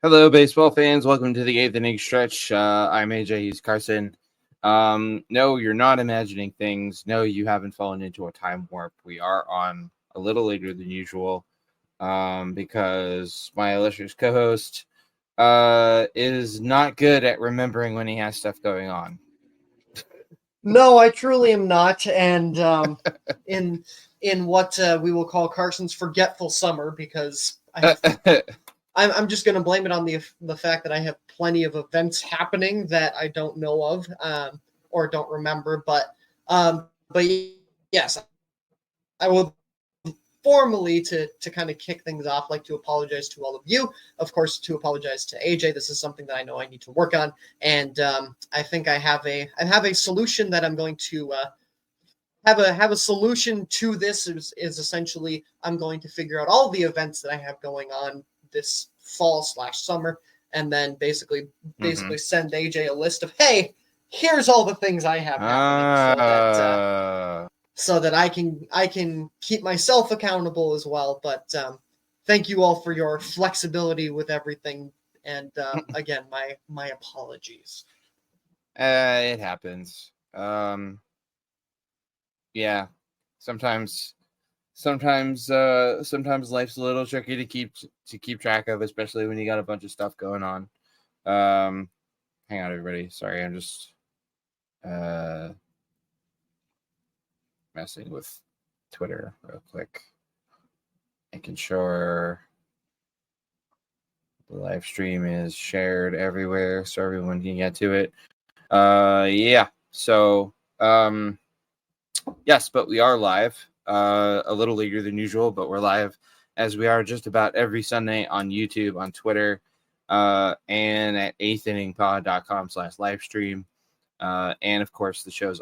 Hello, baseball fans. Welcome to the eighth inning stretch. I'm AJ. He's Carson. No, you're not imagining things. No, you haven't fallen into a time warp. We are on a little later than usual because my illustrious co-host is not good at remembering when he has stuff going on. No, I truly am not. And in what we will call Carson's forgetful summer, because I'm just going to blame it on the fact that I have plenty of events happening that I don't know of or don't remember. But yes, I will formally to kind of kick things off, like to apologize to all of you, of course, to apologize to AJ. This is something that I know I need to work on, and I think I have a solution that I'm going to have a solution to this. Is essentially I'm going to figure out all the events that I have going on this fall/summer, and then basically send AJ a list of, hey, here's all the things I have happening, so that I can keep myself accountable as well. But thank you all for your flexibility with everything. And again, my apologies. It happens. Yeah, sometimes life's a little tricky to keep track of, especially when you got a bunch of stuff going on. Hang on, everybody. Sorry, I'm just messing with Twitter real quick, making sure the live stream is shared everywhere so everyone can get to it. Yeah. So, yes, but we are live. A little later than usual, but we're live as we are just about every Sunday on YouTube, on Twitter, and at eighth-inningpod.com/livestream. And of course, the show's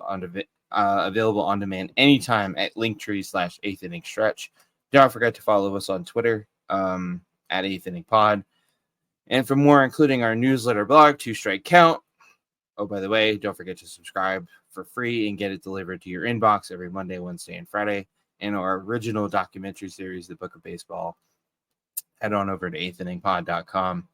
available on demand anytime at linktree/eighth-inning-stretch. Don't forget to follow us on Twitter at eighth-inningpod. And for more, including our newsletter blog, 2 Strike Count. Oh, by the way, don't forget to subscribe for free and get it delivered to your inbox every Monday, Wednesday, and Friday. And our original documentary series, The Book of Baseball. Head on over to eighth-inningpod.com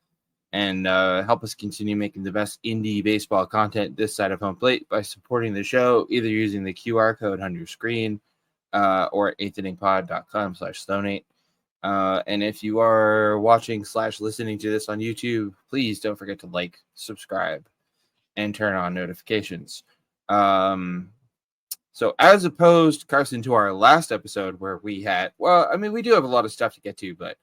and help us continue making the best indie baseball content this side of home plate by supporting the show, either using the QR code on your screen or at eighth-inningpod.com/donate. And if you are watching/listening to this on YouTube, please don't forget to like, subscribe, and turn on notifications. So as opposed, Carson, to our last episode where we had, we do have a lot of stuff to get to, but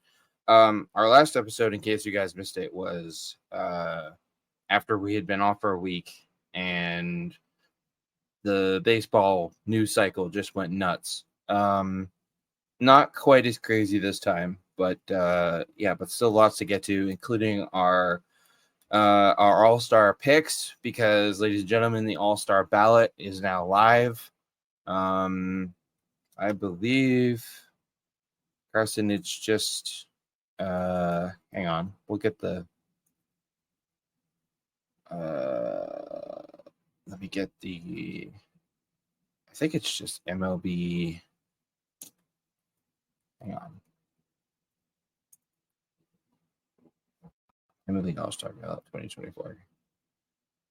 our last episode, in case you guys missed it, was after we had been off for a week and the baseball news cycle just went nuts. Not quite as crazy this time, but still lots to get to, including our All-Star picks, because, ladies and gentlemen, the All-Star ballot is now live. I believe, Carson, it's just hang on, we'll get the let me get the, I think it's just MLB. Hang on. MLB All-Star Ballot 2024.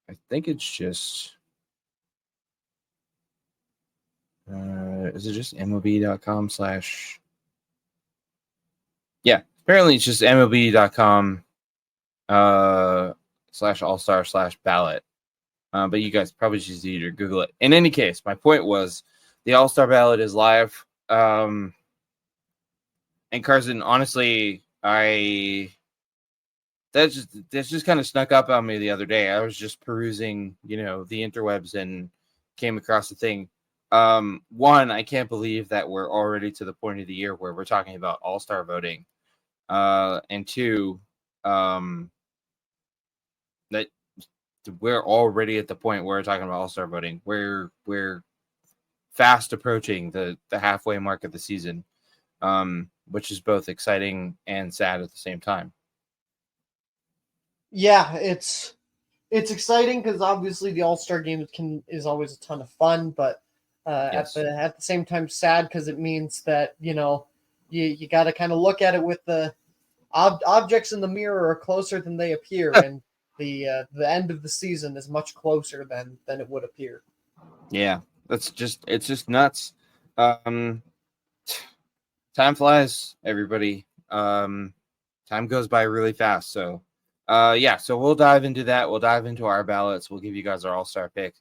I think it's just is it just MLB.com/ yeah, apparently it's just MLB.com /all-star/ballot. But you guys probably just need to Google it. In any case, my point was the All-Star ballot is live. And Carson, honestly, that just kind of snuck up on me the other day. I was just perusing, the interwebs and came across the thing. One, I can't believe that we're already to the point of the year where we're talking about All-Star voting. And two, that we're already at the point where we're talking about All-Star voting. We're fast approaching the halfway mark of the season, which is both exciting and sad at the same time. Yeah, it's exciting because obviously the All-Star game is always a ton of fun, but Yes. at the same time sad because it means that you got to kind of look at it with the objects in the mirror are closer than they appear, and the end of the season is much closer than it would appear. Yeah, it's just nuts. Time flies, everybody. Time goes by really fast. So, so we'll dive into that. We'll dive into our ballots. We'll give you guys our all-star pick.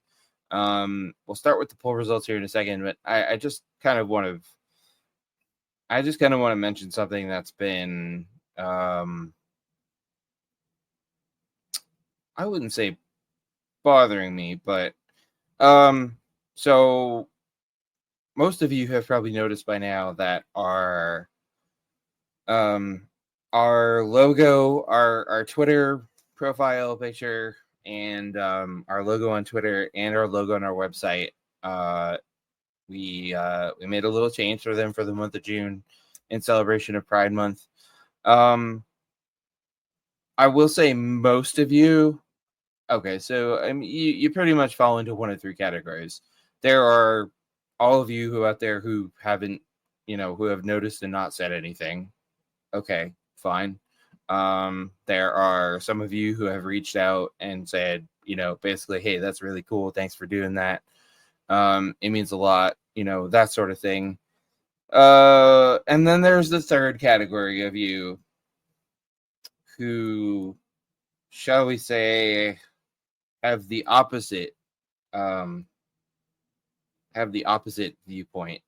We'll start with the poll results here in a second, but I just kind of want to mention something that's been, I wouldn't say bothering me, but, so most of you have probably noticed by now that our logo, our Twitter profile picture, and our logo on Twitter and our logo on our website, we made a little change for them for the month of June in celebration of Pride Month. I will say most of you, okay, so I mean, you pretty much fall into one of three categories. There are all of you who out there who haven't, who have noticed and not said anything. Okay, fine. There are some of you who have reached out and said, basically, hey, that's really cool. Thanks for doing that. It means a lot, that sort of thing. And then there's the third category of you who, shall we say, have the opposite viewpoint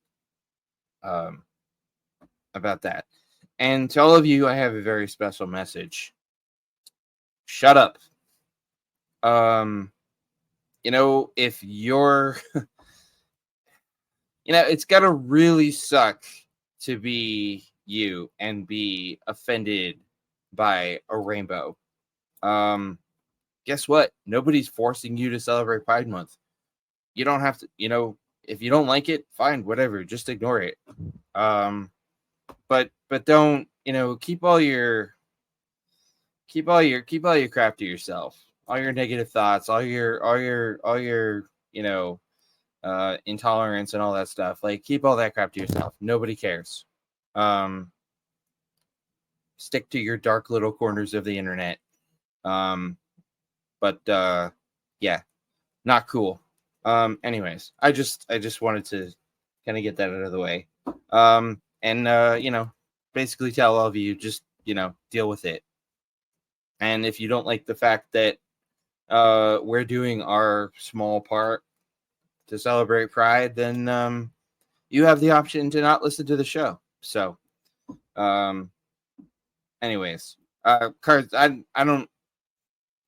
about that. And to all of you, I have a very special message. Shut up. If you're, it's gotta really suck to be you and be offended by a rainbow. Guess what? Nobody's forcing you to celebrate Pride Month. You don't have to, if you don't like it, fine, whatever, just ignore it. But don't, keep all your crap to yourself. All your negative thoughts, all your intolerance and all that stuff. Like, keep all that crap to yourself. Nobody cares. Stick to your dark little corners of the internet. But not cool. Anyways, I just wanted to kind of get that out of the way. And basically tell all of you, just, deal with it. And if you don't like the fact that we're doing our small part to celebrate Pride, then you have the option to not listen to the show. So, anyways, Carson,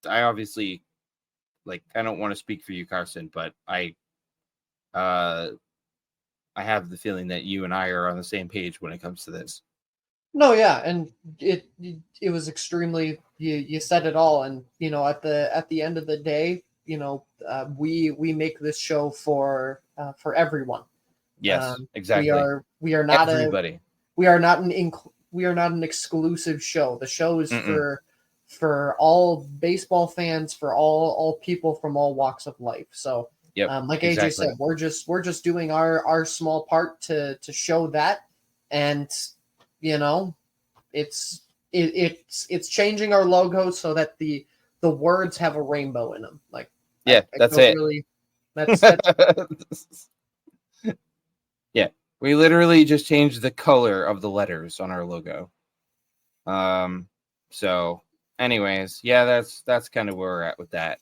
I obviously, I don't want to speak for you, Carson, but I have the feeling that you and I are on the same page when it comes to this. No, yeah, and it was extremely, you said it all, and at the end of the day, we make this show for everyone. Yes, exactly. We are not everybody. We are not an exclusive show. The show is for all baseball fans, for all people from all walks of life. So, like AJ said, we're just doing our small part to show that, and it's changing our logo so that the words have a rainbow in them. That's it. Really, that's yeah. We literally just changed the color of the letters on our logo. So anyways, that's kind of where we're at with that.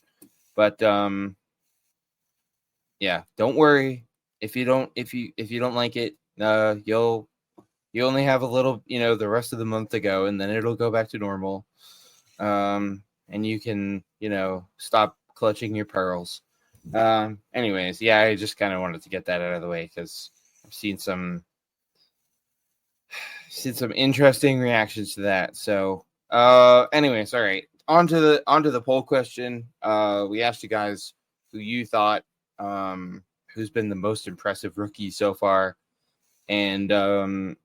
But don't worry if you don't like it. You only have a little, the rest of the month to go, and then it'll go back to normal. And you can, stop clutching your pearls. Anyways, I just kind of wanted to get that out of the way because I've seen some interesting reactions to that. So, anyways, all right. On to the poll question. We asked you guys who you thought who's been the most impressive rookie so far, and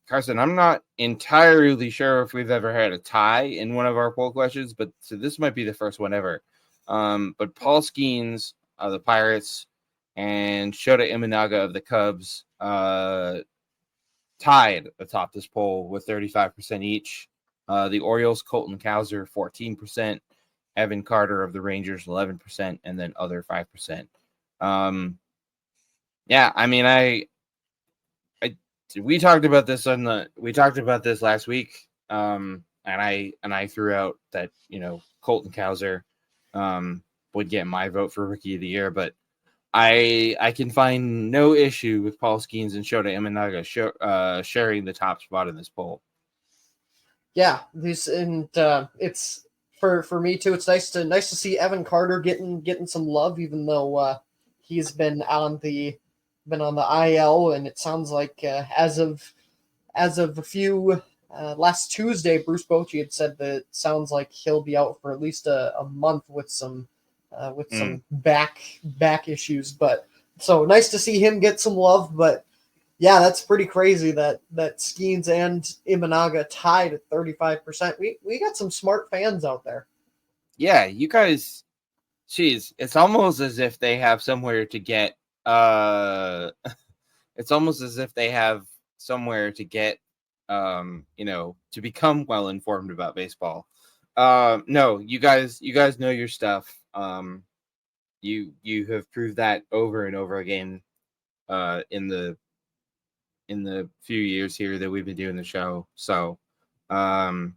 Carson, I'm not entirely sure if we've ever had a tie in one of our poll questions, but so this might be the first one ever. But Paul Skeens of the Pirates and Shota Imanaga of the Cubs tied atop this poll with 35% each. The Orioles, Colton Cowser, 14%. Evan Carter of the Rangers, 11%, and then other 5%. Yeah, I mean, we talked about this last week. And I threw out that, Colton Cowser would get my vote for Rookie of the Year, but I can find no issue with Paul Skeens and Shota Imanaga sharing the top spot in this poll. Yeah, it's for me too. It's nice to see Evan Carter getting some love, even though he's been on the IL, and it sounds like as of a few last Tuesday, Bruce Bochy had said that it sounds like he'll be out for at least a month with some back issues. But so nice to see him get some love. But yeah, that's pretty crazy that Skeens and Imanaga tied at 35%. We got some smart fans out there. Yeah, you guys, geez, it's almost as if they have somewhere to get. It's almost as if they have somewhere to get, to become well informed about baseball. No, you guys know your stuff. You have proved that over and over again, in the few years here that we've been doing the show. So, yeah,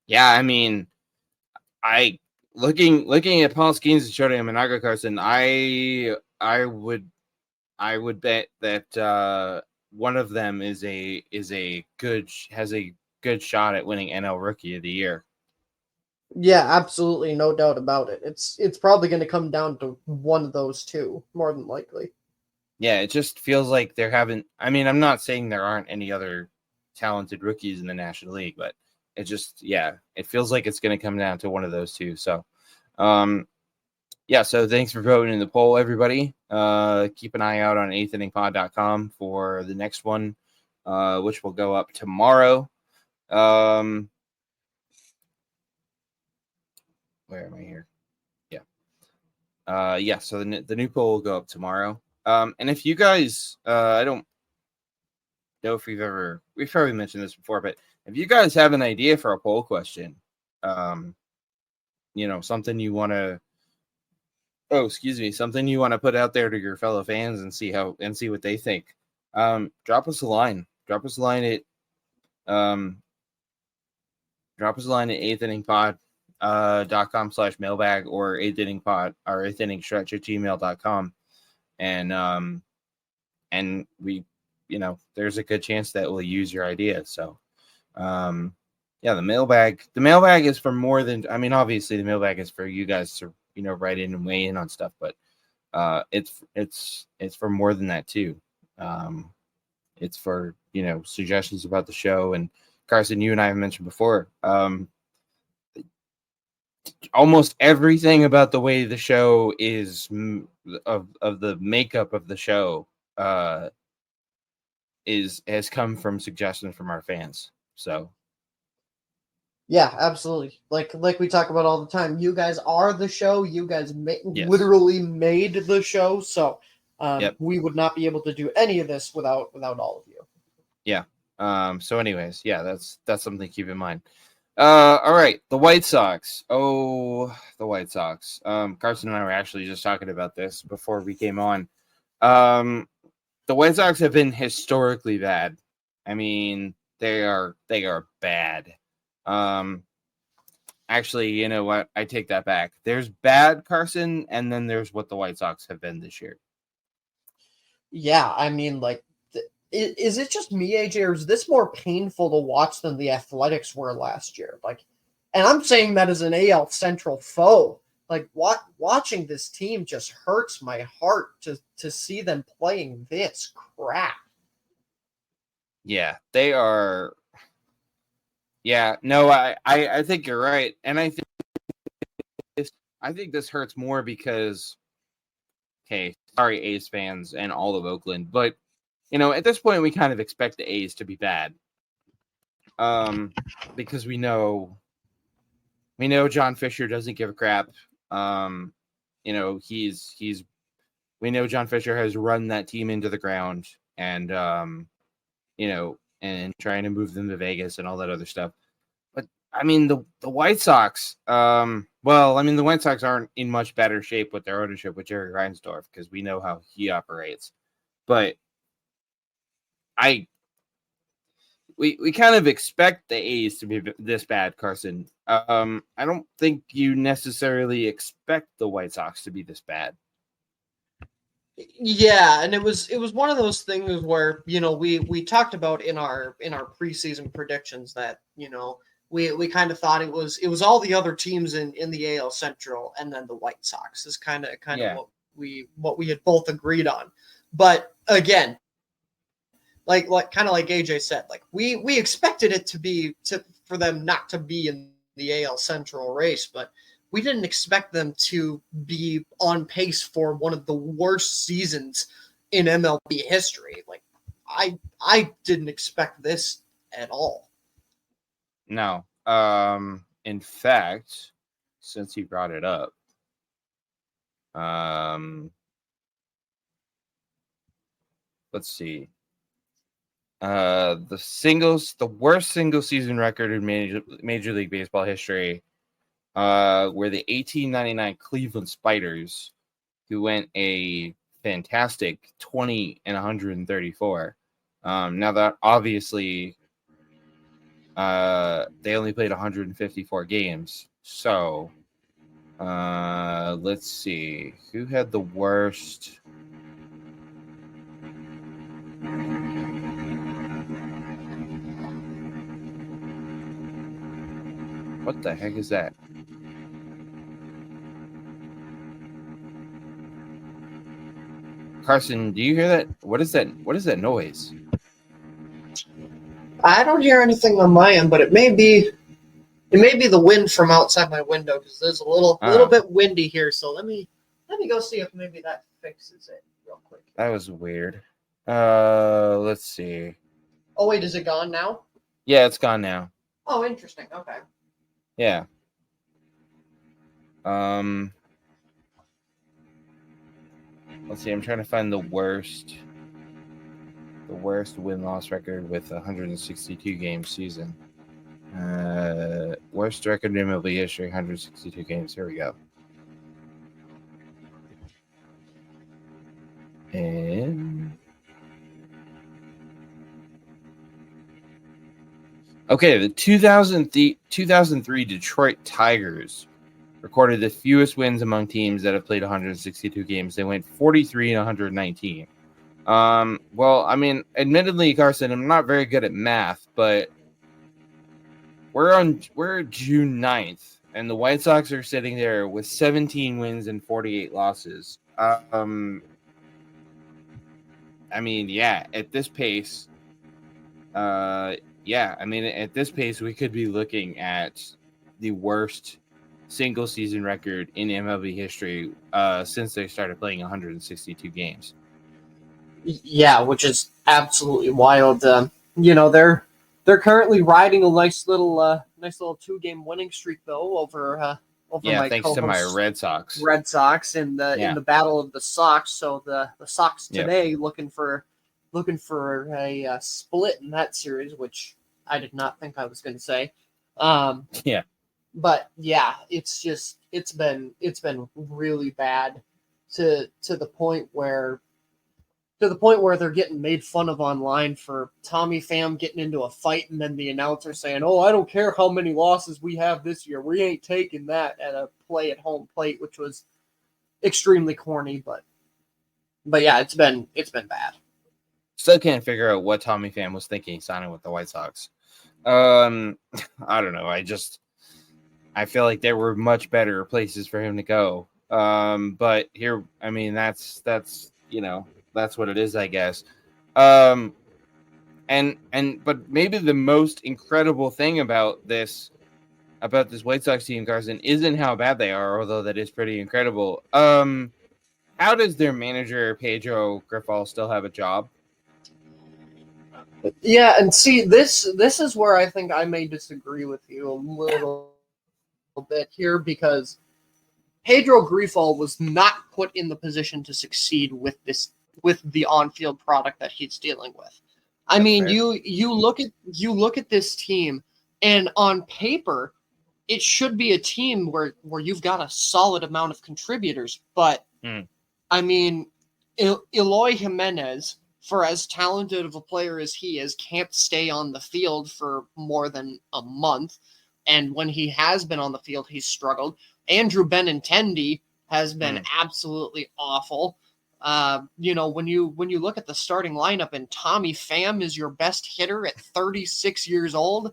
I mean, looking at Paul Skeens and Shohei Ohtani Carson, I would bet that one of them has a good shot at winning NL Rookie of the Year. Yeah, absolutely, no doubt about it. It's probably going to come down to one of those two, more than likely. Yeah, it just feels like there haven't. I mean, I'm not saying there aren't any other talented rookies in the National League, but it just, it feels like it's going to come down to one of those two. So, so thanks for voting in the poll, everybody. Keep an eye out on eighth-inningpod.com for the next one, which will go up tomorrow. Where am I here? Yeah. So the new poll will go up tomorrow. And if you guys, I don't know if we've probably mentioned this before, but if you guys have an idea for a poll question, something you want to, something you want to put out there to your fellow fans and see what they think, drop us a line. Drop us a line at eighth-inningpod.com/mailbag or eighth-inningpod or eighth-inningstretch@gmail.com. And we, there's a good chance that we'll use your idea. So, the mailbag is for more than, I mean, obviously the mailbag is for you guys to, write in and weigh in on stuff, but, it's for more than that too. It's for, suggestions about the show. And Carson, you and I have mentioned before, almost everything about the way the show is of the makeup of the show has come from suggestions from our fans. So yeah, absolutely. Like we talk about all the time, you guys are the show. You guys Yes. literally made the show. So Yep. we would not be able to do any of this without all of you. Yeah. So anyways, that's something to keep in mind. All right, the White Sox. Oh, the White Sox. Carson and I were actually just talking about this before we came on. The White Sox have been historically bad. I mean, they are bad. Actually, you know what? I take that back. There's bad, Carson, and then there's what the White Sox have been this year. Yeah, I mean, like, is it just me, AJ, or is this more painful to watch than the Athletics were last year? Like, and I'm saying that as an AL Central foe. Like, watching this team just hurts my heart to see them playing this crap. Yeah, they are. Yeah, no, I think you're right, and I think this hurts more because, okay, sorry, A's fans and all of Oakland, but at this point we kind of expect the A's to be bad, because we know John Fisher doesn't give a crap. We know John Fisher has run that team into the ground, and and trying to move them to Vegas and all that other stuff. But I mean, the White Sox, the White Sox aren't in much better shape with their ownership with Jerry Reinsdorf because we know how he operates. But we kind of expect the A's to be this bad, Carson. I don't think you necessarily expect the White Sox to be this bad. Yeah, and it was one of those things where we talked about in our preseason predictions that we kind of thought it was all the other teams in the AL Central and then the White Sox is kind of what we had both agreed on. But again, like AJ said, like we expected it for them not to be in the AL Central race, but we didn't expect them to be on pace for one of the worst seasons in MLB history. Like I didn't expect this at all. No. In fact, since you brought it up, let's see. The worst single season record in Major League Baseball history were the 1899 Cleveland Spiders, who went a fantastic 20-134. Now that obviously they only played 154 games. So let's see who had the worst. What the heck is that? Carson, do you hear that? What is that? What is that noise? I don't hear anything on my end, but it may be the wind from outside my window because there's a little bit windy here. So let me go see if maybe that fixes it real quick. That was weird. Let's see. Oh wait, is it gone now? Yeah, it's gone now. Oh, interesting. Okay. Yeah. Let's see. I'm trying to find the worst win-loss record with a 162 game season. Worst record in MLB history, 162 games. Here we go. And okay, the 2003 Detroit Tigers recorded the fewest wins among teams that have played 162 games. They went 43-119. Well, I mean, admittedly, Carson, I'm not very good at math, but we're June 9th, and the White Sox are sitting there with 17 wins and 48 losses. I mean, yeah, at this pace, at this pace, we could be looking at the worst single season record in MLB history since they started playing 162 games. Yeah, which is absolutely wild. They're currently riding a nice little 2-game winning streak though over my thanks to my Red Sox. Red Sox in the battle of the Sox. So the Sox today looking for a split in that series, which I did not think I was going to say. But yeah, it's been really bad to the point where they're getting made fun of online for Tommy Pham getting into a fight and then the announcer saying, "Oh, I don't care how many losses we have this year. We ain't taking that at a play at home plate," which was extremely corny, but yeah, it's been bad. Still can't figure out what Tommy Pham was thinking signing with the White Sox. I don't know. I feel like there were much better places for him to go. But here, I mean, that's what it is, I guess. But maybe the most incredible thing about this White Sox team, Carson, isn't how bad they are, although that is pretty incredible. How does their manager Pedro Grifol still have a job? Yeah, and see, this is where I think I may disagree with you a little bit here, because Pedro Grifol was not put in the position to succeed with the on-field product that he's dealing with. I That's mean, fair. you look at this team, and on paper, it should be a team where you've got a solid amount of contributors. But Mm. I mean, Eloy Jimenez, for as talented of a player as he is, can't stay on the field for more than a month. And when he has been on the field, he's struggled. Andrew Benintendi has been absolutely awful. When you look at the starting lineup and Tommy Pham is your best hitter at 36 years old,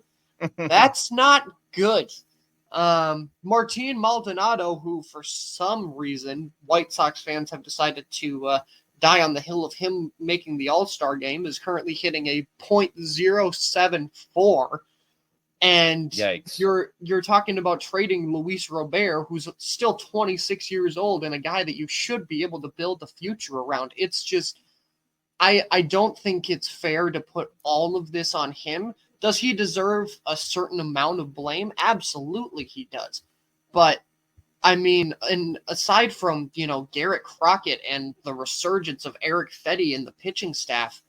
that's not good. Martin Maldonado, who for some reason White Sox fans have decided to die on the hill of him making the All-Star game, is currently hitting a .074. And Yikes. you're talking about trading Luis Robert, who's still 26 years old and a guy that you should be able to build a future around. It's just I don't think it's fair to put all of this on him. Does he deserve a certain amount of blame? Absolutely he does. But I mean, and aside from, Garrett Crockett and the resurgence of Eric Fetty and the pitching staff,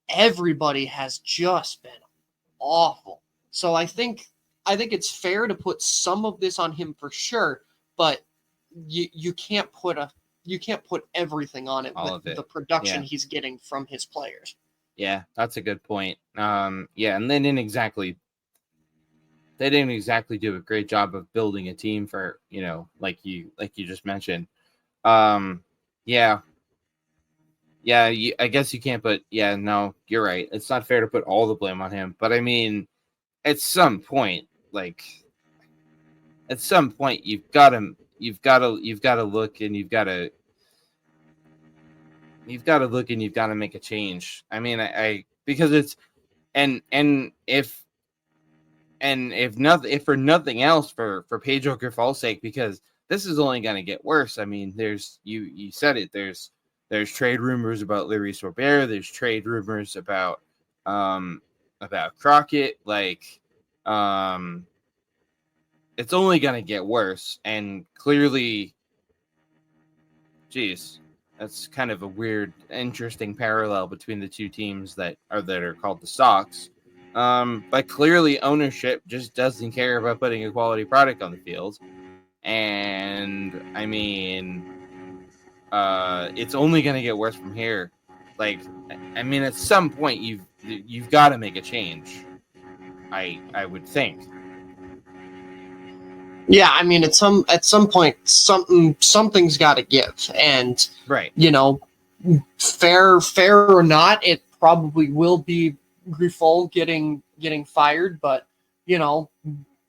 everybody has just been awful. So I think it's fair to put some of this on him for sure, but you can't put everything on it All with of it. the production Yeah. he's getting from his players. Yeah, that's a good point. And they didn't exactly do a great job of building a team for, like you just mentioned. Yeah. I guess you can't, but no, you're right. It's not fair to put all the blame on him, but I mean, at some point you've got to look and you've got to make a change. I mean, I because it's and if for nothing else for Pedro Grifol's sake, because this is only going to get worse. I mean, there's you said it. There's trade rumors about Luis Robert. There's trade rumors about Crockett. Like, it's only going to get worse. And clearly, geez, that's kind of a weird, interesting parallel between the two teams that are called the Sox. But clearly, ownership just doesn't care about putting a quality product on the field. And I mean, it's only going to get worse from here. Like, I mean, at some point you've got to make a change. I would think. Yeah, I mean, at some point, something's got to give, and right, fair or not, it probably will be Grifol getting fired. But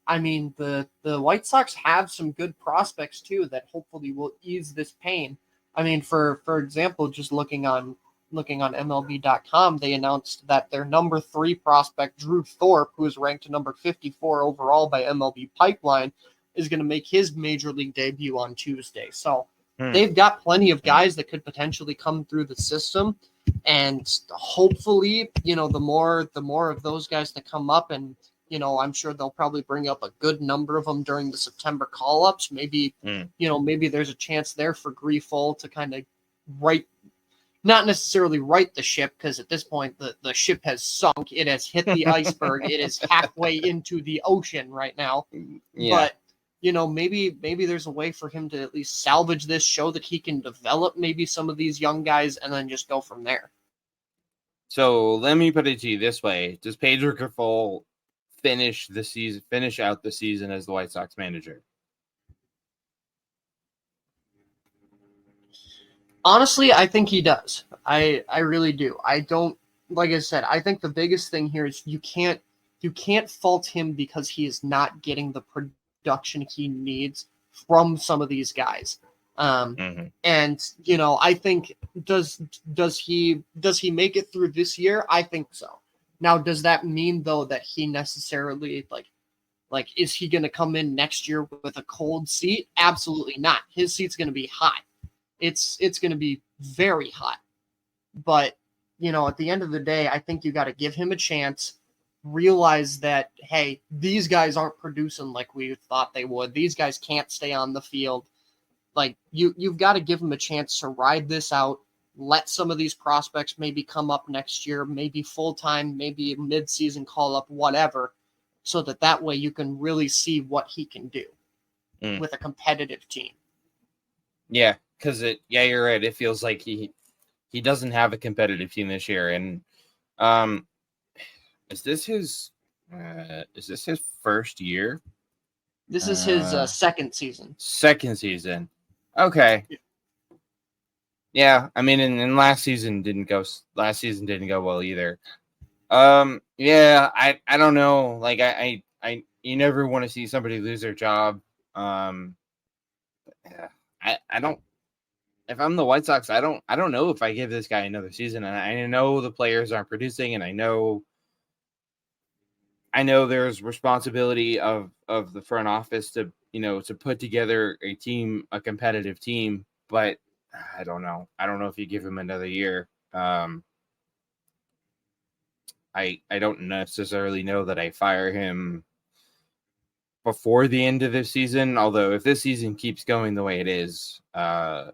I mean, the White Sox have some good prospects too that hopefully will ease this pain. I mean, for example, just looking on MLB.com, they announced that their number 3 prospect, Drew Thorpe, who is ranked number 54 overall by MLB Pipeline, is going to make his major league debut on Tuesday. So they've got plenty of guys that could potentially come through the system, and hopefully, the more of those guys that come up, and I'm sure they'll probably bring up a good number of them during the September call-ups. Maybe maybe there's a chance there for Grifol to kind of not necessarily right the ship, because at this point the ship has sunk. It has hit the iceberg. It is halfway into the ocean right now. Yeah. But maybe there's a way for him to at least salvage this, show that he can develop maybe some of these young guys, and then just go from there. So let me put it to you this way: does Pedro Grifol finish out the season as the White Sox manager? Honestly, I think he does. I really do. I don't, like I said, I think the biggest thing here is you can't fault him because he is not getting the production he needs from some of these guys. And I think does he make it through this year? I think so. Now, does that mean though that he necessarily like is he going to come in next year with a cold seat? Absolutely not. His seat's going to be hot. It's going to be very hot. But, at the end of the day, I think you got to give him a chance, realize that, hey, these guys aren't producing like we thought they would. These guys can't stay on the field. Like, you've got to give him a chance to ride this out, let some of these prospects maybe come up next year, maybe full-time, maybe mid-season call-up, whatever, so that way you can really see what he can do with a competitive team. Yeah, because you're right. It feels like he doesn't have a competitive team this year. And is this his first year? This is his second season. Second season. Okay. Yeah, I mean, and last season didn't go well either. Yeah, I don't know. Like I you never want to see somebody lose their job. Yeah, I don't. If I'm the White Sox, I don't know if I give this guy another season. And I know the players aren't producing, and I know there's responsibility of the front office to put together a competitive team. But I don't know. I don't know if you give him another year. I don't necessarily know that I fire him before the end of this season. Although if this season keeps going the way it is, I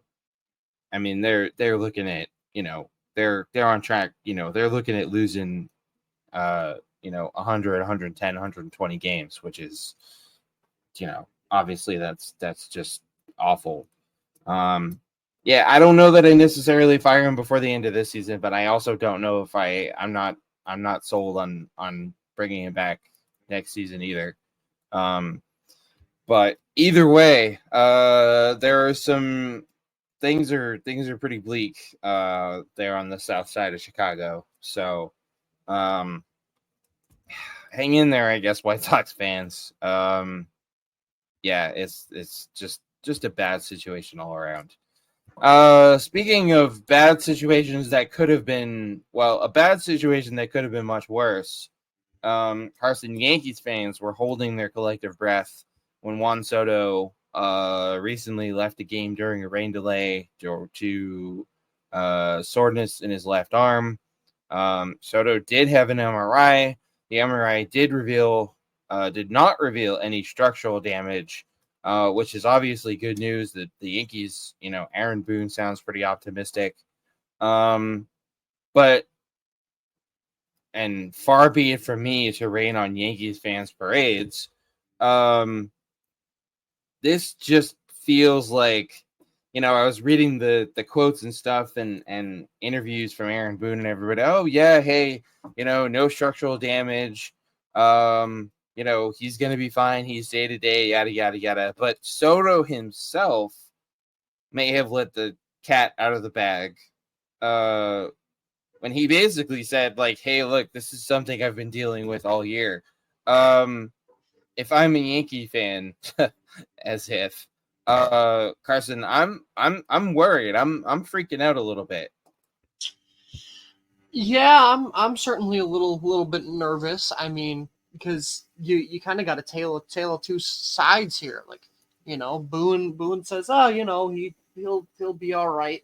mean they're looking at they're on track. They're looking at losing 100, 110, 120 games, which is obviously that's just awful. Yeah, I don't know that I necessarily fire him before the end of this season, but I also don't know if I'm not sold on bringing him back next season either. But either way, there are some things are pretty bleak there on the south side of Chicago. So hang in there, I guess, White Sox fans. Yeah, it's just a bad situation all around. Speaking of bad situations that could have been, a bad situation that could have been much worse. Carson, Yankees fans were holding their collective breath when Juan Soto recently left the game during a rain delay due to soreness in his left arm. Soto did have an MRI. The MRI did not reveal any structural damage, which is obviously good news. That the Yankees, Aaron Boone sounds pretty optimistic. But and far be it from me to rain on Yankees fans' parades. This just feels like, I was reading the quotes and stuff and interviews from Aaron Boone and everybody. Oh yeah, hey, no structural damage. He's gonna be fine. He's day to day, yada yada yada. But Soto himself may have let the cat out of the bag. When he basically said, like, hey, look, this is something I've been dealing with all year. If I'm a Yankee fan, as if Carson, I'm worried. I'm freaking out a little bit. Yeah, I'm certainly a little bit nervous. I mean, because you kind of got a tale of two sides here. Like, Boone says, oh, he'll be all right,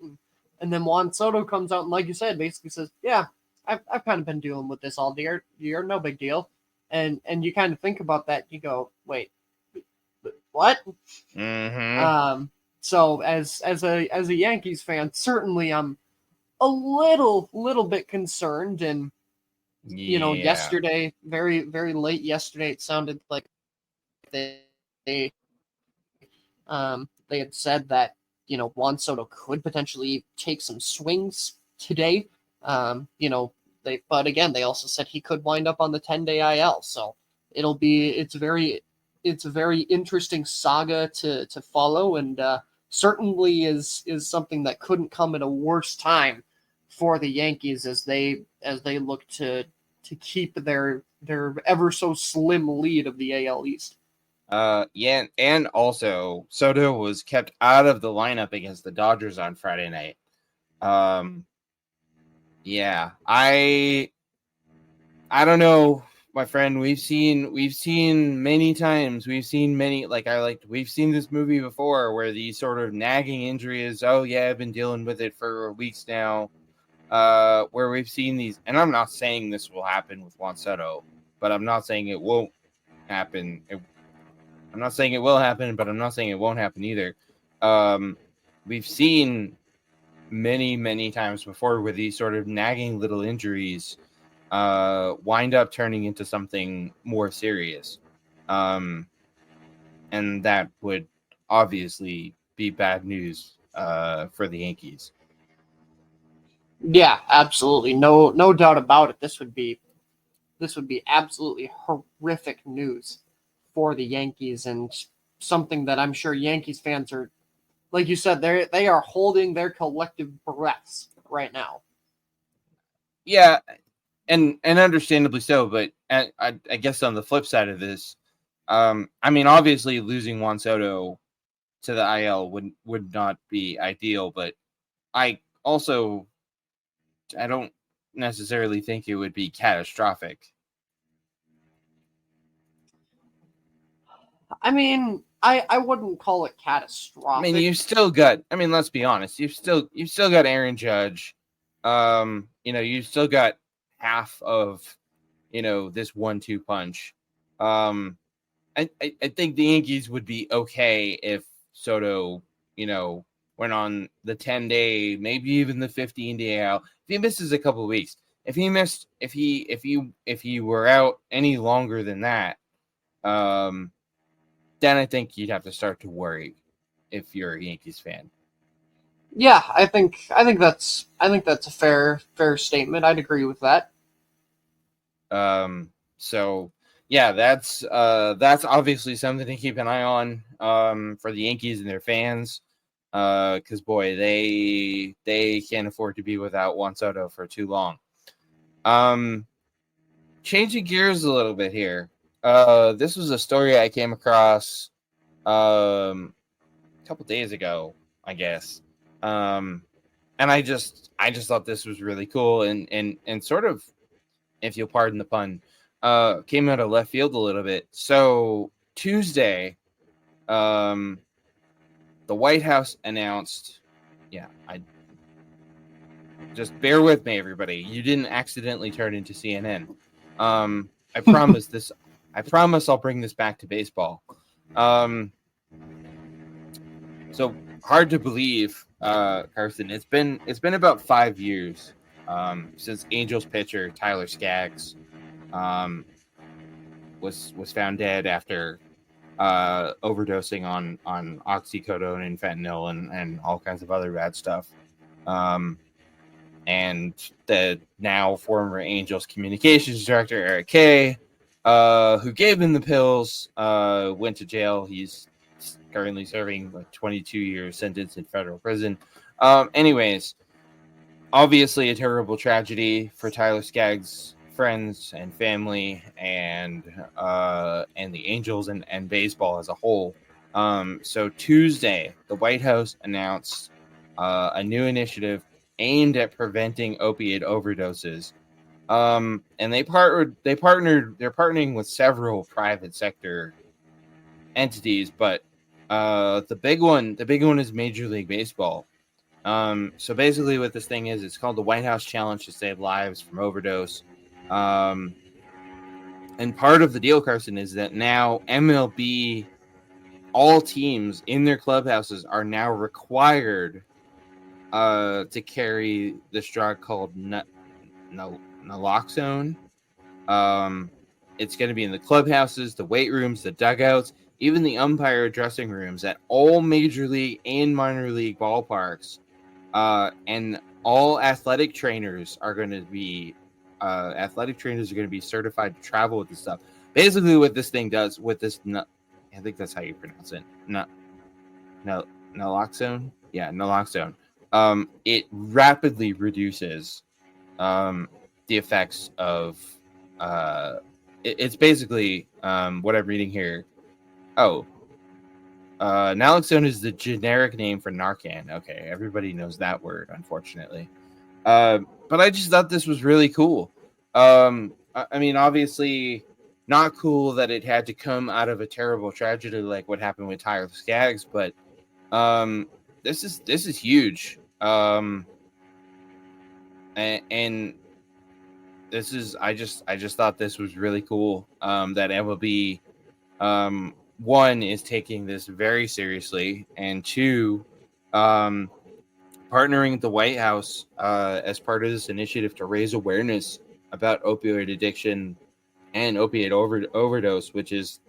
and then Juan Soto comes out and, like you said, basically says, yeah, I've kind of been dealing with this all year, no big deal. And you kind of think about that, you go, wait, what? Mm-hmm. So as a Yankees fan, certainly I'm a little bit concerned. And yesterday, very very late yesterday, it sounded like they had said that Juan Soto could potentially take some swings today. But again, they also said he could wind up on the 10-day IL. So it's a very interesting saga to follow, and certainly is something that couldn't come at a worse time for the Yankees as they look to keep their ever so slim lead of the AL East. Yeah, and also Soto was kept out of the lineup against the Dodgers on Friday night. Yeah, I don't know, my friend. We've seen many times. We've seen this movie before where these sort of nagging injuries. Oh yeah, I've been dealing with it for weeks now. Where we've seen these, and I'm not saying this will happen with Juan Soto, but I'm not saying it won't happen. I'm not saying it will happen, but I'm not saying it won't happen either. We've seen many times before, where these sort of nagging little injuries wind up turning into something more serious. And that would obviously be bad news for the Yankees. Yeah, absolutely. No doubt about it. This would be absolutely horrific news for the Yankees, and something that I'm sure Yankees fans are, like you said, they are holding their collective breaths right now. Yeah, and understandably so. But I guess on the flip side of this, I mean, obviously losing Juan Soto to the IL would not be ideal, but I also I don't necessarily think it would be catastrophic. I mean, I wouldn't call it catastrophic. I mean, you've still got. I mean, let's be honest. You've still got Aaron Judge. You've still got half of this 1-2 punch. I think the Yankees would be okay if Soto, went on the 10-day, maybe even the 15-day out. If he misses a couple of weeks, if he were out any longer than that, then I think you'd have to start to worry if you're a Yankees fan. Yeah, I think that's a fair statement. I'd agree with that. So yeah, that's obviously something to keep an eye on for the Yankees and their fans. Because boy, they can't afford to be without Juan Soto for too long. Changing gears a little bit here. This was a story I came across a couple days ago, I guess. And I just thought this was really cool and sort of, if you'll pardon the pun, came out of left field a little bit. So Tuesday, the White House announced, I just bear with me, everybody. You didn't accidentally turn into CNN. I promise this. I promise I'll bring this back to baseball. So hard to believe, Carson. It's been about 5 years since Angels pitcher Tyler Skaggs was found dead after overdosing on oxycodone and fentanyl and all kinds of other bad stuff. And the now former Angels communications director, Eric Kay, who gave him the pills, went to jail. He's currently serving a 22-year sentence in federal prison. Anyways, obviously a terrible tragedy for Tyler Skaggs' friends and family and the Angels and baseball as a whole. So Tuesday, the White House announced a new initiative aimed at preventing opiate overdoses. And they're partnering with several private sector entities, but the big one is Major League Baseball. So basically what this thing is, it's called the White House Challenge to Save Lives from Overdose. And part of the deal, Carson, is that now MLB, all teams in their clubhouses are now required to carry this drug called naloxone. It's going to be in the clubhouses, the weight rooms, the dugouts, even the umpire dressing rooms at all major league and minor league ballparks. And all athletic trainers are going to be certified to travel with this stuff. Basically, what this thing does with this, I think that's how you pronounce it. Naloxone. Yeah, naloxone. It rapidly reduces the effects of. It's basically what I'm reading here. Naloxone is the generic name for Narcan. Okay, everybody knows that word, unfortunately. But I just thought this was really cool. I mean, obviously, not cool that it had to come out of a terrible tragedy like what happened with Tyler Skaggs, but this is huge. And this is I just thought this was really cool. That MLB one is taking this very seriously, and two, partnering with the White House as part of this initiative to raise awareness about opioid addiction and opiate overdose, which is,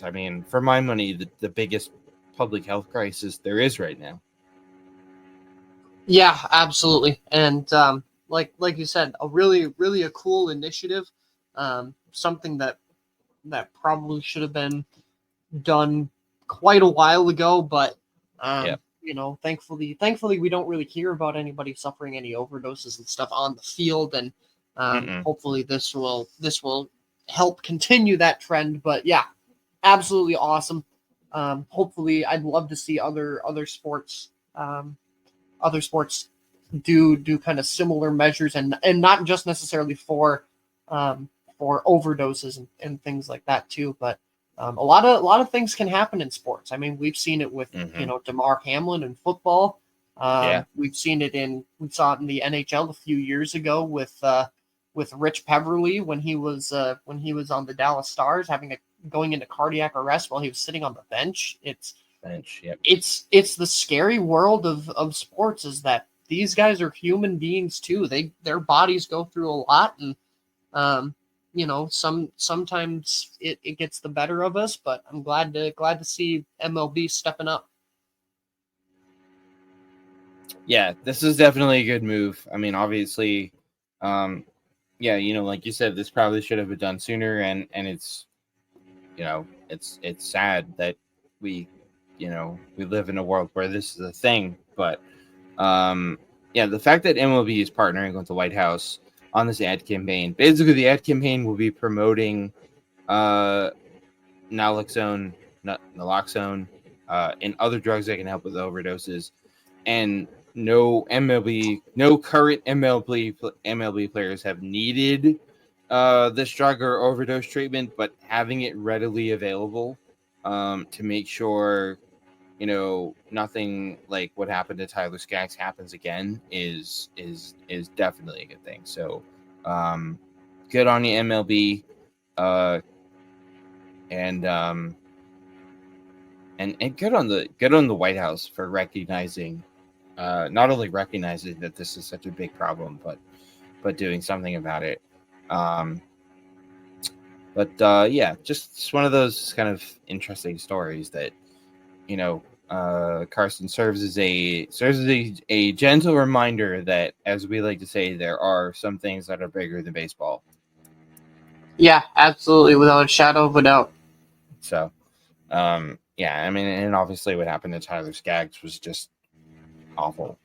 I mean, for my money, the biggest public health crisis there is right now. Yeah, absolutely. And like you said, a really a cool initiative. Something that probably should have been done quite a while ago, but Yeah. thankfully we don't really hear about anybody suffering any overdoses and stuff on the field, and hopefully this will help continue that trend. But yeah, absolutely awesome. Hopefully, I'd love to see other sports do kind of similar measures, and not just necessarily for overdoses and things like that too, but a lot of things can happen in sports. I mean, we've seen it with DeMar Hamlin in football. We saw it in the NHL a few years ago with Rich Peverly when he was on the Dallas Stars going into cardiac arrest while he was sitting on the bench. It's the scary world of sports, is that these guys are human beings too. Their bodies go through a lot, and sometimes it gets the better of us, but I'm glad to see MLB stepping up. Yeah, this is definitely a good move. I mean, obviously, like you said, this probably should have been done sooner, and it's, it's sad that we live in a world where this is a thing, but the fact that MLB is partnering with the White House on this ad campaign. Basically, the ad campaign will be promoting naloxone, and other drugs that can help with overdoses. And no current MLB players have needed this drug or overdose treatment, but having it readily available to make sure nothing like what happened to Tyler Skaggs happens again is definitely a good thing. So good on you, MLB, and good on the White House for recognizing not only recognizing that this is such a big problem, but doing something about it. Just one of those kind of interesting stories that Carson serves as a gentle reminder that, as we like to say, there are some things that are bigger than baseball. Yeah, absolutely, without a shadow of a doubt. So, I mean, and obviously what happened to Tyler Skaggs was just awful.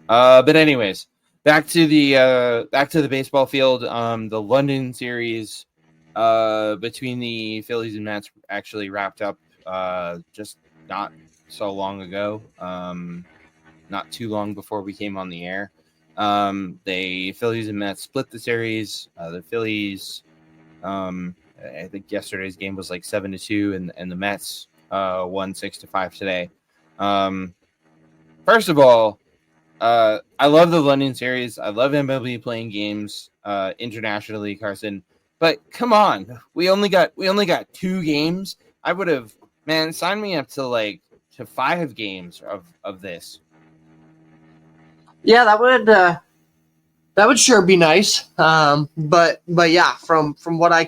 But anyways, back to the baseball field. The London series between the Phillies and Mets actually wrapped up just not so long ago, not too long before we came on the air. The Phillies and Mets split the series. The Phillies, I think yesterday's game was like 7-2, and the Mets won 6-5 today. First of all, I love the London series. I love MLB playing games internationally, Carson. But come on, we only got 2 games. I would have, sign me up to 5 games of this. Yeah, that would sure be nice. But yeah, from what I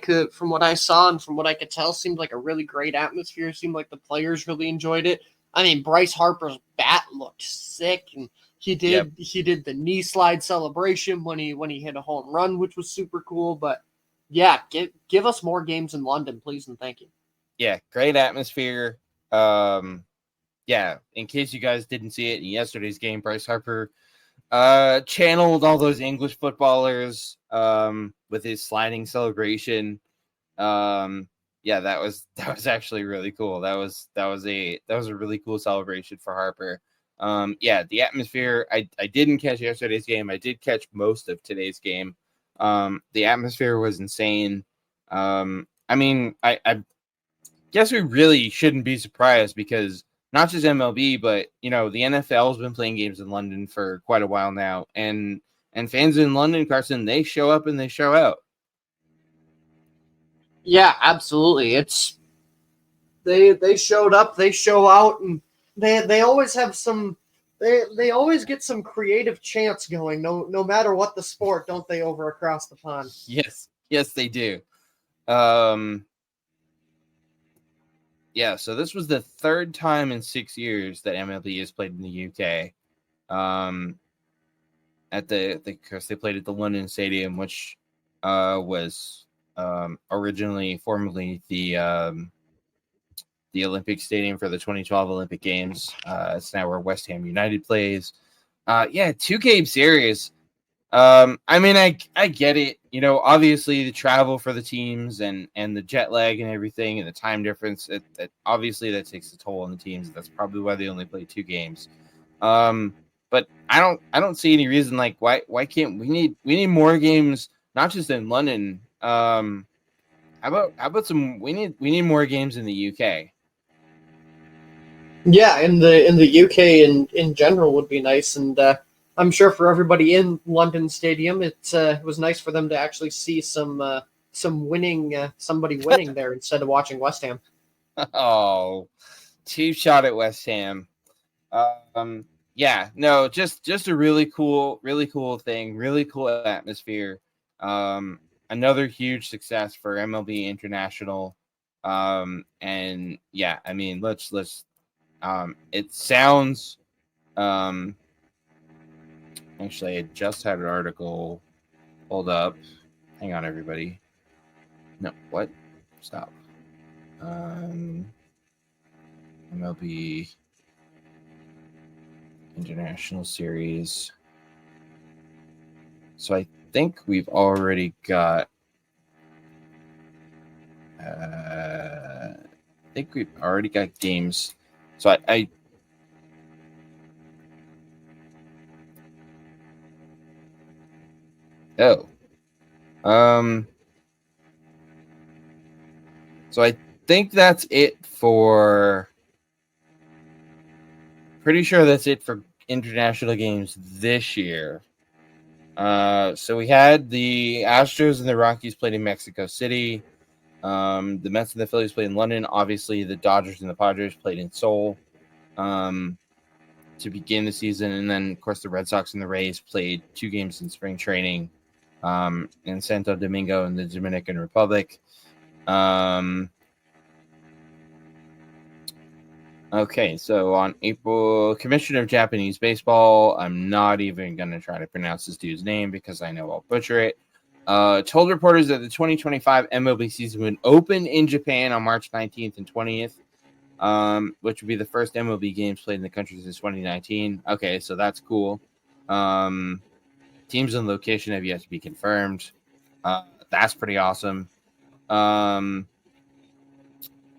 saw and from what I could tell, seemed like a really great atmosphere. Seemed like the players really enjoyed it. I mean, Bryce Harper's bat looked sick, and he did the knee slide celebration when he hit a home run, which was super cool. But yeah, give us more games in London, please, and thank you. Yeah, great atmosphere. In case you guys didn't see it in yesterday's game, Bryce Harper channeled all those English footballers with his sliding celebration. That was actually really cool. That was a really cool celebration for Harper. The atmosphere, I didn't catch yesterday's game. I did catch most of today's game. The atmosphere was insane. I guess we really shouldn't be surprised, because not just MLB, but the NFL has been playing games in London for quite a while now, and fans in London, Carson, they show up and they show out. Yeah, absolutely. They showed up, they show out, and they always have some They always get some creative chants going, no matter what the sport, don't they, over across the pond? Yes, they do. Yeah, so this was the third time in 6 years that MLB has played in the UK. Because they played at the London Stadium, which was originally formerly the Olympic Stadium for the 2012 Olympic Games. It's now where West Ham United plays. 2-game series. I mean, I get it. You know, obviously the travel for the teams and the jet lag and everything and the time difference. Obviously that takes a toll on the teams. That's probably why they only play 2 games. But I don't see any reason like why can't we need more games, not just in London. How about some we need more games in the UK. Yeah, in the UK in general would be nice, and I'm sure for everybody in London Stadium, it was nice for them to actually see some winning, somebody winning there instead of watching West Ham. Oh, cheap shot at West Ham. Yeah, no, just a really cool thing, really cool atmosphere. Another huge success for MLB International. And yeah, I mean, let's it sounds actually I just had an article pulled up. Hang on, everybody. No, what? Stop. MLB International Series. So I think we've already got. Games. So I so I think that's it for. Pretty sure that's it for international games this year. So we had the Astros and the Rockies played in Mexico City. The Mets and the Phillies played in London. Obviously, the Dodgers and the Padres played in Seoul to begin the season. And then, of course, the Red Sox and the Rays played 2 games in spring training in Santo Domingo in the Dominican Republic. Okay, so on Commissioner of Japanese Baseball, I'm not even going to try to pronounce this dude's name because I know I'll butcher it, told reporters that the 2025 MLB season would open in Japan on March 19th and 20th, which would be the first MLB games played in the country since 2019. Okay, so that's cool. Teams and location have yet to be confirmed. That's pretty awesome.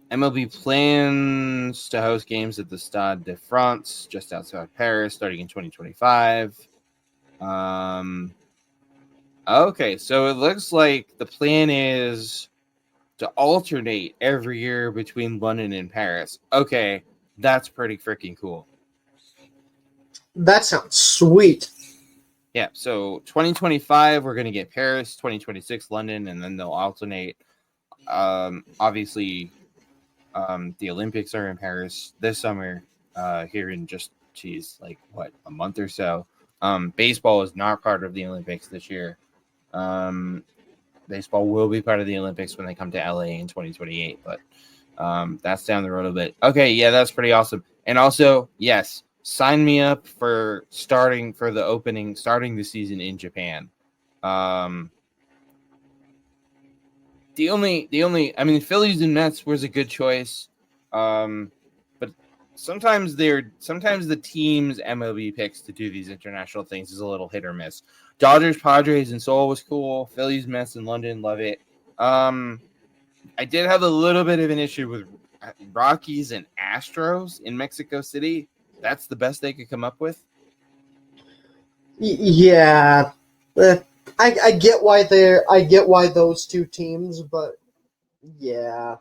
MLB plans to host games at the Stade de France, just outside Paris, starting in 2025. Okay, so it looks like the plan is to alternate every year between London and Paris. Okay, that's pretty freaking cool. That sounds sweet. Yeah, so 2025, we're going to get Paris, 2026, London, and then they'll alternate. Obviously, the Olympics are in Paris this summer, here in just, a month or so. Baseball is not part of the Olympics this year. Baseball will be part of the Olympics when they come to LA in 2028, but that's down the road a bit. Okay, yeah, that's pretty awesome. And also, yes, sign me up for starting the season in Japan. The only, I mean, Phillies and Mets was a good choice, but sometimes the teams MLB picks to do these international things is a little hit or miss. Dodgers, Padres, and Seoul was cool. Phillies, Mets, and London, love it. I did have a little bit of an issue with Rockies and Astros in Mexico City. That's the best they could come up with. Yeah. I get why those 2 teams, but yeah.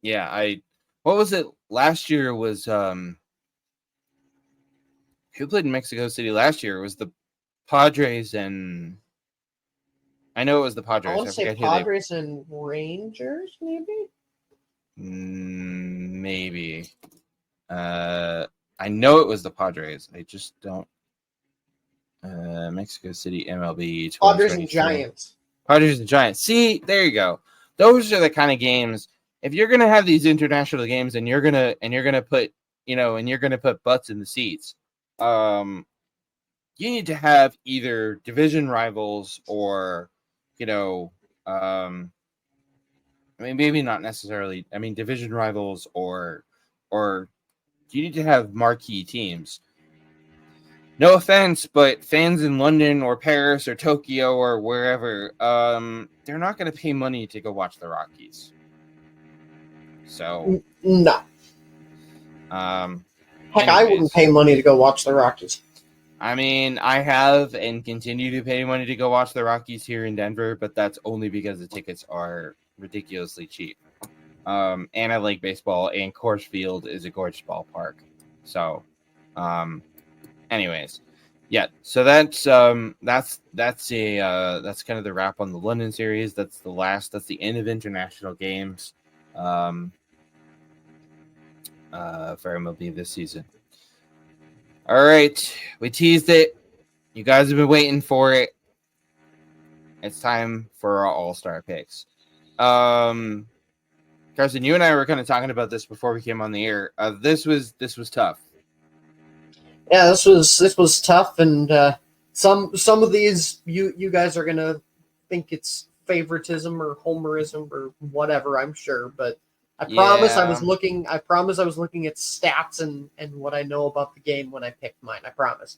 Yeah, what was it last year was who played in Mexico City last year? It was the Padres, and I know it was the Padres. I want to say Padres and Rangers, maybe? Maybe. I know it was the Padres. I just don't. Mexico City MLB Padres and 2023. Giants. Padres and Giants. See, there you go. Those are the kind of games. If you're gonna have these international games, and you're gonna put butts in the seats, you need to have either division rivals or, maybe not necessarily. I mean, division rivals or you need to have marquee teams. No offense, but fans in London or Paris or Tokyo or wherever, they're not going to pay money to go watch the Rockies. So, no. Heck, I wouldn't pay money to go watch the Rockies. I mean, I have and continue to pay money to go watch the Rockies here in Denver, but that's only because the tickets are ridiculously cheap. And I like baseball, and Coors Field is a gorgeous ballpark. So, anyways, yeah. So that's kind of the wrap on the London series. That's the end of international games, for MLB this season. All right, we teased it. You guys have been waiting for it. It's time for our all-star picks. Carson, you and I were kind of talking about this before we came on the air. This was tough. Yeah, this was tough, and some of these you guys are gonna think it's favoritism or homerism or whatever. I'm sure, but I promise I was looking at stats and what I know about the game when I picked mine. I promise.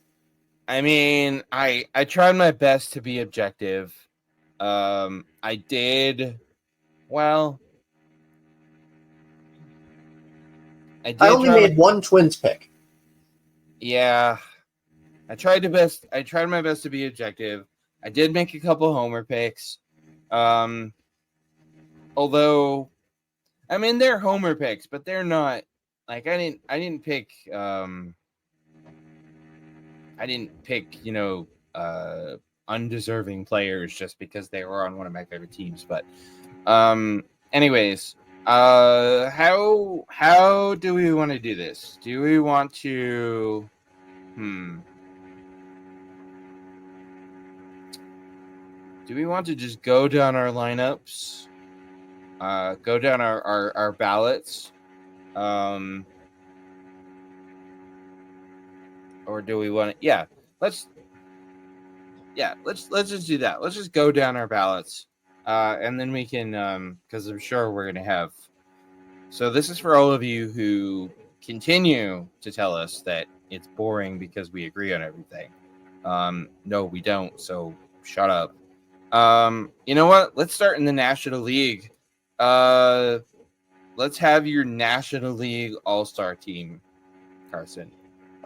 I mean, I tried my best to be objective. I did well. I only made one Twins pick. Yeah, I tried my best to be objective. I did make a couple homer picks. Although, I mean, they're homer picks, but they're not like I didn't pick undeserving players just because they were on one of my favorite teams. But anyways, how do we want to do this? Do we want to do we want to just go down our lineups? Go down our ballots? Or do we want to let's just do that. Let's just go down our ballots. And then we can because I'm sure we're gonna have. So this is for all of you who continue to tell us that it's boring because we agree on everything. No, we don't. So shut up. You know what? Let's start in the National League. Let's have your National League All-Star team, Carson.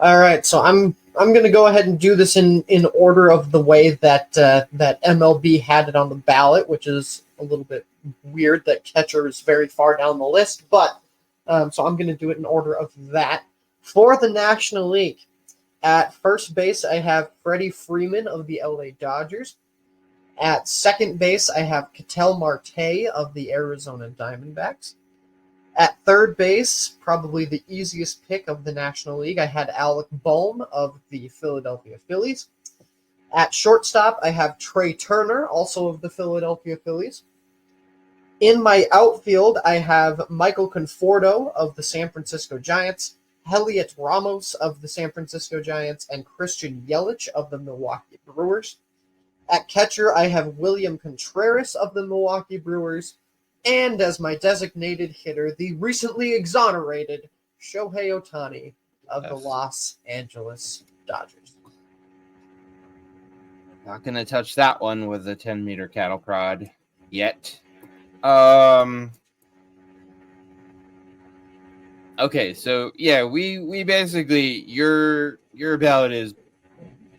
All right, so I'm going to go ahead and do this in order of the way that that MLB had it on the ballot, which is a little bit weird that catcher is very far down the list, but so I'm going to do it in order of that. For the National League, at first base, I have Freddie Freeman of the LA Dodgers. At second base, I have Ketel Marte of the Arizona Diamondbacks. At third base, probably the easiest pick of the National League, I had Alec Bohm of the Philadelphia Phillies. At shortstop, I have Trey Turner, also of the Philadelphia Phillies. In my outfield, I have Michael Conforto of the San Francisco Giants, Heliot Ramos of the San Francisco Giants, and Christian Yelich of the Milwaukee Brewers. At catcher, I have William Contreras of the Milwaukee Brewers. And as my designated hitter, the recently exonerated Shohei Ohtani of the Los Angeles Dodgers. Not going to touch that one with a 10-meter cattle prod yet. Okay, so yeah, we basically your ballot is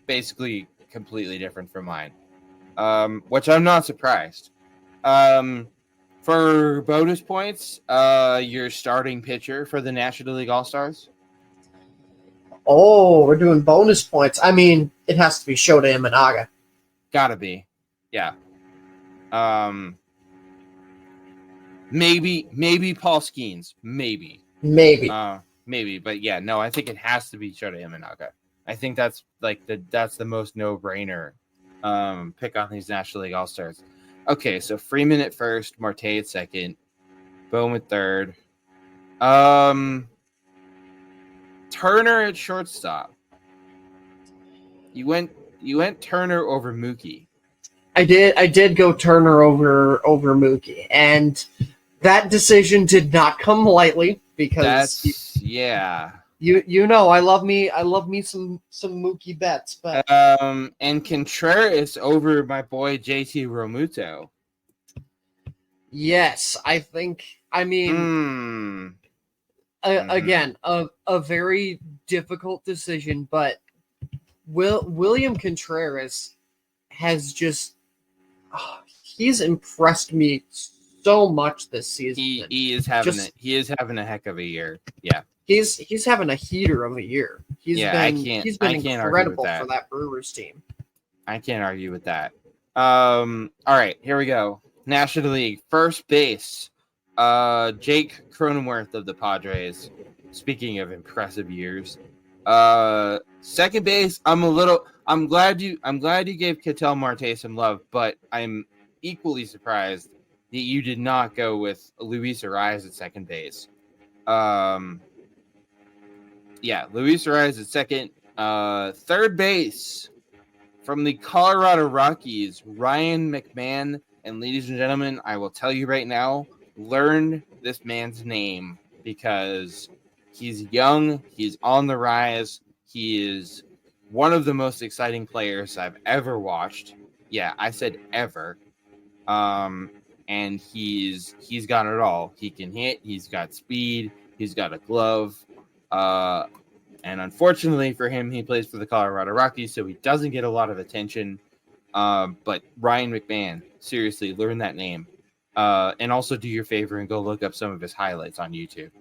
basically completely different from mine, which I'm not surprised. For bonus points, your starting pitcher for the National League All-Stars. Oh, we're doing bonus points. I mean, it has to be Shota Imanaga. Gotta be, yeah. Maybe Paul Skeens. Maybe. maybe, but yeah, no, I think it has to be Shohei Ohtani. I think that's like that's the most no-brainer pick on these National League All-Stars. Okay, so Freeman at first, Marte at second, Bohm at third, Turner at shortstop. You went Turner over Mookie. I did go Turner over Mookie, and that decision did not come lightly because you know I love me some Mookie Betts, but and Contreras over my boy JT Realmuto. Yes, I mean again a very difficult decision, but William Contreras has just he's impressed me so much this season. He is having a heck of a year. Yeah. He's having a heater of a year. He's been incredible for that Brewers team. I can't argue with that. All right, here we go. National League first base. Jake Cronenworth of the Padres. Speaking of impressive years. Second base, I'm glad you gave Ketel Marte some love, but I'm equally surprised that you did not go with Luis Ariz at second base. Luis Ariz at second. Third base from the Colorado Rockies, Ryan McMahon. And ladies and gentlemen, I will tell you right now, learn this man's name because he's young, he's on the rise, he is one of the most exciting players I've ever watched. Yeah, I said ever. And he's got it all. He can hit, he's got speed, he's got a glove. And unfortunately for him, he plays for the Colorado Rockies, so he doesn't get a lot of attention. But Ryan McMahon, seriously, learn that name. And also do your favor and go look up some of his highlights on YouTube.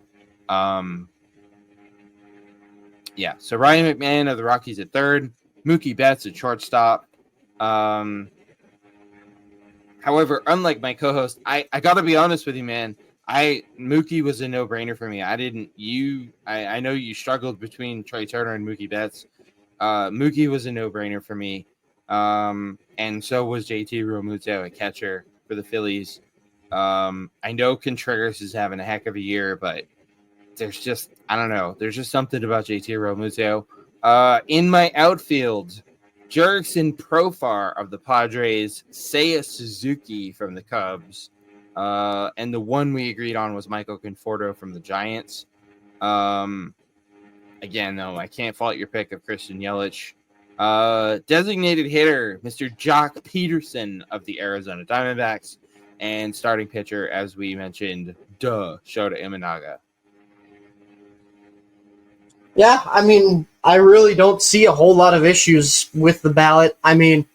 So Ryan McMahon of the Rockies at third, Mookie Betts at shortstop. However, unlike my co-host, I gotta be honest with you, man. Mookie was a no-brainer for me. I know you struggled between Trey Turner and Mookie Betts. Mookie was a no-brainer for me. And so was JT Realmuto, a catcher for the Phillies. I know Contreras is having a heck of a year, but there's just, I don't know. There's just something about JT Realmuto. In my outfield, Jurickson Profar of the Padres, Seiya Suzuki from the Cubs, and the one we agreed on was Michael Conforto from the Giants. Again, though, I can't fault your pick of Christian Yelich. Designated hitter, Mr. Jock Peterson of the Arizona Diamondbacks, and starting pitcher, as we mentioned, Shota Imanaga. Yeah, I mean, I really don't see a whole lot of issues with the ballot. I mean,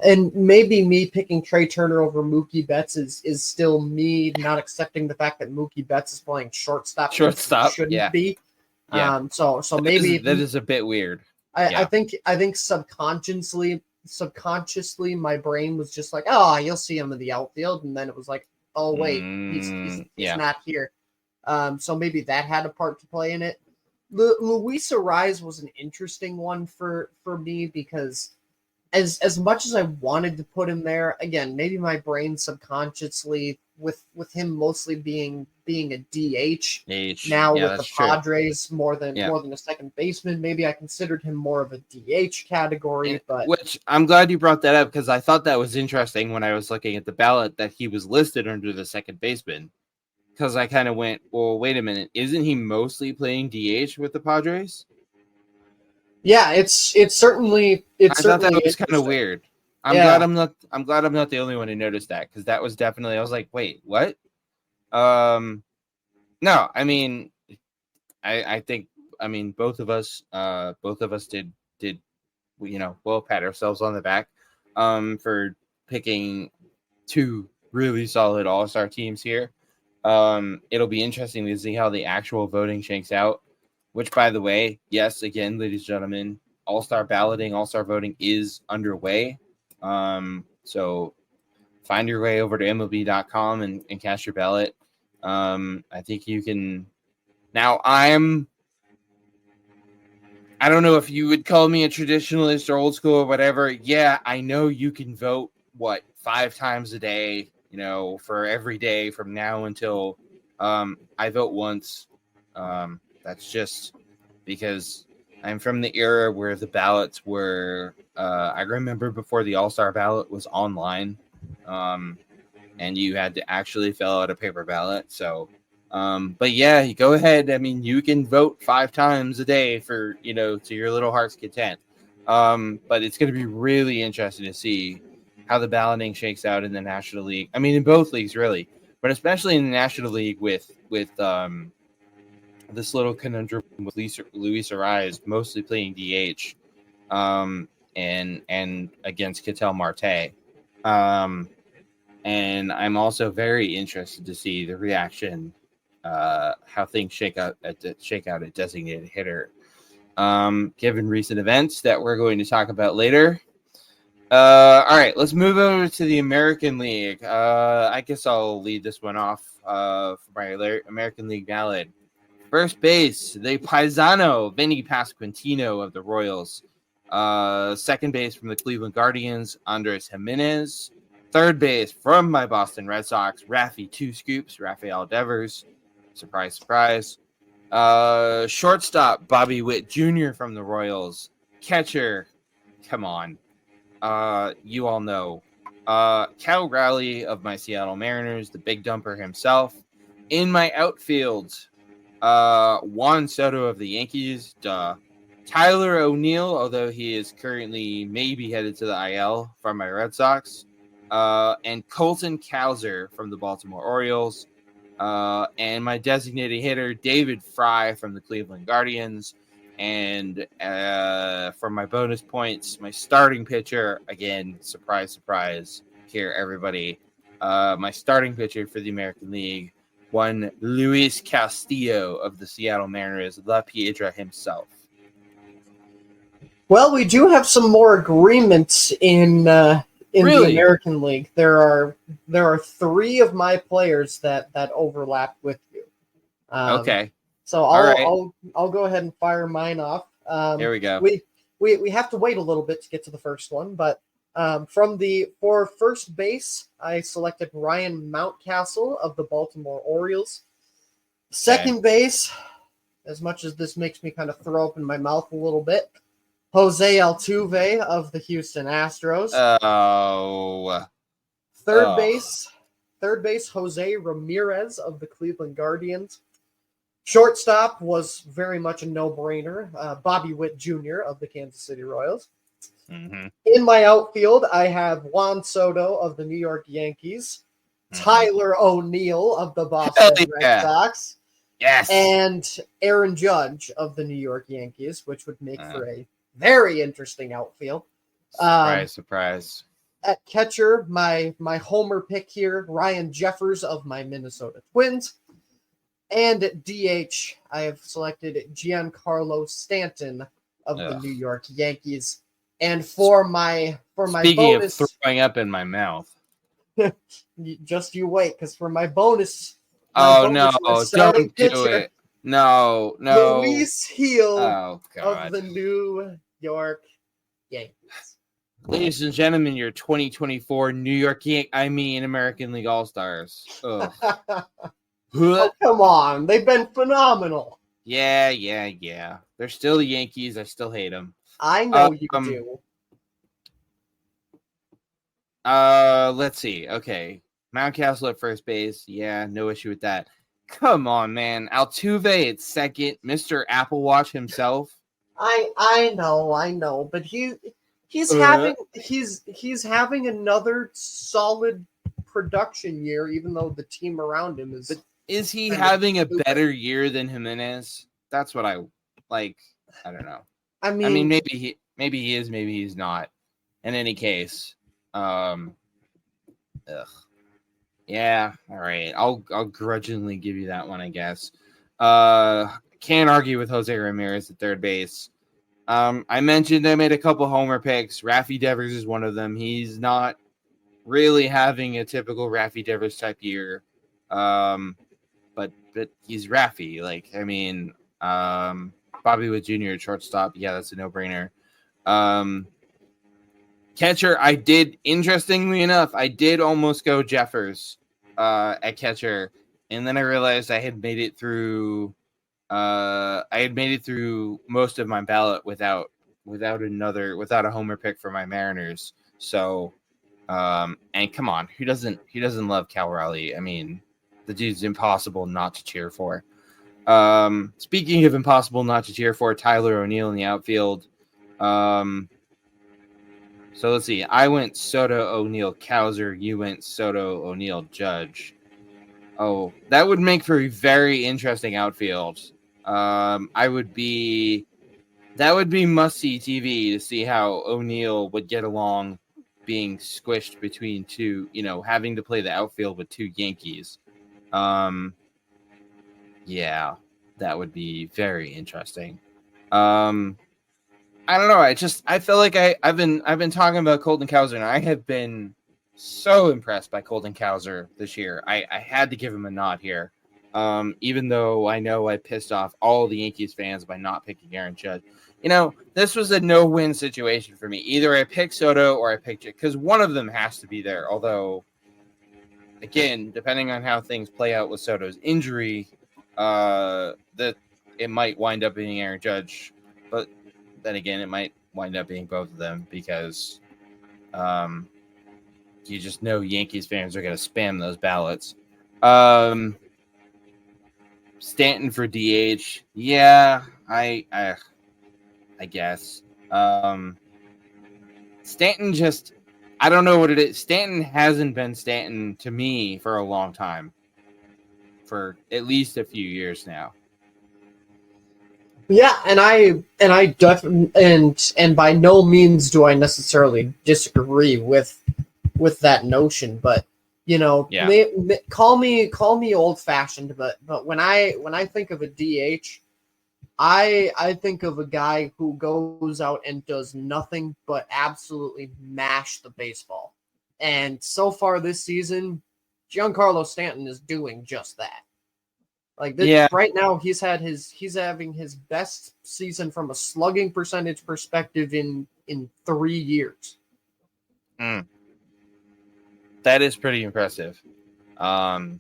and maybe me picking Trey Turner over Mookie Betts is still me not accepting the fact that Mookie Betts is playing shortstop. Shouldn't be. Yeah. So maybe that is a bit weird. I think subconsciously my brain was just like, oh, you'll see him in the outfield, and then it was like, oh wait, he's not here. So maybe that had a part to play in it. Luis Ariz was an interesting one for me because as much as I wanted to put him there, again, maybe my brain subconsciously with him mostly being a DH now with the Padres more than a second baseman. Maybe I considered him more of a DH category, but which I'm glad you brought that up because I thought that was interesting when I was looking at the ballot that he was listed under the second baseman. Because I kind of went, well, wait a minute, isn't he mostly playing DH with the Padres? Yeah, it's certainly. I thought that was kind of weird. I'm glad I'm not the only one who noticed that because that was definitely. I was like, wait, what? No, I mean, I think both of us did we'll pat ourselves on the back for picking two really solid all-star teams here. It'll be interesting to see how the actual voting shakes out, which, by the way, yes, again, ladies and gentlemen, all-star balloting, all-star voting is underway. So find your way over to MLB.com and cast your ballot. I think you can. Now, I'm I don't know if you would call me a traditionalist or old school or whatever. Yeah, I know you can vote, 5 times a day, for every day from now until I vote once. That's just because I'm from the era where the ballots were, I remember before the All-Star ballot was online, and you had to actually fill out a paper ballot. So, but yeah, you go ahead. I mean, you can vote 5 times a day for, to your little heart's content. But it's going to be really interesting to see how the balloting shakes out in the National League. I mean, in both leagues, really, but especially in the National League with this little conundrum with Luis Ariz mostly playing DH, and against Ketel Marte. And I'm also very interested to see the reaction, how things shake out at designated hitter, given recent events that we're going to talk about later. All right, let's move over to the American League. I guess I'll lead this one off for my American League ballot. First base, the Paisano, Vinny Pasquantino of the Royals. Second base from the Cleveland Guardians, Andres Jimenez. Third base from my Boston Red Sox, Raffy Two Scoops, Rafael Devers. Surprise, surprise. Shortstop, Bobby Witt Jr. from the Royals. Catcher, come on. You all know. Cal Raleigh of my Seattle Mariners, the big dumper himself. In my outfield, Juan Soto of the Yankees, Tyler O'Neill, although he is currently maybe headed to the IL from my Red Sox. And Colton Cowser from the Baltimore Orioles. And my designated hitter, David Fry from the Cleveland Guardians. And for my bonus points, my starting pitcher, again, surprise, surprise, here, everybody. My starting pitcher for the American League, one Luis Castillo of the Seattle Mariners, La Piedra himself. Well, we do have some more agreements in Really? the American League. There are 3 of my players that overlap with you. Okay. So I'll go ahead and fire mine off. Here we go. We have to wait a little bit to get to the first one, but for first base, I selected Ryan Mountcastle of the Baltimore Orioles. Second base, as much as this makes me kind of throw up in my mouth a little bit, Jose Altuve of the Houston Astros. Oh. Third base, Jose Ramirez of the Cleveland Guardians. Shortstop was very much a no-brainer, Bobby Witt Jr. of the Kansas City Royals. Mm-hmm. In my outfield, I have Juan Soto of the New York Yankees, Tyler O'Neill of the Boston Red Sox, yes, and Aaron Judge of the New York Yankees, which would make for a very interesting outfield. Surprise. At catcher, my homer pick here, Ryan Jeffers of my Minnesota Twins. And at DH, I have selected Giancarlo Stanton of the New York Yankees. And for my Speaking bonus, of throwing up in my mouth, just you wait, because for my bonus, don't do it. No. Luis Heel of the New York Yankees. Ladies and gentlemen, your 2024 New York American League All-Stars. Oh, come on. They've been phenomenal. Yeah. They're still the Yankees. I still hate them. I know you do. Let's see. Okay. Mountcastle at first base. Yeah, no issue with that. Come on, man. Altuve at second. Mr. Apple Watch himself. I know, but he's having another solid production year, even though the team around him is. But is he having a better year than Jimenez? That's what I like. I don't know. I mean, maybe he is, maybe he's not. In any case, yeah, all right. I'll grudgingly give you that one, I guess. Can't argue with Jose Ramirez at third base. I mentioned I made a couple homer picks. Raffy Devers is one of them. He's not really having a typical Raffy Devers type year, but he's Raffy. Like, I mean, Bobby Witt Jr. at shortstop. Yeah, that's a no-brainer. Catcher, interestingly enough, I did almost go Jeffers at catcher, and then I realized I had made it through most of my ballot without a homer pick for my Mariners. So, and come on, who doesn't love Cal Raleigh? I mean, the dude's impossible not to cheer for. Speaking of impossible not to cheer for, Tyler O'Neill in the outfield. So let's see. I went Soto, O'Neill, Cowser. You went Soto, O'Neill, Judge. Oh, that would make for a very interesting outfield. That would be must-see TV to see how O'Neill would get along being squished between two, having to play the outfield with two Yankees. Yeah, that would be very interesting. I don't know. I feel like I've been talking about Colton Cowser, and I have been so impressed by Colton Cowser this year. I had to give him a nod here. Even though I know I pissed off all the Yankees fans by not picking Aaron Judge. This was a no-win situation for me. Either I pick Soto or I pick Judge, because one of them has to be there. Although, again, depending on how things play out with Soto's injury, that it might wind up being Aaron Judge. But then again, it might wind up being both of them because you just know Yankees fans are going to spam those ballots. Stanton for DH. Yeah, I guess. Stanton just, I don't know what it is. Stanton hasn't been Stanton to me for a long time. For at least a few years now. Yeah, and I definitely and by no means do I necessarily disagree with that notion, but yeah. call me old fashioned, but when I think of a DH, I think of a guy who goes out and does nothing but absolutely mash the baseball. And so far this season, Giancarlo Stanton is doing just that. Like this, yeah. Right now, he's having his best season from a slugging percentage perspective in 3 years. That is pretty impressive. And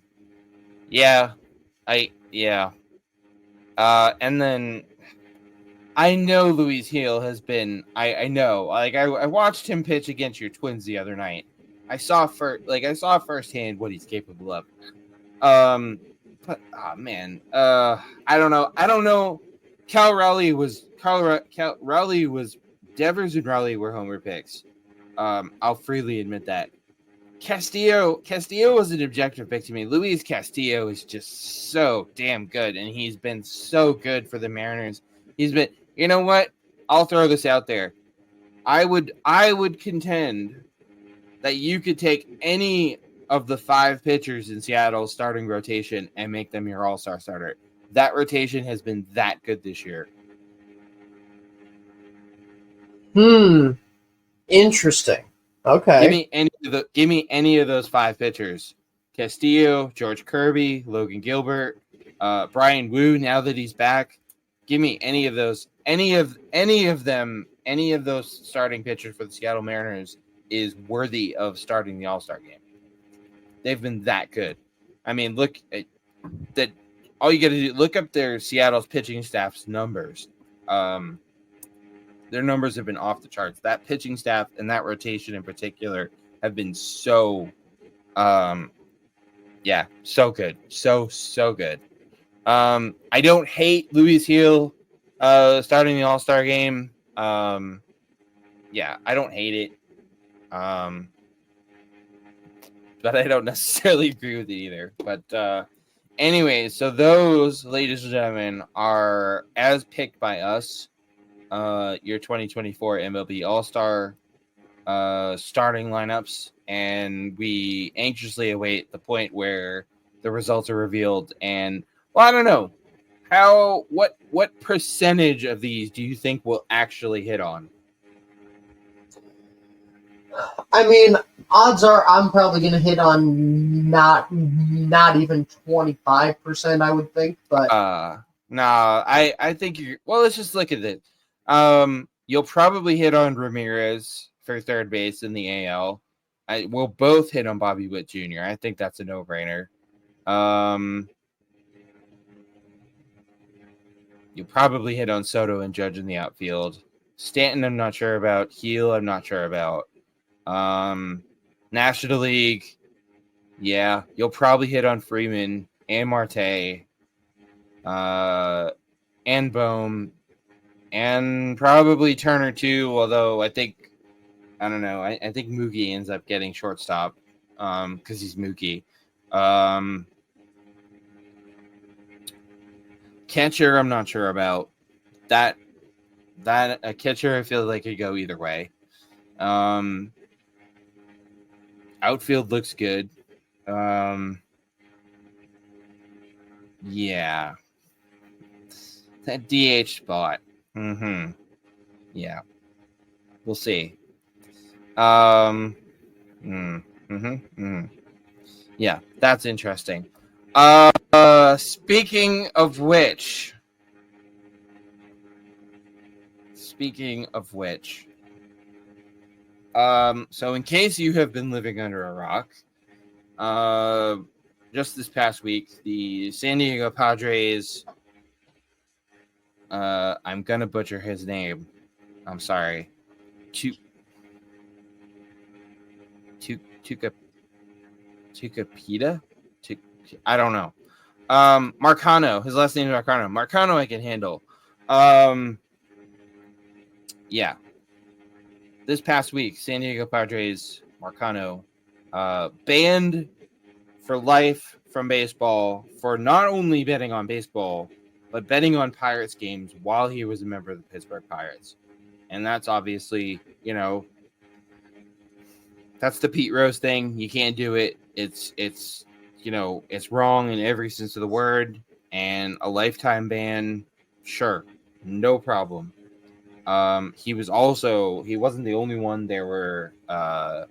then I know Luis Gil has been. I know. Like I watched him pitch against your Twins the other night. I saw firsthand what he's capable of. But man, I don't know. Raleigh was Devers and Raleigh were homer picks. I'll freely admit that. Castillo was an objective pick to me. Luis Castillo is just so damn good, and he's been so good for the Mariners. He's been. You know what? I'll throw this out there. I would contend that you could take any of the 5 pitchers in Seattle's starting rotation and make them your all-star starter. That rotation has been that good this year. Interesting. Okay. Give me any of those 5 pitchers. Castillo, George Kirby, Logan Gilbert, Brian Wu, now that he's back. Give me any of those. Any of those starting pitchers for the Seattle Mariners is worthy of starting the All-Star game. They've been that good. I mean, look at that. All you got to do, look up their Seattle's pitching staff's numbers. Their numbers have been off the charts. That pitching staff and that rotation in particular have been so good. So good. I don't hate Luis Gil starting the All-Star game. I don't hate it. But I don't necessarily agree with it either. But anyways, so those, ladies and gentlemen, are as picked by us, your 2024 MLB All-Star starting lineups, and we anxiously await the point where the results are revealed. And well, I don't know what percentage of these do you think will actually hit on? I mean, odds are I'm probably going to hit on not even 25%, I would think. But Nah, I think you're. Well, let's just look at it. You'll probably hit on Ramirez for third base in the AL. We'll both hit on Bobby Witt Jr. I think that's a no-brainer. You'll probably hit on Soto and Judge in the outfield. Stanton, I'm not sure about. Heel, I'm not sure about. National League, yeah, you'll probably hit on Freeman and Marte, and Bohm, and probably Turner too. Although I think I think Mookie ends up getting shortstop, because he's Mookie. Catcher, I'm not sure about that. That a catcher, I feel like could go either way. Outfield looks good. Yeah. That DH spot. Yeah. We'll see. Yeah, that's interesting. Speaking of which, so in case you have been living under a rock, just this past week, the San Diego Padres, I'm gonna butcher his name. I'm sorry. Tucapita? I don't know. Marcano. His last name is Marcano. Marcano I can handle. Yeah. This past week, San Diego Padres, Marcano, banned for life from baseball for not only betting on baseball, but betting on Pirates games while he was a member of the Pittsburgh Pirates. And that's obviously, that's the Pete Rose thing. You can't do it. It's wrong in every sense of the word. And a lifetime ban, sure, no problem. He wasn't the only one. There were a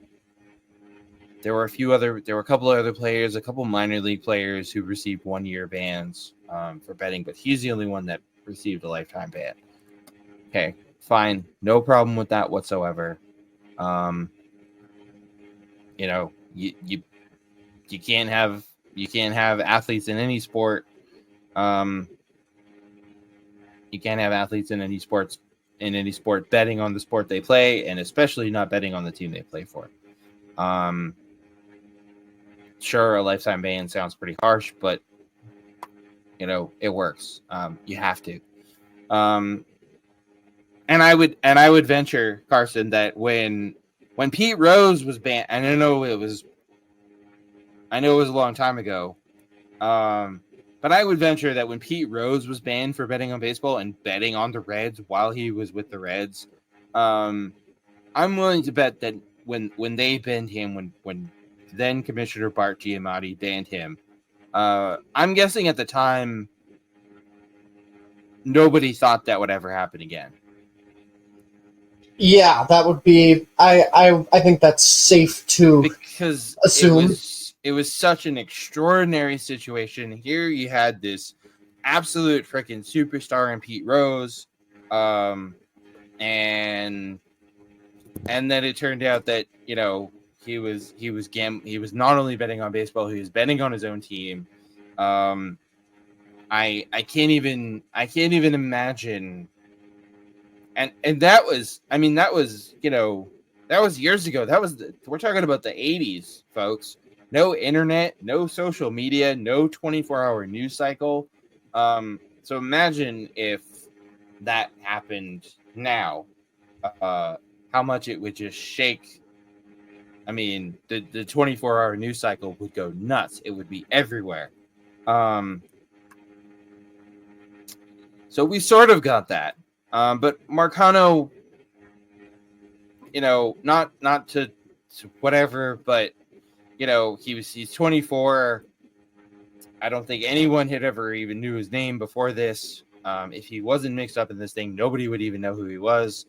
couple of other players, a couple minor league players who received 1-year bans for betting, but he's the only one that received a lifetime ban. Okay, fine, no problem with that whatsoever. You can't have athletes in any sport. You can't have athletes in any sport betting on the sport they play, and especially not betting on the team they play for. Sure, a lifetime ban sounds pretty harsh, but it works. You have to. And I would venture, Carson, that when Pete Rose was banned, and I know it was a long time ago, but I would venture that when Pete Rose was banned for betting on baseball and betting on the Reds while he was with the Reds, I'm willing to bet that when they banned him, when then Commissioner Bart Giamatti banned him, I'm guessing at the time nobody thought that would ever happen again. Yeah, that would be. I think that's safe to assume. It was such an extraordinary situation. Here you had this absolute freaking superstar in Pete Rose, and then it turned out that he was not only betting on baseball, he was betting on his own team. I can't even imagine. And that was years ago. We're talking about the 80s, folks. No internet, no social media, no 24-hour news cycle. So imagine if that happened now, how much it would just shake. I mean, the 24-hour news cycle would go nuts. It would be everywhere. So we sort of got that. But Marcano, not to whatever, but he's 24. I don't think anyone had ever even knew his name before this. If he wasn't mixed up in this thing, nobody would even know who he was.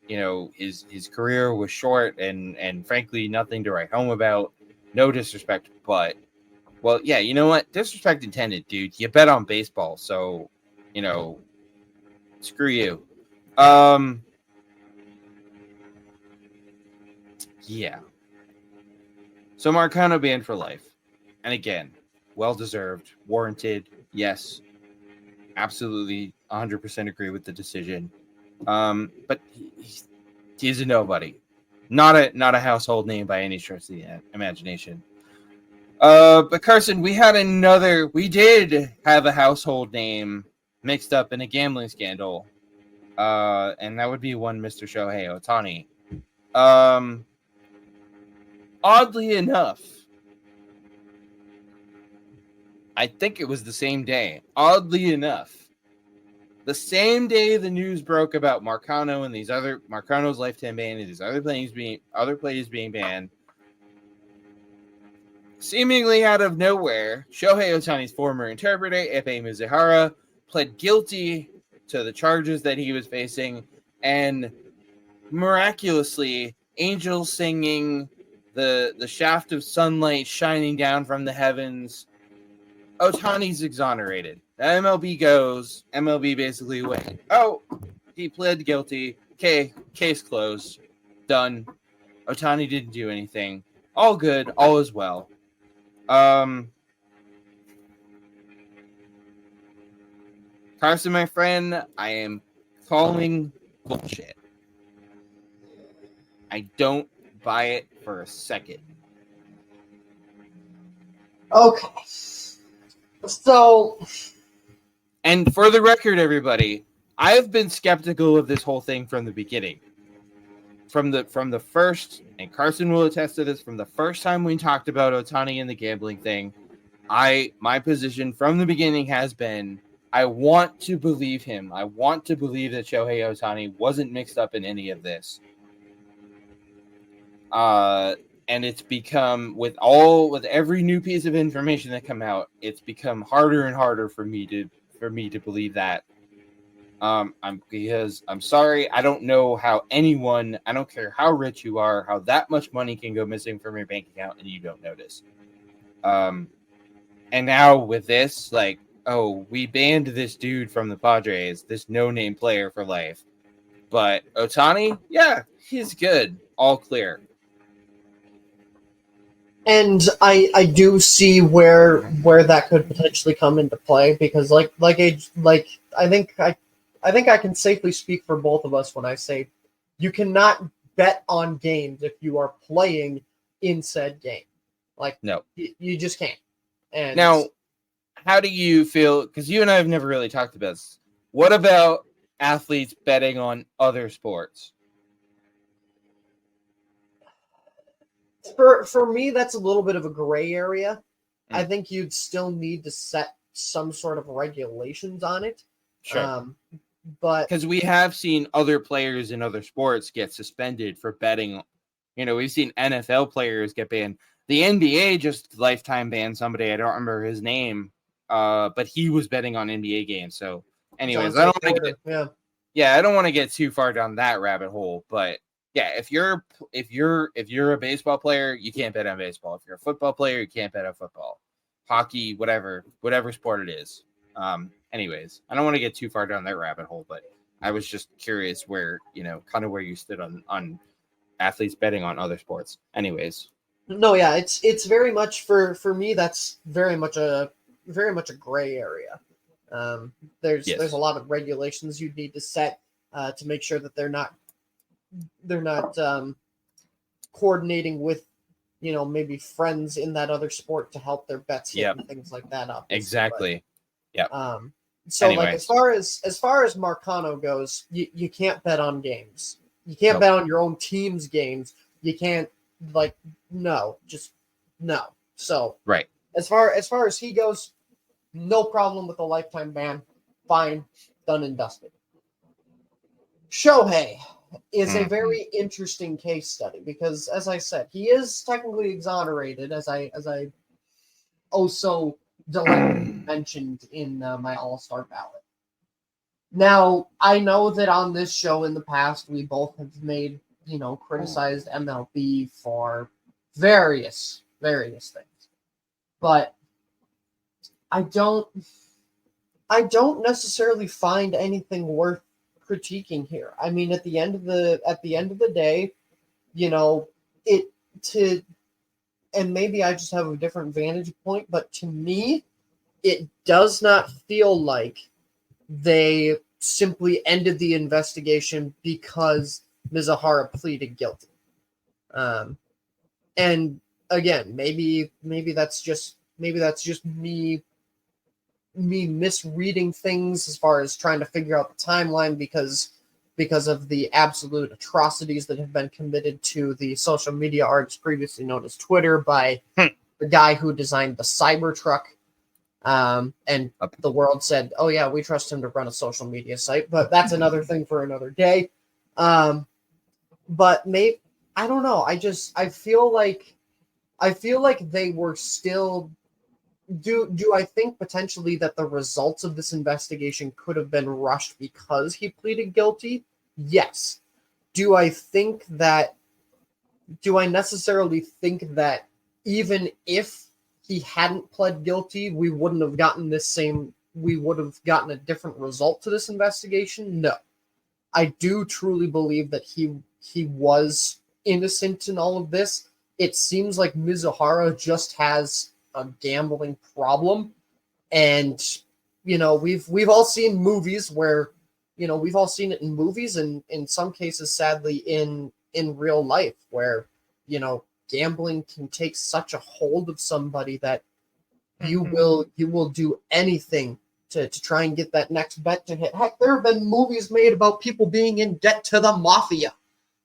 His career was short and frankly nothing to write home about. No disrespect, but Well, yeah, you know what? Disrespect intended, dude. You bet on baseball, so, screw you. Yeah. So Marcano banned for life. And again, well-deserved, warranted, yes. Absolutely 100% agree with the decision. But he's a nobody. Not a household name by any stretch of the imagination. But Carson, we did have a household name mixed up in a gambling scandal. And that would be one Mr. Shohei Ohtani. Oddly enough, I think it was the same day. Oddly enough, the same day the news broke about Marcano and Marcano's lifetime ban and these other players being banned, seemingly out of nowhere, Shohei Ohtani's former interpreter, Ippei Mizuhara, pled guilty to the charges that he was facing, and miraculously, angels singing, the shaft of sunlight shining down from the heavens, Ohtani's exonerated. The MLB goes. MLB basically went, oh, he pled guilty. Okay, case closed. Done. Ohtani didn't do anything. All good. All is well. Carson, my friend, I am calling bullshit. I don't buy it for a second. Okay. So, and for the record, everybody, I have been skeptical of this whole thing from the beginning. From the first, and Carson will attest to this, from the first time we talked about Ohtani and the gambling thing, my position from the beginning has been, I want to believe him. I want to believe that Shohei Ohtani wasn't mixed up in any of this. And it's become with every new piece of information that come out, it's become harder and harder for me to believe that. Because I'm sorry, I don't know how anyone, I don't care how rich you are, how that much money can go missing from your bank account and you don't notice. And now with this, like, oh, we banned this dude from the Padres, this no-name player for life. But Ohtani, yeah, he's good, all clear. And I do see where that could potentially come into play, because I think I can safely speak for both of us when I say you cannot bet on games if you are playing in said game. Like, no, you just can't. And now, how do you feel? Because you and I have never really talked about this. What about athletes betting on other sports? For me, that's a little bit of a gray area. I think you'd still need to set some sort of regulations on it. Sure. But because we have seen other players in other sports get suspended for betting. We've seen NFL players get banned. The NBA just lifetime banned somebody. I don't remember his name, but he was betting on NBA games. So, anyways, I don't want to get I don't want to get too far down that rabbit hole. But yeah, if you're a baseball player, you can't bet on baseball. If you're a football player, you can't bet on football, hockey, whatever sport it is. Anyways, I don't want to get too far down that rabbit hole, but I was just curious where, kind of where you stood on athletes betting on other sports. Anyways. No, yeah, it's very much for me. That's very much a gray area. There's a lot of regulations you'd need to set to make sure that they're not coordinating with, maybe friends in that other sport to help their bets hit and things like that up. Exactly. Yeah. So anyways. Like as far as Marcano goes, you can't bet on games. You can't bet on your own team's games. You can't no. So right. As far as he goes, no problem with a lifetime ban. Fine, done and dusted. Shohei is a very interesting case study because, as I said, he is technically exonerated, as I also delightfully mentioned in my All-Star ballot. Now, I know that on this show in the past, we both have made, criticized MLB for various things. But I don't necessarily find anything worth critiquing here. I mean, at the end of the day, you know, it to and maybe I just have a different vantage point, but to me, it does not feel like they simply ended the investigation because Mizuhara pleaded guilty. And again, maybe that's just me misreading things as far as trying to figure out the timeline because of the absolute atrocities that have been committed to the social media arts previously known as Twitter by the guy who designed the Cybertruck. And the world said, "Oh yeah, we trust him to run a social media site," but that's another thing for another day. But maybe I don't know. I feel like they were still. Do I think potentially that the results of this investigation could have been rushed because he pleaded guilty? Yes. Do I necessarily think that even if he hadn't pled guilty, we would have gotten a different result to this investigation? No. I do truly believe that he was innocent in all of this. It seems like Mizuhara just has a gambling problem, and we've all seen movies where we've all seen it in movies, and in some cases sadly in real life where gambling can take such a hold of somebody that you will do anything to try and get that next bet to hit. Heck, there have been movies made about people being in debt to the mafia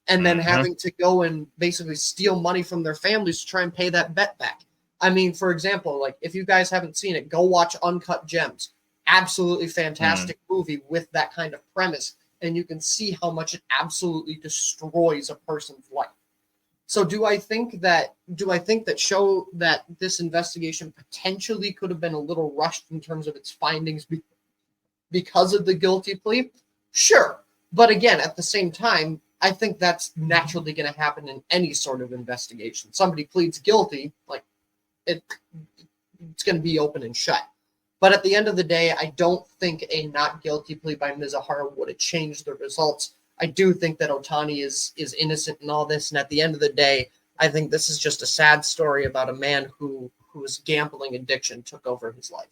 and then having to go and basically steal money from their families to try and pay that bet back. I mean, for example, like if you guys haven't seen it, go watch Uncut Gems. Absolutely fantastic movie with that kind of premise, and you can see how much it absolutely destroys a person's life. So do I think that show that this investigation potentially could have been a little rushed in terms of its findings because of the guilty plea? Sure. But again, at the same time, I think that's naturally going to happen in any sort of investigation. Somebody pleads guilty, like it's going to be open and shut. But at the end of the day, I don't think a not guilty plea by Mizuhara would have changed the results. I do think that Ohtani is innocent in all this, and at the end of the day, I think this is just a sad story about a man whose gambling addiction took over his life.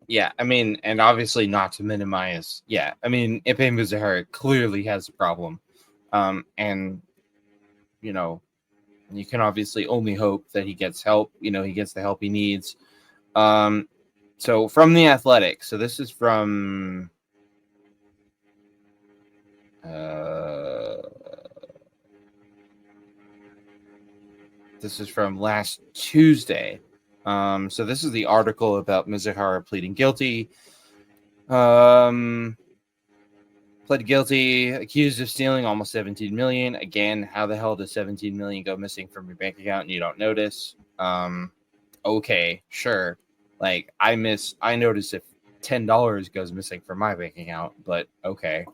Yeah, I mean, and obviously not to minimize. Yeah, I mean, Ipe Mizuhara clearly has a problem, and you can obviously only hope that he gets help. He gets the help he needs. So from The Athletic. So this is from last Tuesday. So this is the article about Mizuhara pleading guilty. Pled guilty, accused of stealing almost $17 million. Again, how the hell does $17 million go missing from your bank account and you don't notice? Okay, sure. Like I notice if $10 goes missing from my bank account, but okay.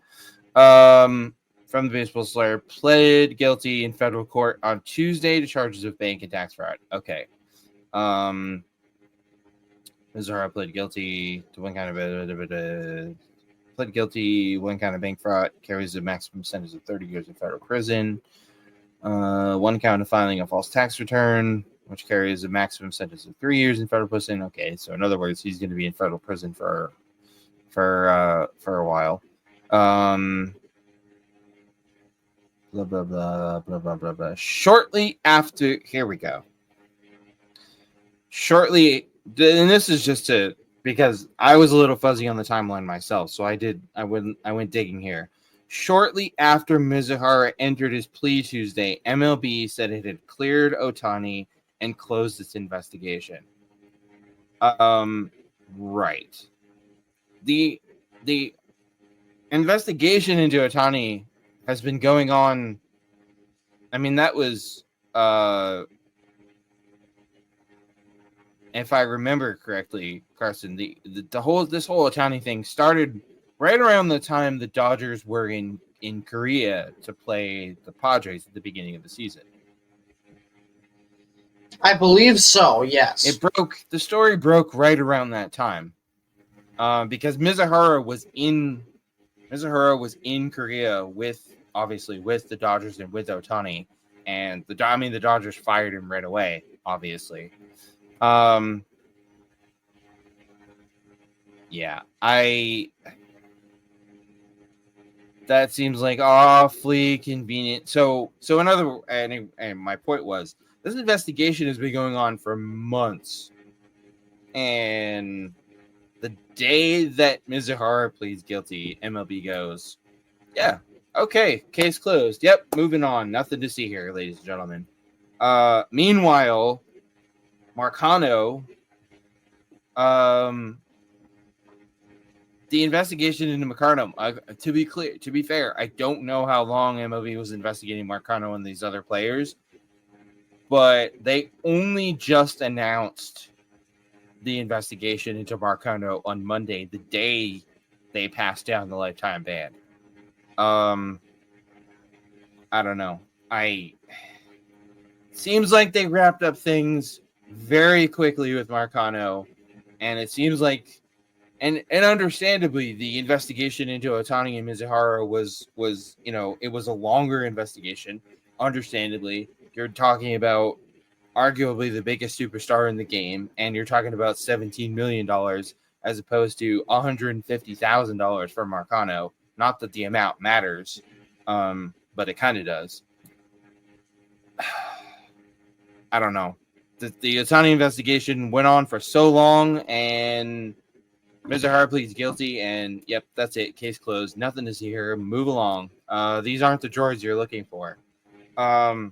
From the Baseball Slayer, pled guilty in federal court on Tuesday to charges of bank and tax fraud. Okay. Mizuhara pled guilty to one kind of bank fraud, carries a maximum sentence of 30 years in federal prison. One count of filing a false tax return, which carries a maximum sentence of 3 years in federal prison. Okay, so in other words, he's going to be in federal prison for a while. Blah blah blah blah blah blah blah. Shortly after, here we go. Shortly, and this is just because I was a little fuzzy on the timeline myself, so I went digging here. Shortly after Mizuhara entered his plea Tuesday, MLB said it had cleared Ohtani and closed its investigation. Right. The investigation into Ohtani has been going on. I mean, that was if I remember correctly, Carson, this whole Ohtani thing started right around the time the Dodgers were in Korea to play the Padres at the beginning of the season. I believe so. Yes. The story broke right around that time, because Mizuhara was in Korea with the Dodgers and with Ohtani, and the Dodgers fired him right away, obviously. Yeah, that seems like awfully convenient. So and my point was, this investigation has been going on for months, and the day that Mizuhara pleads guilty, MLB goes, yeah, okay, case closed. Yep, moving on. Nothing to see here, ladies and gentlemen. Meanwhile, Marcano, the investigation into Marcano, to be fair, I don't know how long MLB was investigating Marcano and these other players, but they only just announced the investigation into Marcano on Monday, the day they passed down the lifetime ban. I don't know. Seems like they wrapped up things very quickly with Marcano, and it seems like, and understandably, the investigation into Ohtani and Mizuhara was it was a longer investigation. Understandably, you're talking about arguably the biggest superstar in the game, and you're talking about $17 million as opposed to $150,000 for Marcano. Not that the amount matters, but it kind of does. I don't know. The Ohtani investigation went on for so long, and Mizuhara pleads guilty, and yep, that's it. Case closed. Nothing to see here. Move along. These aren't the droids you're looking for. I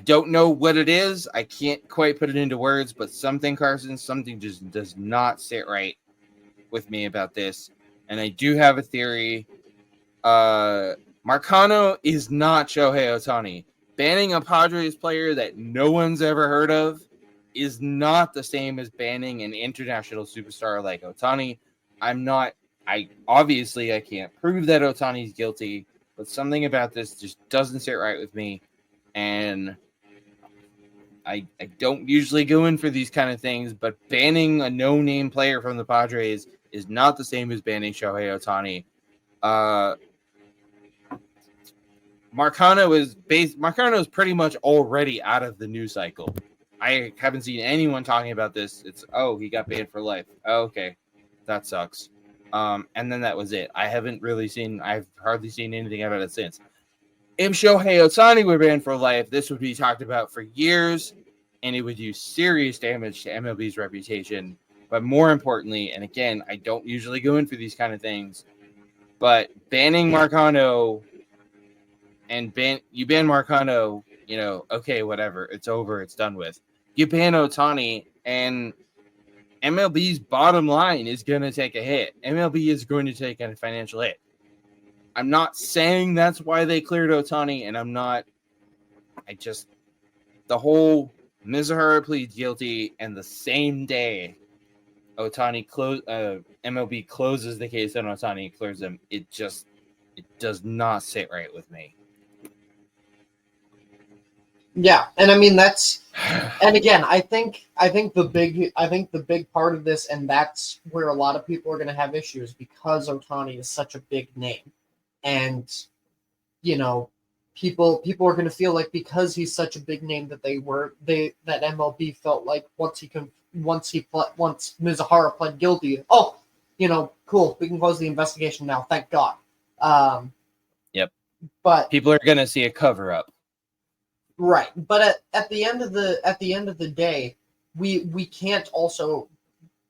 don't know what it is. I can't quite put it into words, but something just does not sit right with me about this. And I do have a theory. Marcano is not Shohei Ohtani. Banning a Padres player that no one's ever heard of is not the same as banning an international superstar like Ohtani. I can't prove that Ohtani's guilty, but something about this just doesn't sit right with me. And I don't usually go in for these kind of things, but banning a no-name player from the Padres is not the same as banning Shohei Ohtani. Marcano is pretty much already out of the news cycle. I haven't seen anyone talking about this. It's, he got banned for life. Okay, that sucks. And then that was it. I've hardly seen anything about it since. If Shohei Ohtani were banned for life, this would be talked about for years, and it would do serious damage to MLB's reputation. But more importantly, and again, I don't usually go in for these kind of things, but banning Marcano you ban Marcano, okay, whatever, it's over, it's done with. You ban Ohtani, and MLB's bottom line is going to take a hit. MLB is going to take a financial hit. I'm not saying that's why they cleared Ohtani, and the whole Mizuhara pleads guilty, and the same day MLB closes the case on Ohtani and clears him, it does not sit right with me. Yeah, and I mean and again, I think the big part of this, and that's where a lot of people are going to have issues, because Ohtani is such a big name, and people are going to feel like, because he's such a big name, that that MLB felt like once Mizuhara pled guilty, cool, we can close the investigation now, thank God. Yep. But people are going to see a cover up. Right, but at the end of the day, we can't also.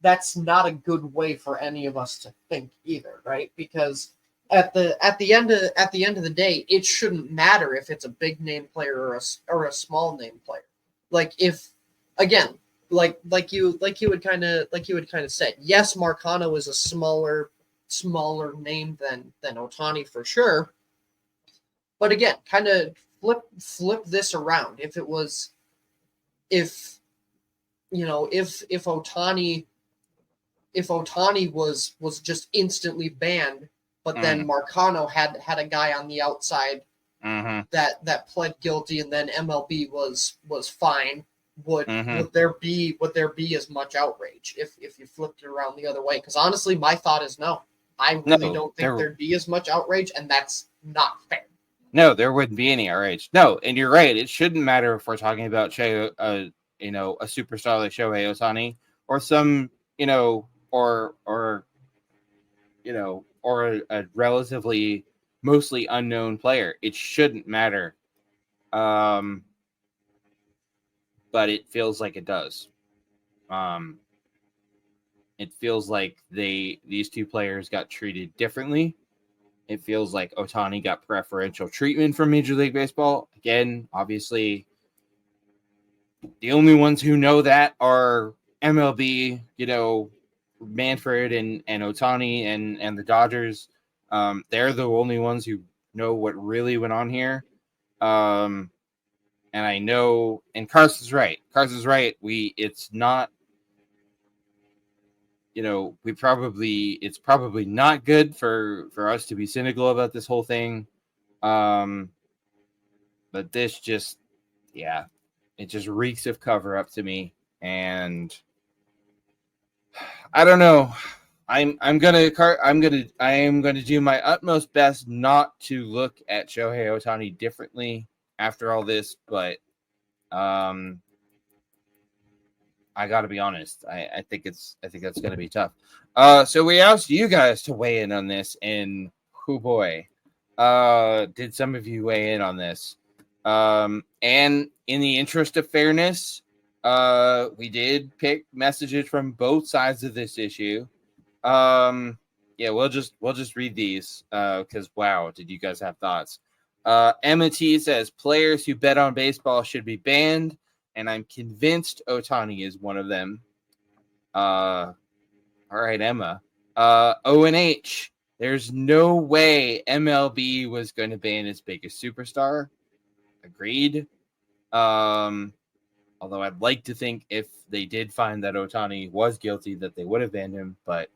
That's not a good way for any of us to think either, right? Because at the end of the day, it shouldn't matter if it's a big name player or a small name player. Like, if, again, like you had kind of said, yes, Marcano is a smaller name than Ohtani for sure, but again, kind of flip this around. If Ohtani was just instantly banned, but then Marcano had a guy on the outside that pled guilty, and then MLB was fine. Would there be as much outrage if you flipped it around the other way? Because honestly, my thought is no. I really don't think there'd be as much outrage, and that's not fair. No, there wouldn't be any outrage. No, and you're right. It shouldn't matter if we're talking about a superstar like Shohei Ohtani or some, or a relatively mostly unknown player. It shouldn't matter. But it feels like it does. It feels like these two players got treated differently. It feels like Ohtani got preferential treatment from Major League Baseball. Again, obviously, the only ones who know that are MLB, Manfred and Ohtani and the Dodgers. They're the only ones who know what really went on here. And I know, and Carson's right. It's not, it's probably not good for us to be cynical about this whole thing. But this just, it just reeks of cover up to me. And I don't know. I am gonna do my utmost best not to look at Shohei Ohtani differently after all this, but I got to be honest. I think that's going to be tough. So we asked you guys to weigh in on this, and oh boy, did some of you weigh in on this? And in the interest of fairness, we did pick messages from both sides of this issue. We'll just read these because wow, did you guys have thoughts? Emma T says players who bet on baseball should be banned, and I'm convinced Ohtani is one of them. All right, Emma. ONH, there's no way MLB was going to ban its biggest superstar. Agreed. Although I'd like to think if they did find that Ohtani was guilty, that they would have banned him. But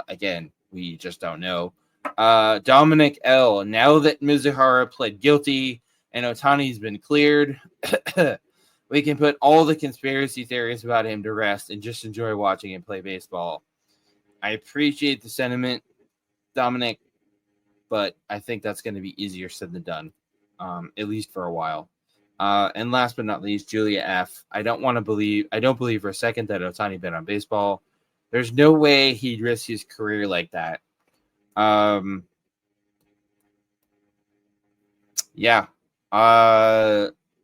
again, we just don't know. Dominic L. Now that Mizuhara pled guilty and Ohtani's been cleared, we can put all the conspiracy theories about him to rest and just enjoy watching him play baseball. I appreciate the sentiment, Dominic, but I think that's going to be easier said than done, at least for a while. And last but not least, Julia F. I don't believe for a second that Ohtani bet on baseball. There's no way he'd risk his career like that. I don't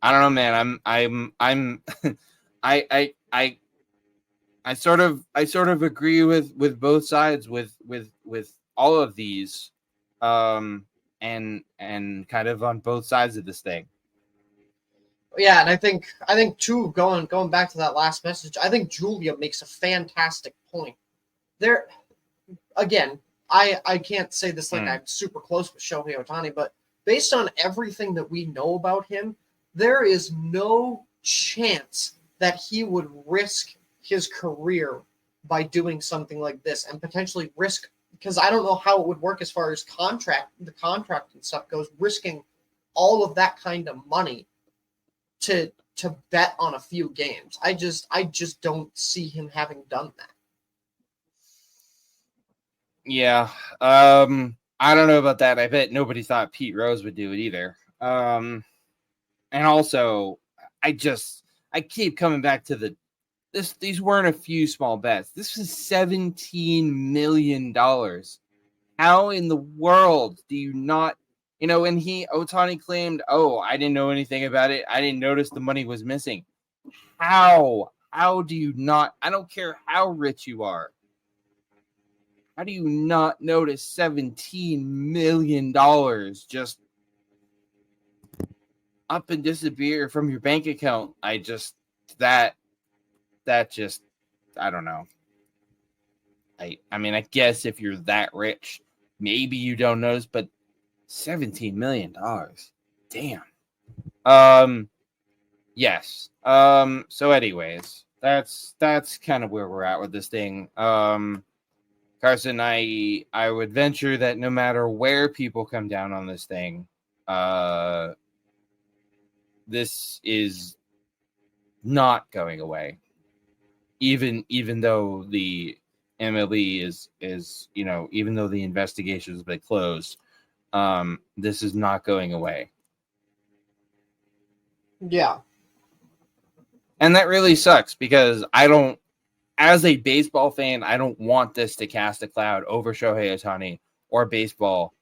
know, man. I sort of agree with both sides with all of these, and kind of on both sides of this thing. Yeah, and I think too, going back to that last message, I think Julia makes a fantastic point. There, again, I can't say this like I'm super close with Shohei Ohtani, but based on everything that we know about him, there is no chance that he would risk his career by doing something like this and potentially risk, because I don't know how it would work as far as the contract and stuff goes, risking all of that kind of money to bet on a few games. I just don't see him having done that. Yeah. I don't know about that. I bet nobody thought Pete Rose would do it either. And also, I keep coming back to these weren't a few small bets. This was $17 million. How in the world do you not, when Ohtani claimed, oh, I didn't know anything about it. I didn't notice the money was missing. How do you not, I don't care how rich you are. How do you not notice $17 million just up and disappear from your bank account? I don't know. I mean, I guess if you're that rich, maybe you don't notice, but $17 million. Damn. Yes. So anyways, that's kind of where we're at with this thing. Carson, I would venture that no matter where people come down on this thing, this is not going away. Even though the MLB is even though the investigation has been closed, this is not going away. Yeah. And that really sucks because as a baseball fan, I don't want this to cast a cloud over Shohei Ohtani or baseball.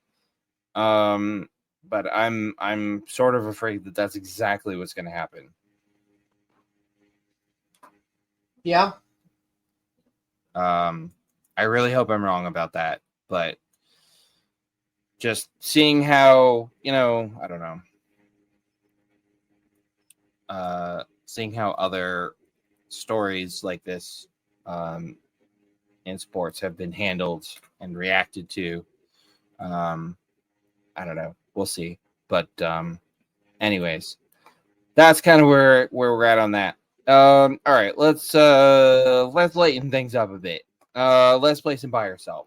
But I'm sort of afraid that that's exactly what's going to happen. Yeah. I really hope I'm wrong about that, but just seeing how, I don't know. Seeing how other stories like this in sports have been handled and reacted to. I don't know. We'll see. But anyways, that's kind of where we're at on that. All right, let's lighten things up a bit. Let's play some buy or sell.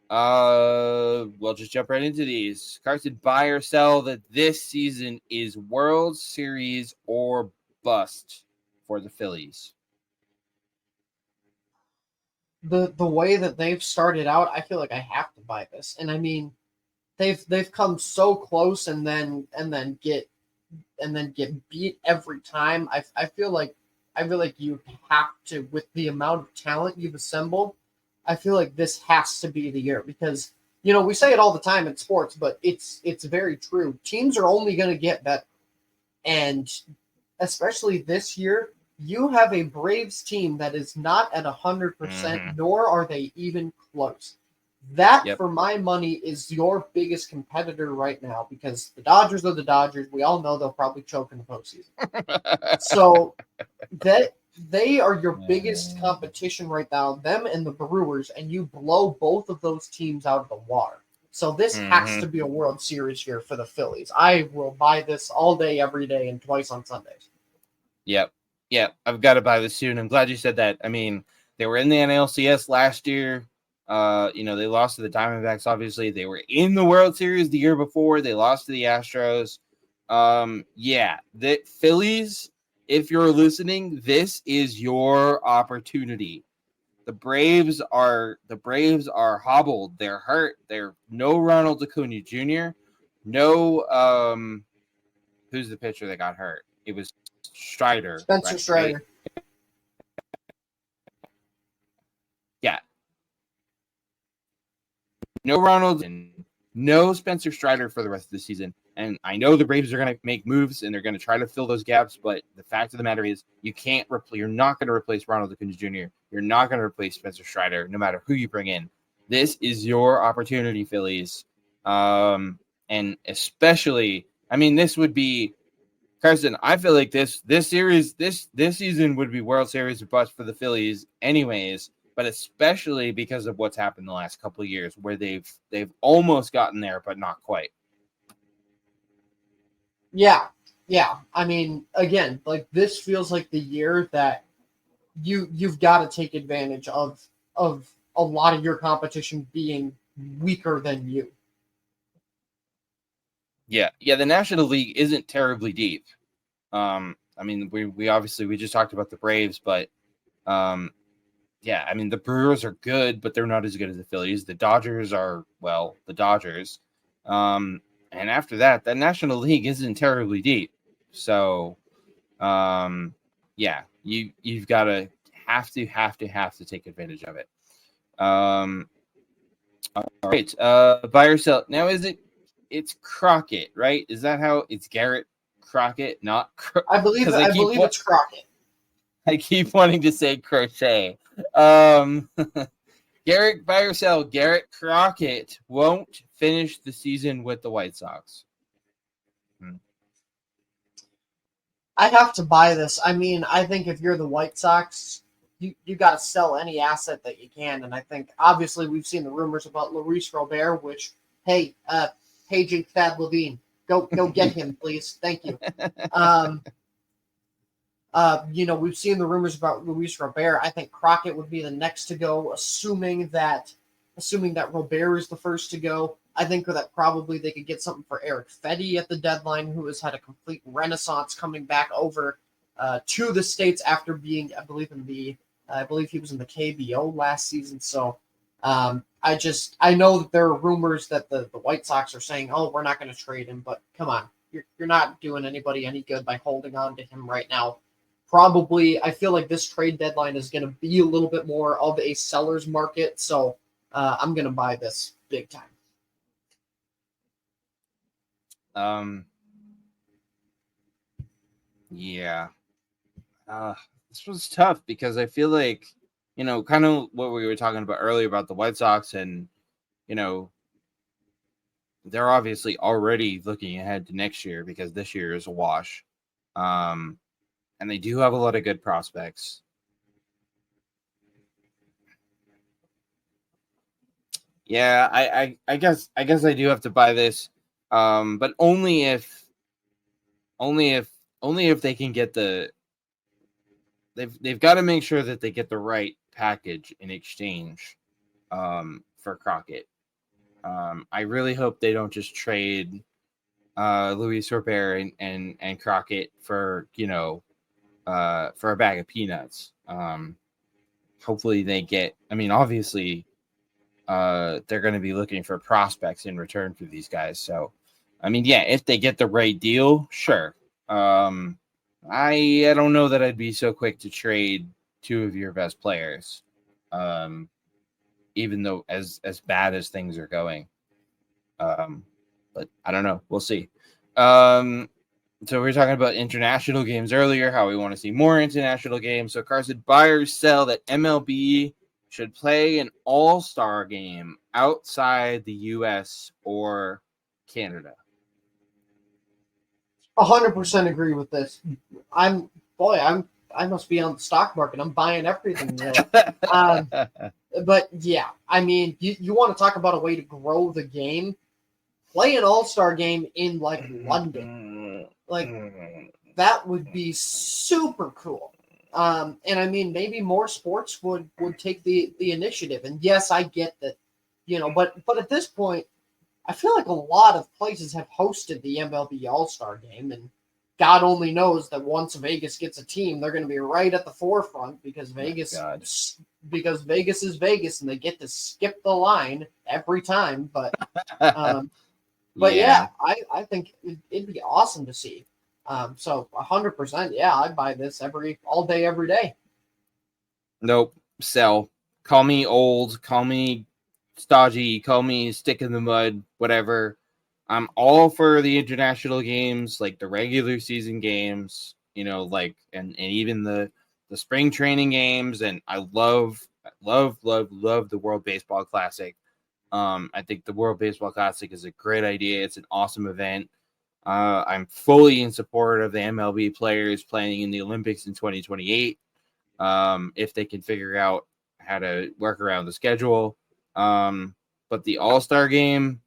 We'll just jump right into these. Carson, buy or sell that this season is World Series or bust for the Phillies. The way that they've started out, I feel like I have to buy this. And I mean, they've come so close and then get beat every time. I feel like you have to, with the amount of talent you've assembled, I feel like this has to be the year because we say it all the time in sports, but it's very true. Teams are only going to get better, and especially this year, you have a Braves team that is not at 100%, nor are they even close. That, for my money, is your biggest competitor right now because the Dodgers are the Dodgers. We all know they'll probably choke in the postseason. So they are your biggest competition right now, them and the Brewers, and you blow both of those teams out of the water. So this has to be a World Series year for the Phillies. I will buy this all day, every day, and twice on Sundays. Yep. I've got to buy this soon. I'm glad you said that. I mean, they were in the NLCS last year. They lost to the Diamondbacks, obviously. They were in the World Series the year before. They lost to the Astros. The Phillies, if you're listening, this is your opportunity. The Braves are hobbled. They're hurt. They're no Ronald Acuna Jr. No, who's the pitcher that got hurt? It was Strider. Spencer Strider. Right? Yeah. No Ronald and no Spencer Strider for the rest of the season. And I know the Braves are going to make moves and they're going to try to fill those gaps, but the fact of the matter is you're not going to replace Ronald Acuna Jr. You're not going to replace Spencer Strider, no matter who you bring in. This is your opportunity, Phillies. And especially, I mean, this would be Carson. I feel like this season would be World Series or bust for the Phillies, anyways. But especially because of what's happened the last couple of years, where they've almost gotten there, but not quite. Yeah. I mean, again, like this feels like the year that you've got to take advantage of a lot of your competition being weaker than you. Yeah. The National League isn't terribly deep. I mean, we obviously we just talked about the Braves, but I mean the Brewers are good, but they're not as good as the Phillies. The Dodgers are the Dodgers. And after that, the National League isn't terribly deep. So, you've got to have to take advantage of it. All right. Buy or sell. Now, it's Crockett, right? Is that how it's Garrett Crockett? Not I believe it's Crockett. I keep wanting to say crochet. Garrett, buy or sell. Garrett Crockett won't finish the season with the White Sox. I have to buy this. I mean, I think if you're the White Sox, you got to sell any asset that you can. And I think, obviously, we've seen the rumors about Luis Robert, which, hey, paging Thad Levine, go get him, please. Thank you. We've seen the rumors about Luis Robert. I think Crockett would be the next to go, assuming that assuming that Robert is the first to go. I think that probably they could get something for Eric Fedde at the deadline, who has had a complete renaissance coming back over to the States after being, I believe he was in the KBO last season. So I know that there are rumors that the White Sox are saying, oh, we're not going to trade him, but come on, you're not doing anybody any good by holding on to him right now. Probably, I feel like this trade deadline is going to be a little bit more of a seller's market, so I'm going to buy this big time. Yeah. This was tough because I feel like, kind of what we were talking about earlier about the White Sox, and, they're obviously already looking ahead to next year because this year is a wash. And they do have a lot of good prospects. Yeah, I guess I do have to buy this, but only if they can get they've got to make sure that they get the right package in exchange for Crockett. I really hope they don't just trade Luis Robert and Crockett for for a bag of peanuts. Hopefully they get. I mean, obviously, they're going to be looking for prospects in return for these guys. So, I mean, yeah, if they get the right deal, sure. I don't know that I'd be so quick to trade two of your best players, even though as bad as things are going. But I don't know. We'll see. So we were talking about international games earlier, how we want to see more international games. So Carson, buy or sell that MLB should play an all-star game outside the U.S. or Canada. 100% agree with this. I must be on the stock market. I'm buying everything there. But yeah, I mean, you want to talk about a way to grow the game? Play an all-star game in like London. Like that would be super cool. And I mean, maybe more sports would take the initiative. And yes, I get that, but at this point, I feel like a lot of places have hosted the MLB All-Star Game, and God only knows that once Vegas gets a team, they're going to be right at the forefront because Vegas is Vegas, and they get to skip the line every time. But yeah, I think it'd be awesome to see. So 100%, yeah, I'd buy this all day, every day. Nope, sell. Call me old. Call me stodgy, call me stick in the mud, whatever. I'm all for the international games, like the regular season games, and even the spring training games. And I love the World Baseball Classic. I think the World Baseball Classic is a great idea. It's an awesome event. I'm fully in support of the MLB players playing in the Olympics in 2028. If they can figure out how to work around the schedule. But the All-Star Game,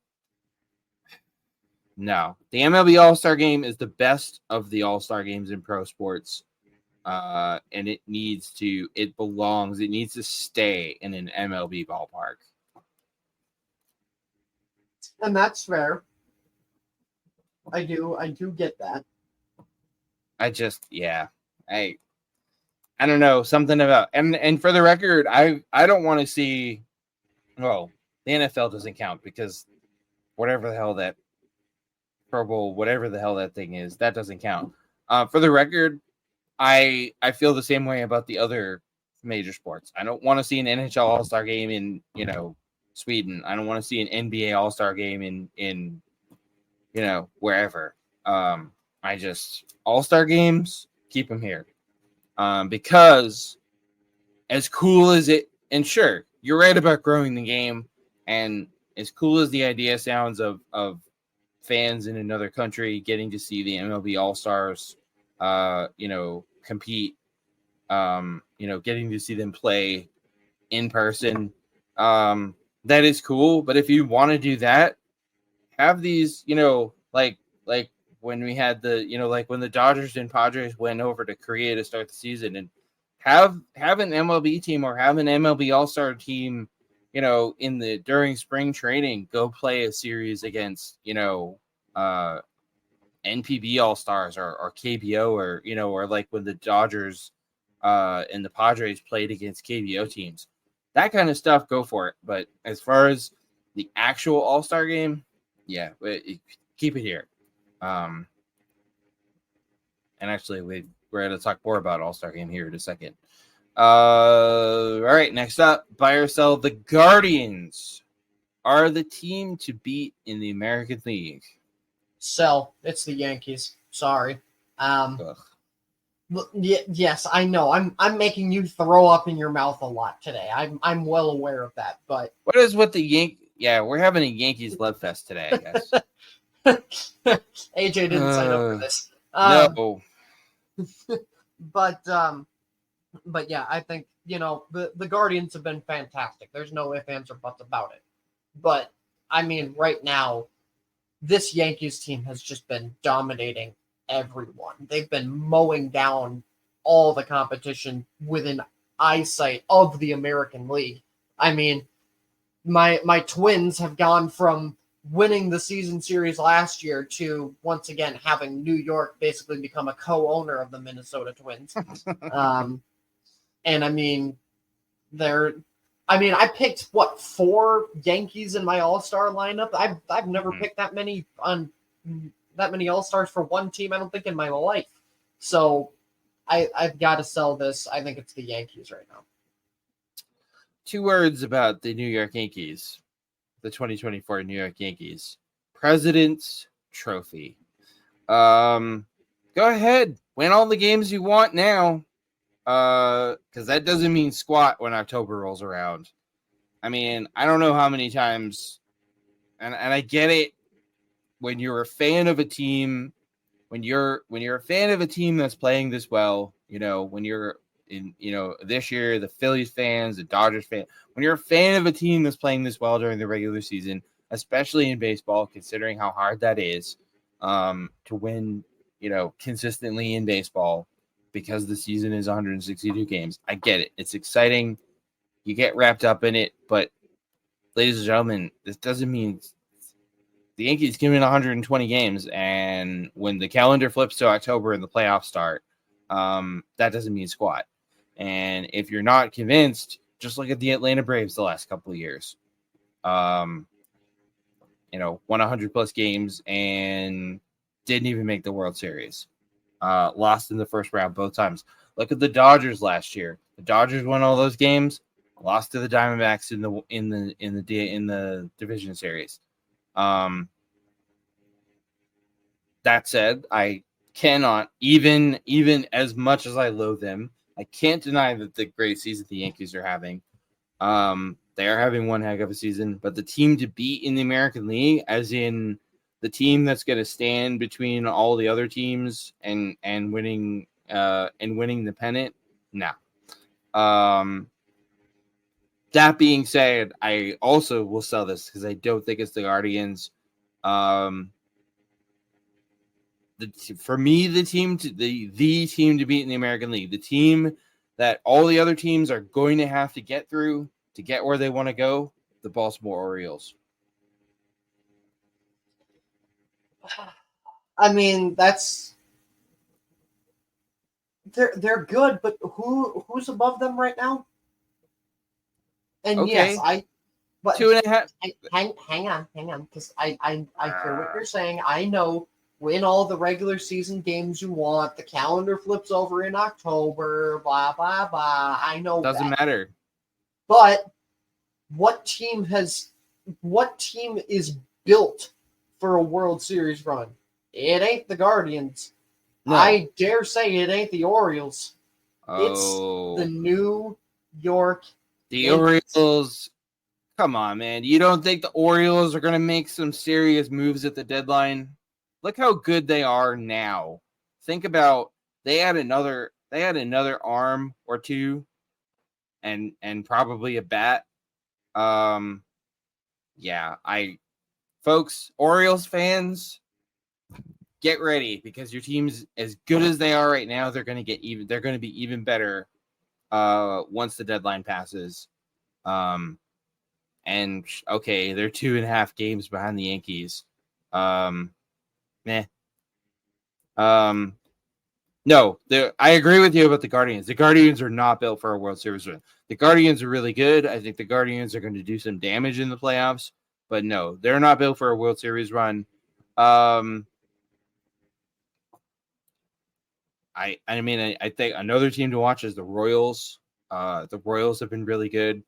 no. The MLB All-Star Game is the best of the All-Star games in pro sports. And it needs to stay in an MLB ballpark. And that's fair. I do get that. I don't know, something about, and for the record, I don't want to see, well, the NFL doesn't count because whatever the hell that Pro Bowl, whatever the hell that thing is, that doesn't count. For the record, I feel the same way about the other major sports. I don't want to see an NHL All-Star game in, Sweden. I don't want to see an NBA All-Star game in wherever. All-Star games, keep them here. Because as cool as it, and sure, you're right about growing the game, and as cool as the idea sounds of fans in another country getting to see the MLB All-Stars, compete, getting to see them play in person, that is cool. But if you want to do that, have these, like when we had like when the Dodgers and Padres went over to Korea to start the season, and have an MLB team or have an MLB All-Star team during spring training, go play a series against, NPB All-Stars or KBO or like when the Dodgers and the Padres played against KBO teams. That kind of stuff, go for it. But as far as the actual All-Star game, yeah, keep it here. And actually, we're going to talk more about All-Star game here in a second. All right, next up, buy or sell. The Guardians are the team to beat in the American League. Sell. It's the Yankees. Sorry. Yes, I know. I'm making you throw up in your mouth a lot today. I'm well aware of that. But what is with the Yankees? Yeah, we're having a Yankees love fest today, I guess. AJ didn't sign up for this. No. But yeah, I think the Guardians have been fantastic. There's no ifs, ands, or buts about it. But I mean, right now, this Yankees team has just been dominating everyone. They've been mowing down all the competition within eyesight of the American League. I mean, my Twins have gone from winning the season series last year to once again having New York basically become a co-owner of the Minnesota Twins. And I mean, I picked 4 Yankees in my All-Star lineup. I've never picked that many All-Stars for one team, I don't think, in my life. So I've got to sell this. I think it's the Yankees right now. 2 words about the New York Yankees, the 2024 New York Yankees. President's Trophy. Go ahead. Win all the games you want now. Because that doesn't mean squat when October rolls around. I mean, I don't know how many times, and I get it. When you're a fan of a team, when you're a fan of a team that's playing this well, when you're in, this year, the Phillies fans, the Dodgers fan, when you're a fan of a team that's playing this well during the regular season, especially in baseball, considering how hard that is, to win, consistently in baseball, because the season is 162 games. I get it. It's exciting. You get wrapped up in it, but ladies and gentlemen, this doesn't mean the Yankees give in 120 games, and when the calendar flips to October and the playoffs start, that doesn't mean squat. And if you're not convinced, just look at the Atlanta Braves the last couple of years. Won 100 plus games and didn't even make the World Series. Lost in the first round both times. Look at the Dodgers last year. The Dodgers won all those games, lost to the Diamondbacks in the division series. That said, I cannot, even as much as I loathe them, I can't deny that the great season the Yankees are having. They are having one heck of a season, but the team to beat in the American League, as in the team that's going to stand between all the other teams and winning the pennant, no. That being said, I also will sell this because I don't think it's the Guardians. For me, the team to beat in the American League, the team that all the other teams are going to have to get through to get where they want to go, the Baltimore Orioles. I mean, they're good, but who's above them right now? And okay. Yes, but 2.5. Hang on, because I hear what you're saying. I know. Win all the regular season games you want. The calendar flips over in October. Blah blah blah. I know. Doesn't matter. But what team is built for a World Series run? It ain't the Guardians. No. I dare say it ain't the Orioles. Oh. It's the New York. The Orioles. Come on, man. You don't think the Orioles are going to make some serious moves at the deadline? Look how good they are now. Think about they had another arm or two and probably a bat. Folks, Orioles fans, get ready because your team's as good as they are right now. They're going to be even better once the deadline passes. And okay, they're 2.5 games behind the Yankees. Meh. No, I agree with you about the Guardians. The Guardians are not built for a World Series win. The Guardians are really good. I think the Guardians are going to do some damage in the playoffs, but no, they're not built for a World Series run. I think another team to watch is the Royals. The Royals have been really good.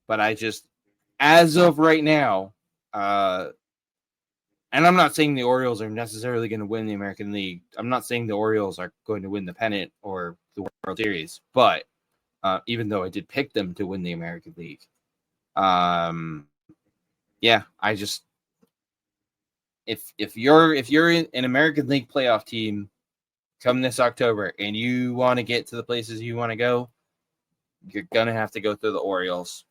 But I just, as of right now, and I'm not saying the Orioles are necessarily going to win the American League. I'm not saying the Orioles are going to win the pennant or the World Series, but even though I did pick them to win the American League, yeah, I just if you're in an American League playoff team come this October and you want to get to the places you want to go, you're gonna have to go through the Orioles.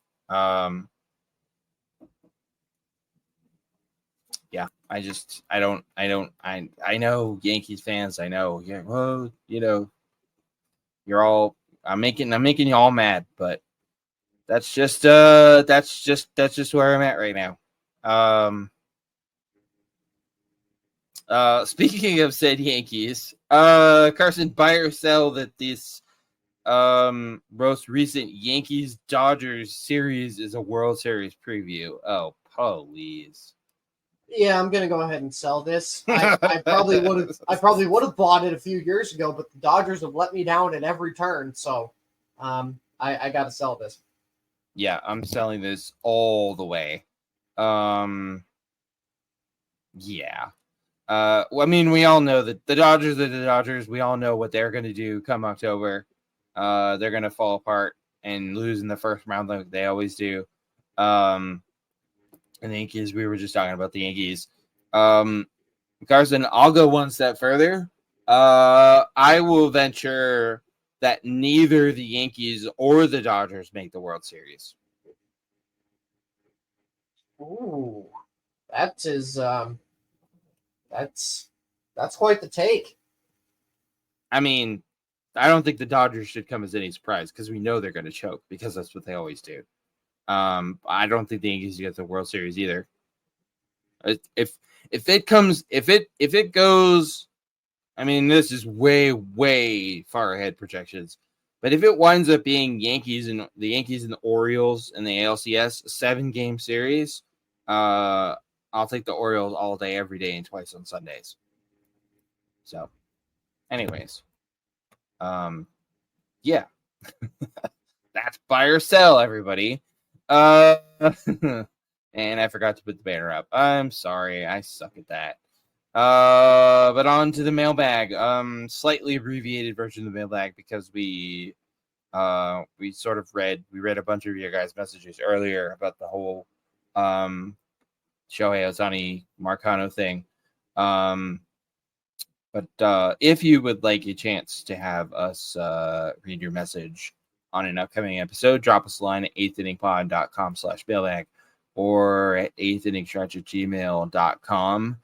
Yeah, I know Yankees fans. I know, yeah. Well, you're all. I'm making you all mad, but that's just where I'm at right now. Speaking of said Yankees, Carson, buy or sell that this most recent Yankees Dodgers series is a World Series preview. Oh, please. Yeah, I'm gonna go ahead and sell this. I probably would have bought it a few years ago, but the Dodgers have let me down at every turn. So, I gotta sell this. Yeah, I'm selling this all the way. Yeah. Well, I mean, we all know that the Dodgers are the Dodgers. We all know what they're gonna do come October. They're gonna fall apart and lose in the first round like they always do. And the Yankees, we were just talking about the Yankees. Carson, I'll go one step further. I will venture that neither the Yankees or the Dodgers make the World Series. Ooh, that's quite the take. I mean, I don't think the Dodgers should come as any surprise because we know they're going to choke because that's what they always do. I don't think the Yankees get the World Series either. If it goes, I mean, this is way far ahead projections. But if it winds up being the Yankees and the Orioles and the ALCS 7-game series, I'll take the Orioles all day, every day, and twice on Sundays. So, anyways, yeah, that's buy or sell, everybody. And I forgot to put the banner up. I'm sorry, I suck at that. But on to the mailbag. Slightly abbreviated version of the mailbag because we sort of read a bunch of your guys' messages earlier about the whole Shohei Ohtani Marcano thing. But if you would like a chance to have us read your message on an upcoming episode, drop us a line at 8thinningpod.com/mailbag or at 8thinningstretch@gmail.com.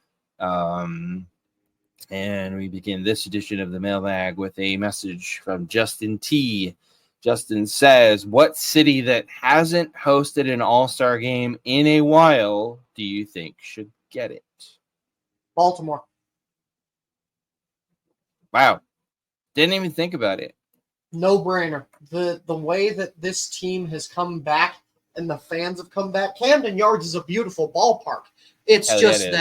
And we begin this edition of the mailbag with a message from Justin T. Justin says, what city that hasn't hosted an all-star game in a while do you think should get it? Baltimore. Wow. Didn't even think about it. No brainer. The way that this team has come back and the fans have come back. Camden Yards is a beautiful ballpark. It's just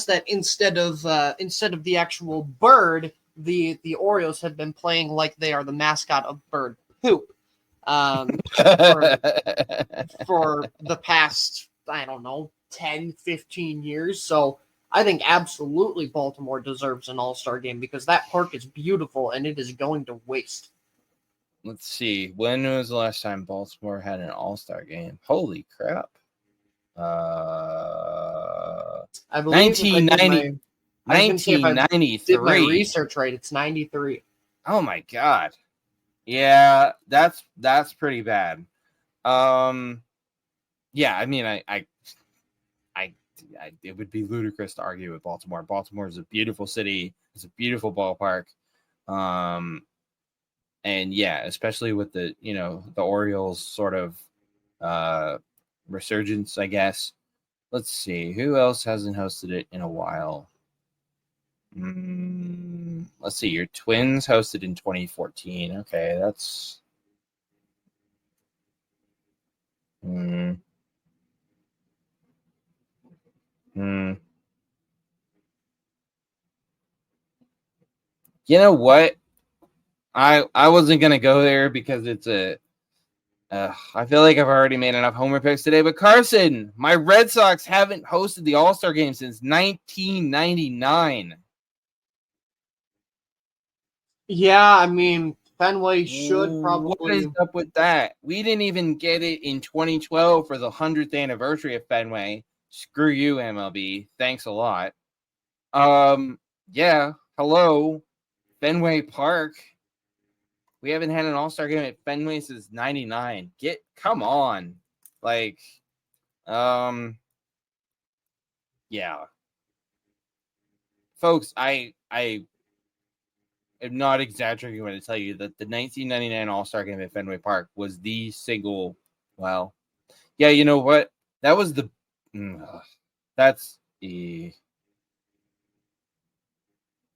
that instead of the actual bird, the Orioles have been playing like they are the mascot of bird poop. For the past, I don't know, 10, 15 years. So I think absolutely Baltimore deserves an all-star game because that park is beautiful and it is going to waste. Let's see. When was the last time Baltimore had an all-star game? Holy crap. I believe 1993. Did my research right? It's 93. Oh my god. Yeah, that's pretty bad. Yeah, I mean, I it would be ludicrous to argue with Baltimore. Baltimore is a beautiful city. It's a beautiful ballpark. And yeah, especially with the the Orioles sort of resurgence, I guess. Let's see who else hasn't hosted it in a while. Let's see. Your Twins hosted in 2014. Okay, that's. Hmm. You know what? I wasn't gonna go there because it's a. I feel like I've already made enough homer picks today. But Carson, my Red Sox haven't hosted the All-Star Game since 1999. Yeah, I mean, Fenway should probably. What is up with that? We didn't even get it in 2012 for the 100th anniversary of Fenway. Screw you, MLB. Thanks a lot. Yeah. Hello, Fenway Park. We haven't had an All-Star game at Fenway since '99. Come on, like, yeah, folks. I am not exaggerating when I tell you that the 1999 All-Star game at Fenway Park was the single. Well, yeah, you know what? That was the. That's.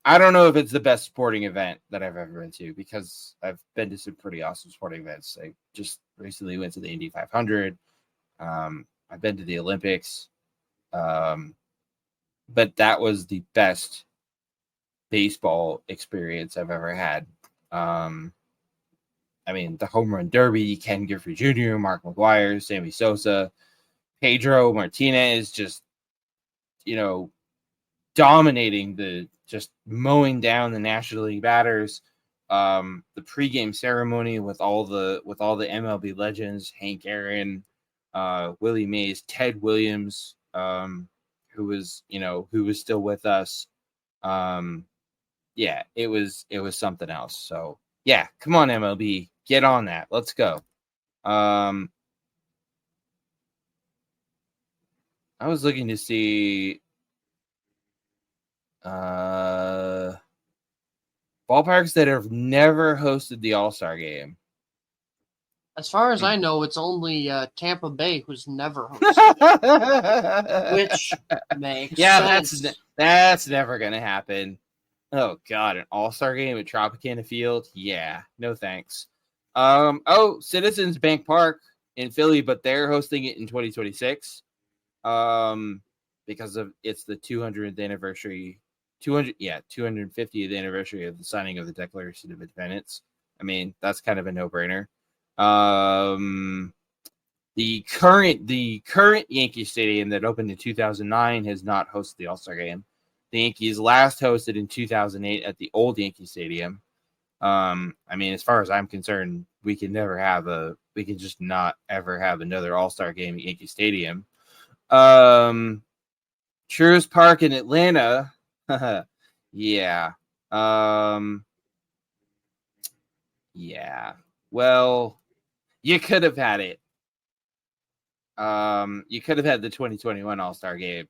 I don't know if it's the best sporting event that I've ever been to because I've been to some pretty awesome sporting events. I just recently went to the Indy 500. I've been to the Olympics. But that was the best baseball experience I've ever had. I mean, the home run derby, Ken Griffey Jr., Mark McGwire, Sammy Sosa, Pedro Martinez, just, dominating just mowing down the National League batters. The pregame ceremony with all the MLB legends, Hank Aaron, Willie Mays, Ted Williams, who was still with us. Yeah, it was something else. So yeah, come on, MLB, get on that. Let's go. I was looking to see ballparks that have never hosted the All-Star game. As far as I know, it's only Tampa Bay who's never hosted, which makes sense. That's never gonna happen. Oh God, an All-Star game at Tropicana Field? Yeah, no thanks. Citizens Bank Park in Philly, but they're hosting it in 2026. Because of it's the 200th anniversary, 250th anniversary of the signing of the Declaration of Independence. I mean, that's kind of a no-brainer. The current Yankee Stadium that opened in 2009 has not hosted the All-Star game. The Yankees last hosted in 2008 at the old Yankee Stadium. I mean, as far as I'm concerned, we can just not ever have another All-Star game at Yankee Stadium. Truist Park in Atlanta. Yeah. Yeah. Well, you could have had it. You could have had the 2021 All-Star game.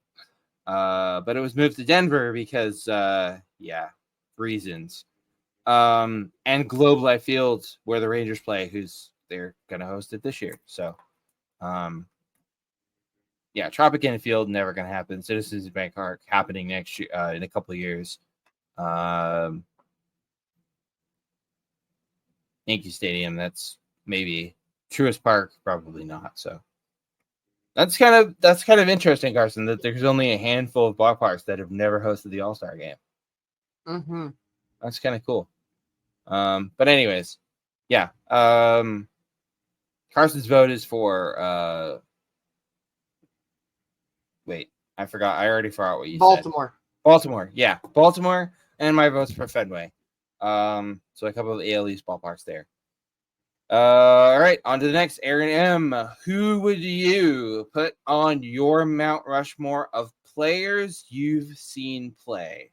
But it was moved to Denver because reasons. And Globe Life Field, where the Rangers play, they're gonna host it this year. So Tropicana Field never gonna happen. Citizens Bank Park happening next year in a couple of years. Yankee Stadium, that's maybe. Truist Park, probably not. So that's kind of interesting, Carson, that there's only a handful of ballparks that have never hosted the All-Star game. Mm-hmm. That's kind of cool. But anyways, yeah. Carson's vote is for wait, I forgot. I already forgot what you said. Baltimore. Yeah. Baltimore, and my vote's for Fenway. So a couple of AL East ballparks there. All right, on to the next. Aaron M. Who would you put on your Mount Rushmore of players you've seen play?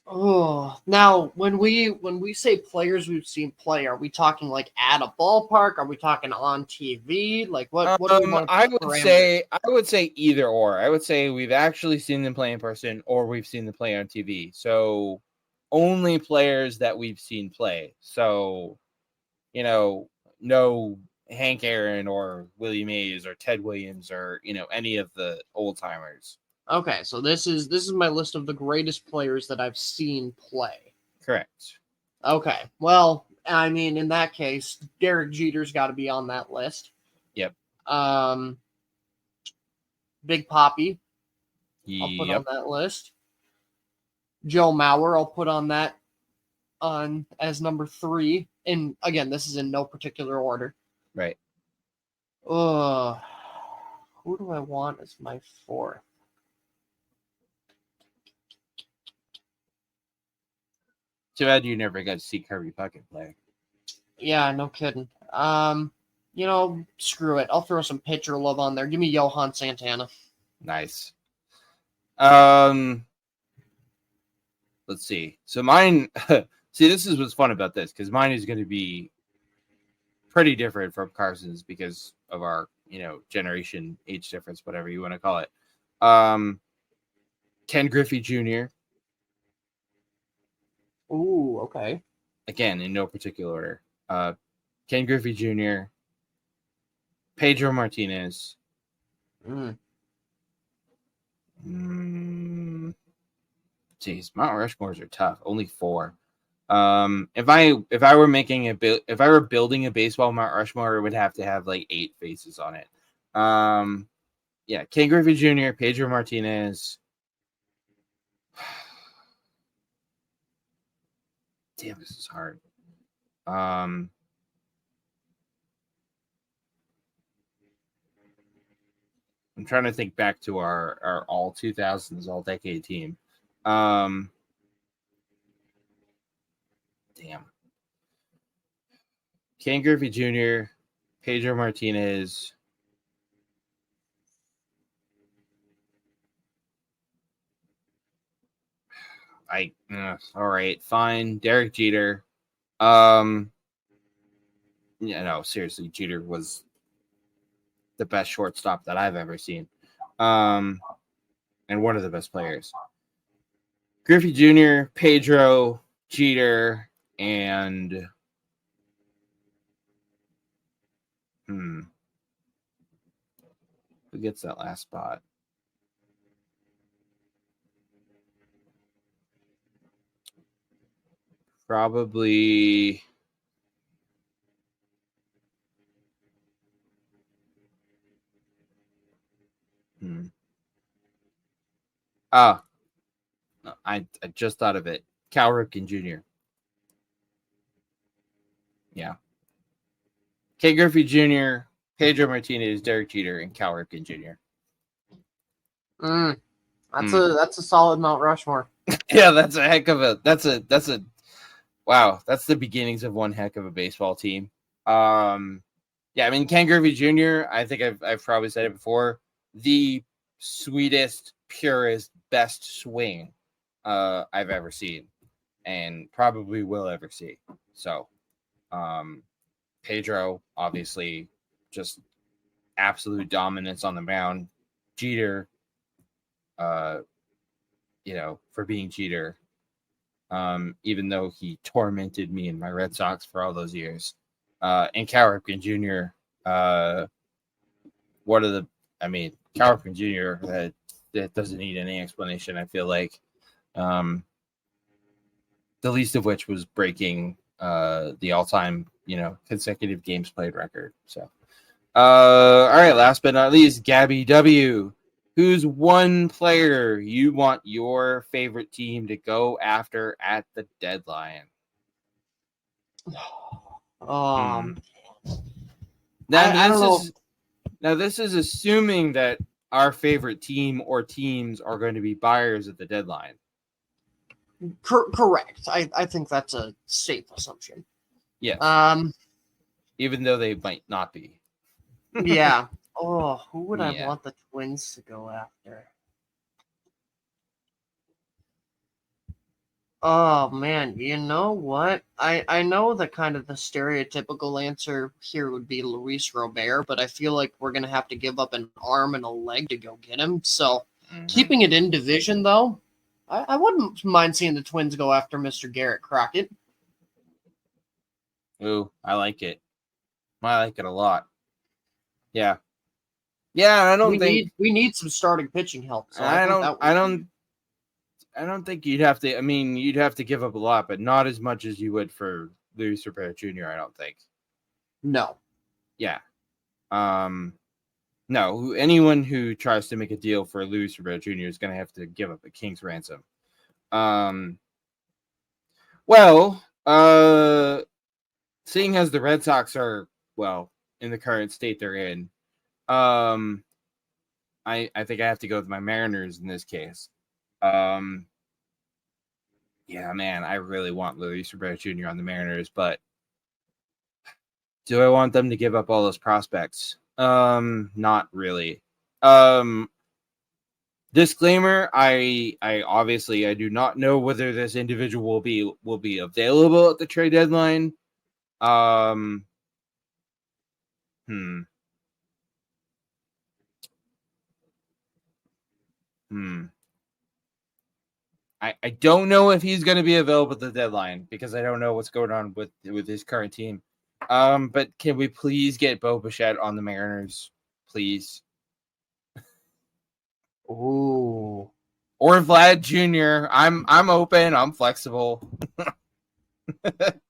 Oh, now when we say players we've seen play, are we talking like at a ballpark? Are we talking on TV? Like what do we want to I would say either or. I would say we've actually seen them play in person, or we've seen them play on TV. So only players that we've seen play. So, no Hank Aaron or Willie Mays or Ted Williams or, any of the old timers. Okay, so this is my list of the greatest players that I've seen play. Correct. Okay, well, I mean, in that case, Derek Jeter's got to be on that list. Yep. Big Papi, I'll put on that list. Joe Mauer, I'll put on that as number 3. And again, this is in no particular order. Right. Who do I want as my 4th? Too bad you never got to see Kirby Puckett play. Yeah, no kidding. Screw it. I'll throw some pitcher love on there. Give me Johan Santana. Nice. Let's see. So mine, this is what's fun about this, because mine is going to be pretty different from Carson's because of our, generation, age difference, whatever you want to call it. Ken Griffey Jr. Ooh, okay. Again, in no particular order. Ken Griffey Jr., Pedro Martinez. Jeez, Mount Rushmores are tough. Only 4. If I were building a baseball Mount Rushmore, it would have to have like 8 faces on it. Yeah, Ken Griffey Jr., Pedro Martinez. Damn, this is hard. I'm trying to think back to our all 2000s, all decade team. Damn. Ken Griffey Jr., Pedro Martinez. All right, fine. Derek Jeter. Seriously, Jeter was the best shortstop that I've ever seen. And one of the best players. Griffey Jr., Pedro, Jeter, and who gets that last spot? Probably I just thought of it. Cal Ripken Jr. Yeah. Ken Griffey Jr., Pedro Martinez, Derek Jeter, and Cal Ripken Jr. That's a solid Mount Rushmore. Yeah, that's a heck of a wow. That's the beginnings of one heck of a baseball team. Yeah, I mean Ken Griffey Jr., I think I've probably said it before, the sweetest, purest, best swing I've ever seen, and probably will ever see. So, Pedro, obviously, just absolute dominance on the mound. Jeter, for being Jeter, even though he tormented me and my Red Sox for all those years. And Cal Ripken Jr., Cal Ripken Jr., that doesn't need any explanation, I feel like. The least of which was breaking the all-time, consecutive games played record. So, all right, last but not least, Gabby W. Who's one player you want your favorite team to go after at the deadline? Now, this is assuming that our favorite team or teams are going to be buyers at the deadline. Correct. I think that's a safe assumption. Yeah. Even though they might not be. Yeah. Oh, who would I want the Twins to go after? Oh, man. You know what? I know that kind of the stereotypical answer here would be Luis Robert, but I feel like we're going to have to give up an arm and a leg to go get him. So, keeping it in division, though, I wouldn't mind seeing the Twins go after Mr. Garrett Crockett. Ooh, I like it. I like it a lot. Yeah. Yeah, I don't think we need some starting pitching help. So I don't think you'd have to. I mean, you'd have to give up a lot, but not as much as you would for Luis Rivera Jr. I don't think. No. Yeah. No. Anyone who tries to make a deal for Luis Rivera Jr. is going to have to give up a king's ransom. Well, seeing as the Red Sox are in the current state they're in, I think I have to go with my Mariners in this case. Yeah, man, I really want Luis Rivera Jr. on the Mariners, but do I want them to give up all those prospects? Not really. Disclaimer: I obviously I do not know whether this individual will be available at the trade deadline. I don't know if he's going to be available at the deadline because I don't know what's going on with his current team. But can we please get Bo Bichette on the Mariners, please? Ooh. Or Vlad Jr. I'm open. I'm flexible.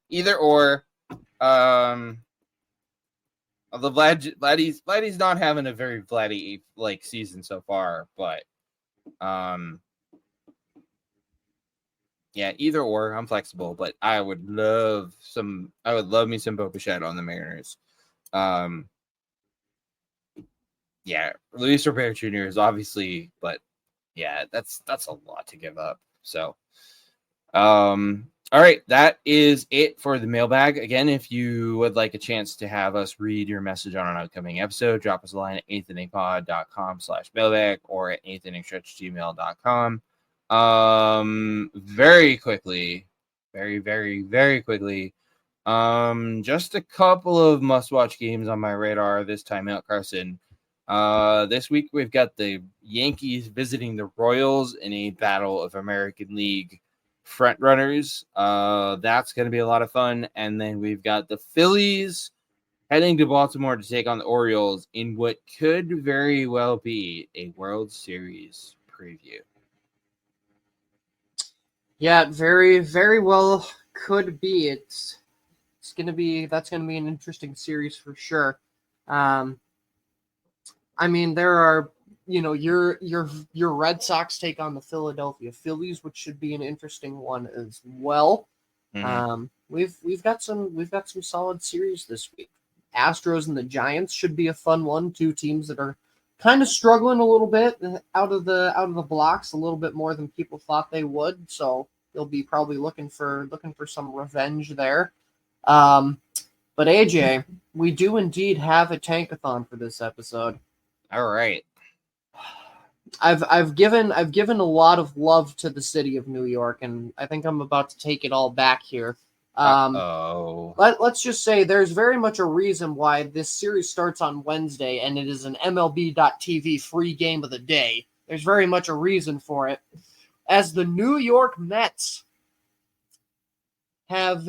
Either or. The Vladdy's not having a very Vladdy like season so far, but yeah, either or. I'm flexible, but I would love me some Bo Bichette on the Mariners. Yeah, Luis Rivera Jr. is obviously, but yeah, that's a lot to give up. So, all right, that is it for the mailbag. Again, if you would like a chance to have us read your message on an upcoming episode, drop us a line at eighthanningpod.com/mailbag or at eighthanningstretch@gmail.com. Very quickly, very, very, very quickly. Just a couple of must-watch games on my radar this time out, Carson. This week we've got the Yankees visiting the Royals in a battle of American League front runners. That's going to be a lot of fun. And then we've got the Phillies heading to Baltimore to take on the Orioles in what could very well be a World Series preview. Yeah, very, very well could be. That's gonna be an interesting series for sure. I mean, there are, your Red Sox take on the Philadelphia Phillies, which should be an interesting one as well. Mm-hmm. We've got some solid series this week. Astros and the Giants should be a fun one. Two teams that are kind of struggling a little bit out of the blocks, a little bit more than people thought they would. So they'll be probably looking for some revenge there. But AJ, we do indeed have a tankathon for this episode. All right. I've given a lot of love to the city of New York, and I think I'm about to take it all back here. Let's just say there's very much a reason why this series starts on Wednesday, and it is an MLB.TV free game of the day. There's very much a reason for it, as the New York Mets have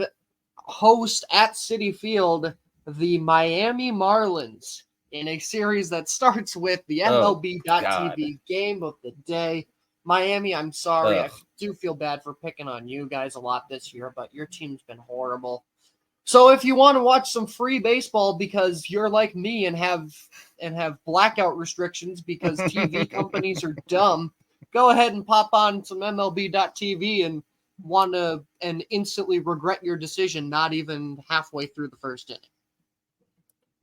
host at Citi Field the Miami Marlins in a series that starts with the MLB.TV game of the day. Miami, I'm sorry. I do feel bad for picking on you guys a lot this year, but your team's been horrible. So if you want to watch some free baseball because you're like me and have blackout restrictions because TV companies are dumb, go ahead and pop on some MLB.TV and instantly regret your decision not even halfway through the first inning.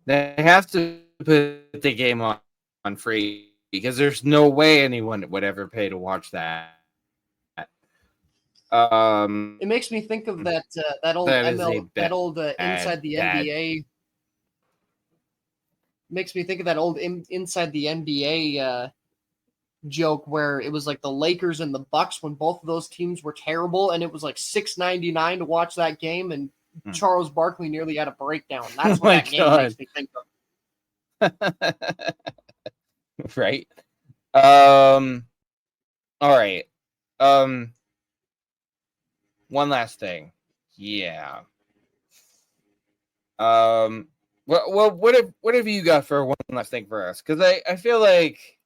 They have to put the game on free because there's no way anyone would ever pay to watch that. It makes me think of that old Inside the NBA. Makes me think of that old Inside the NBA joke where it was like the Lakers and the Bucks when both of those teams were terrible, and it was like $6.99 to watch that game, and Charles Barkley nearly had a breakdown. That's what that game makes me think of. Right. All right. One last thing. Yeah. What have you got for one last thing for us? Because I feel like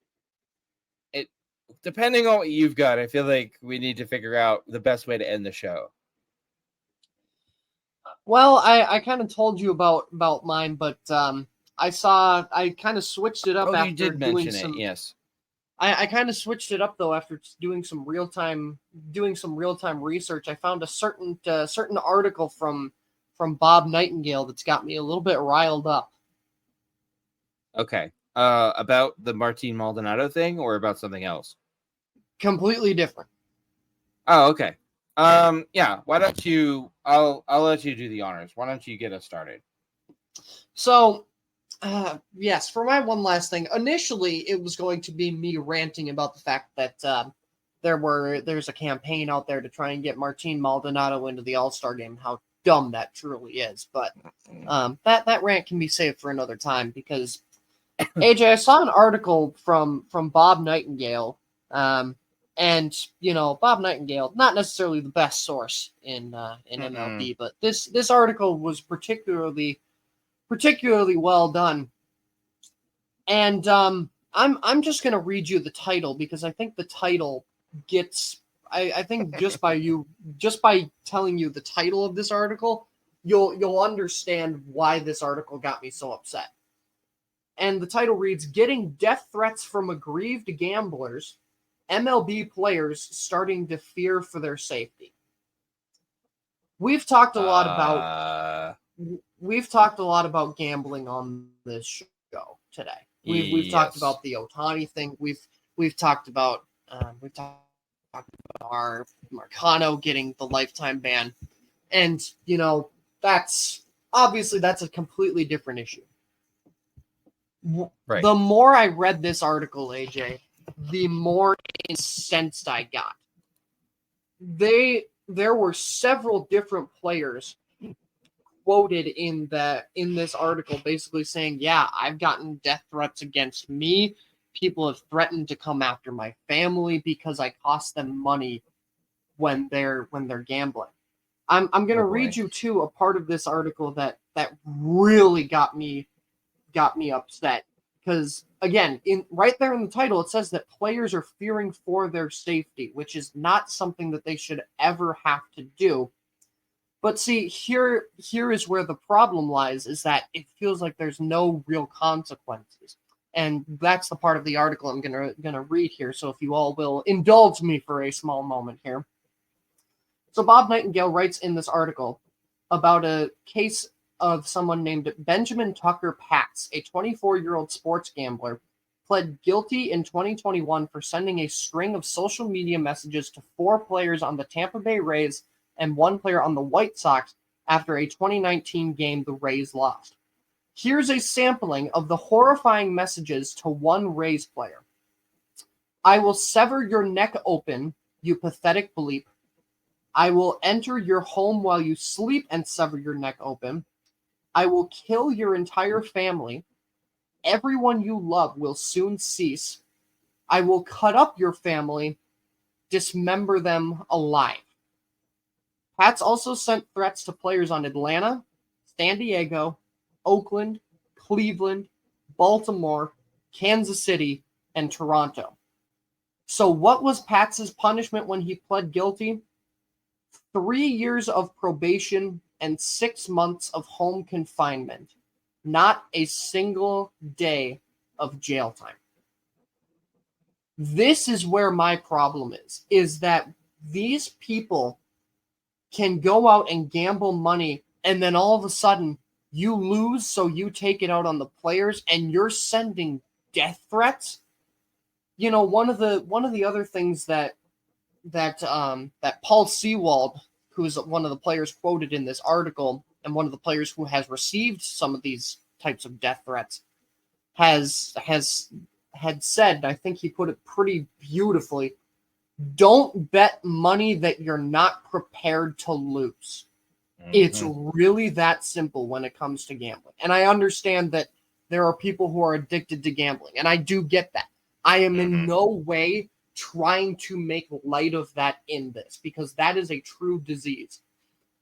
it, depending on what you've got, I feel like we need to figure out the best way to end the show. Well, I kind of told you about mine, but I kind of switched it up Oh, after you did doing mention some. it. Yes. I kind of switched it up though after doing some real time research. I found a certain article from Bob Nightingale that's got me a little bit riled up. Okay. About the Martin Maldonado thing, or about something else? Completely different. Oh, okay. Yeah. Why don't you? I'll let you do the honors. Why don't you get us started? So, yes, for my one last thing. Initially, it was going to be me ranting about the fact that there's a campaign out there to try and get Martin Maldonado into the All-Star game. How dumb that truly is. But that rant can be saved for another time because AJ, I saw an article from Bob Nightingale, and Bob Nightingale, not necessarily the best source in MLB, but this article was particularly well done, and I'm just gonna read you the title because I think the title gets. I think just by telling you the title of this article, you'll understand why this article got me so upset. And the title reads, Getting Death Threats from Aggrieved Gamblers, MLB Players Starting to Fear for Their Safety. We've talked a lot about gambling on this show today. We've talked about the Ohtani thing. We've talked about our Marcano getting the lifetime ban. And that's a completely different issue. Right. The more I read this article, AJ, the more incensed I got. There were several different players quoted in this article basically saying, yeah, I've gotten death threats against me. People have threatened to come after my family because I cost them money when they're gambling. I'm going to read you too a part of this article that really got me upset because again, right there in the title, it says that players are fearing for their safety, which is not something that they should ever have to do. But see, here is where the problem lies, is that it feels like there's no real consequences. And that's the part of the article I'm gonna read here. So if you all will indulge me for a small moment here. So Bob Nightingale writes in this article about a case of someone named Benjamin Tucker Patz, a 24-year-old sports gambler, pled guilty in 2021 for sending a string of social media messages to 4 players on the Tampa Bay Rays and 1 player on the White Sox after a 2019 game the Rays lost. Here's a sampling of the horrifying messages to one Rays player. I will sever your neck open, you pathetic bleep. I will enter your home while you sleep and sever your neck open. I will kill your entire family. Everyone you love will soon cease. I will cut up your family, dismember them alive. Pats also sent threats to players on Atlanta, San Diego, Oakland, Cleveland, Baltimore, Kansas City, and Toronto. So what was Pats' punishment when he pled guilty? 3 years of probation and 6 months of home confinement. Not a single day of jail time. This is where my problem is that these people can go out and gamble money, and then all of a sudden you lose, so you take it out on the players, and you're sending death threats. One of the other things that Paul Sewald, who is one of the players quoted in this article, and one of the players who has received some of these types of death threats, had said, and I think he put it pretty beautifully, don't bet money that you're not prepared to lose. Mm-hmm. It's really that simple when it comes to gambling. And I understand that there are people who are addicted to gambling, and I do get that. I am in no way trying to make light of that in this, because that is a true disease.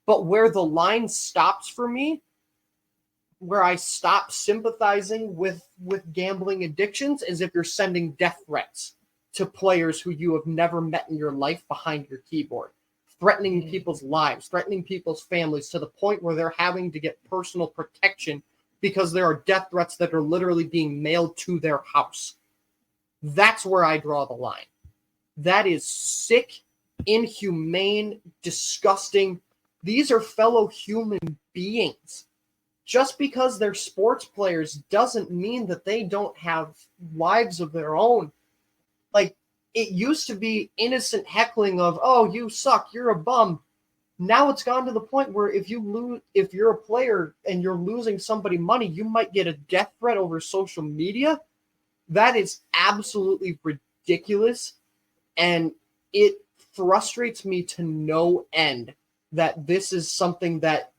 But where the line stops for me, where I stop sympathizing with gambling addictions, is if you're sending death threats to players who you have never met in your life behind your keyboard, threatening people's lives, threatening people's families to the point where they're having to get personal protection because there are death threats that are literally being mailed to their house. That's where I draw the line. That is sick, inhumane, disgusting. These are fellow human beings. Just because they're sports players doesn't mean that they don't have lives of their own. Like, it used to be innocent heckling of, oh, you suck, you're a bum. Now it's gone to the point where if you're a player and you're losing somebody money, you might get a death threat over social media. That is absolutely ridiculous. And it frustrates me to no end that this is something that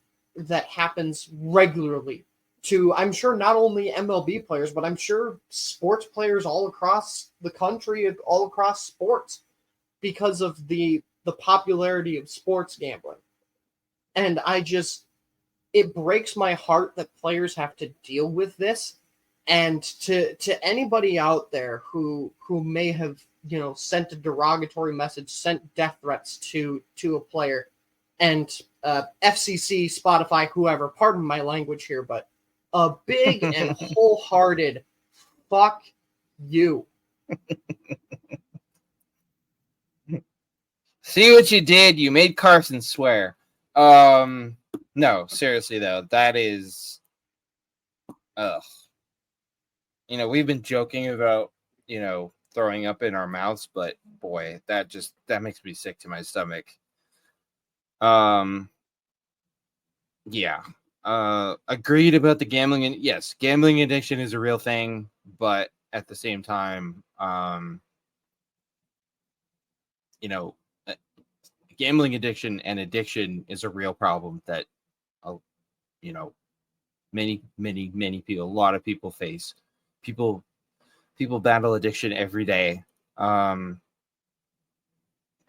happens regularly to, I'm sure, not only MLB players, but I'm sure sports players all across the country, all across sports, because of the popularity of sports gambling. And it breaks my heart that players have to deal with this. And to anybody out there who may have, sent a derogatory message, sent death threats to a player, and FCC, Spotify, whoever, pardon my language here, but a big and wholehearted fuck you. See what you did? You made Carson swear. No, seriously though, that is, we've been joking about, throwing up in our mouths, but boy, that makes me sick to my stomach. Yeah. Agreed about the gambling, and yes, gambling addiction is a real thing, but at the same time, gambling addiction and addiction is a real problem that, many people, a lot of people face. People battle addiction every day.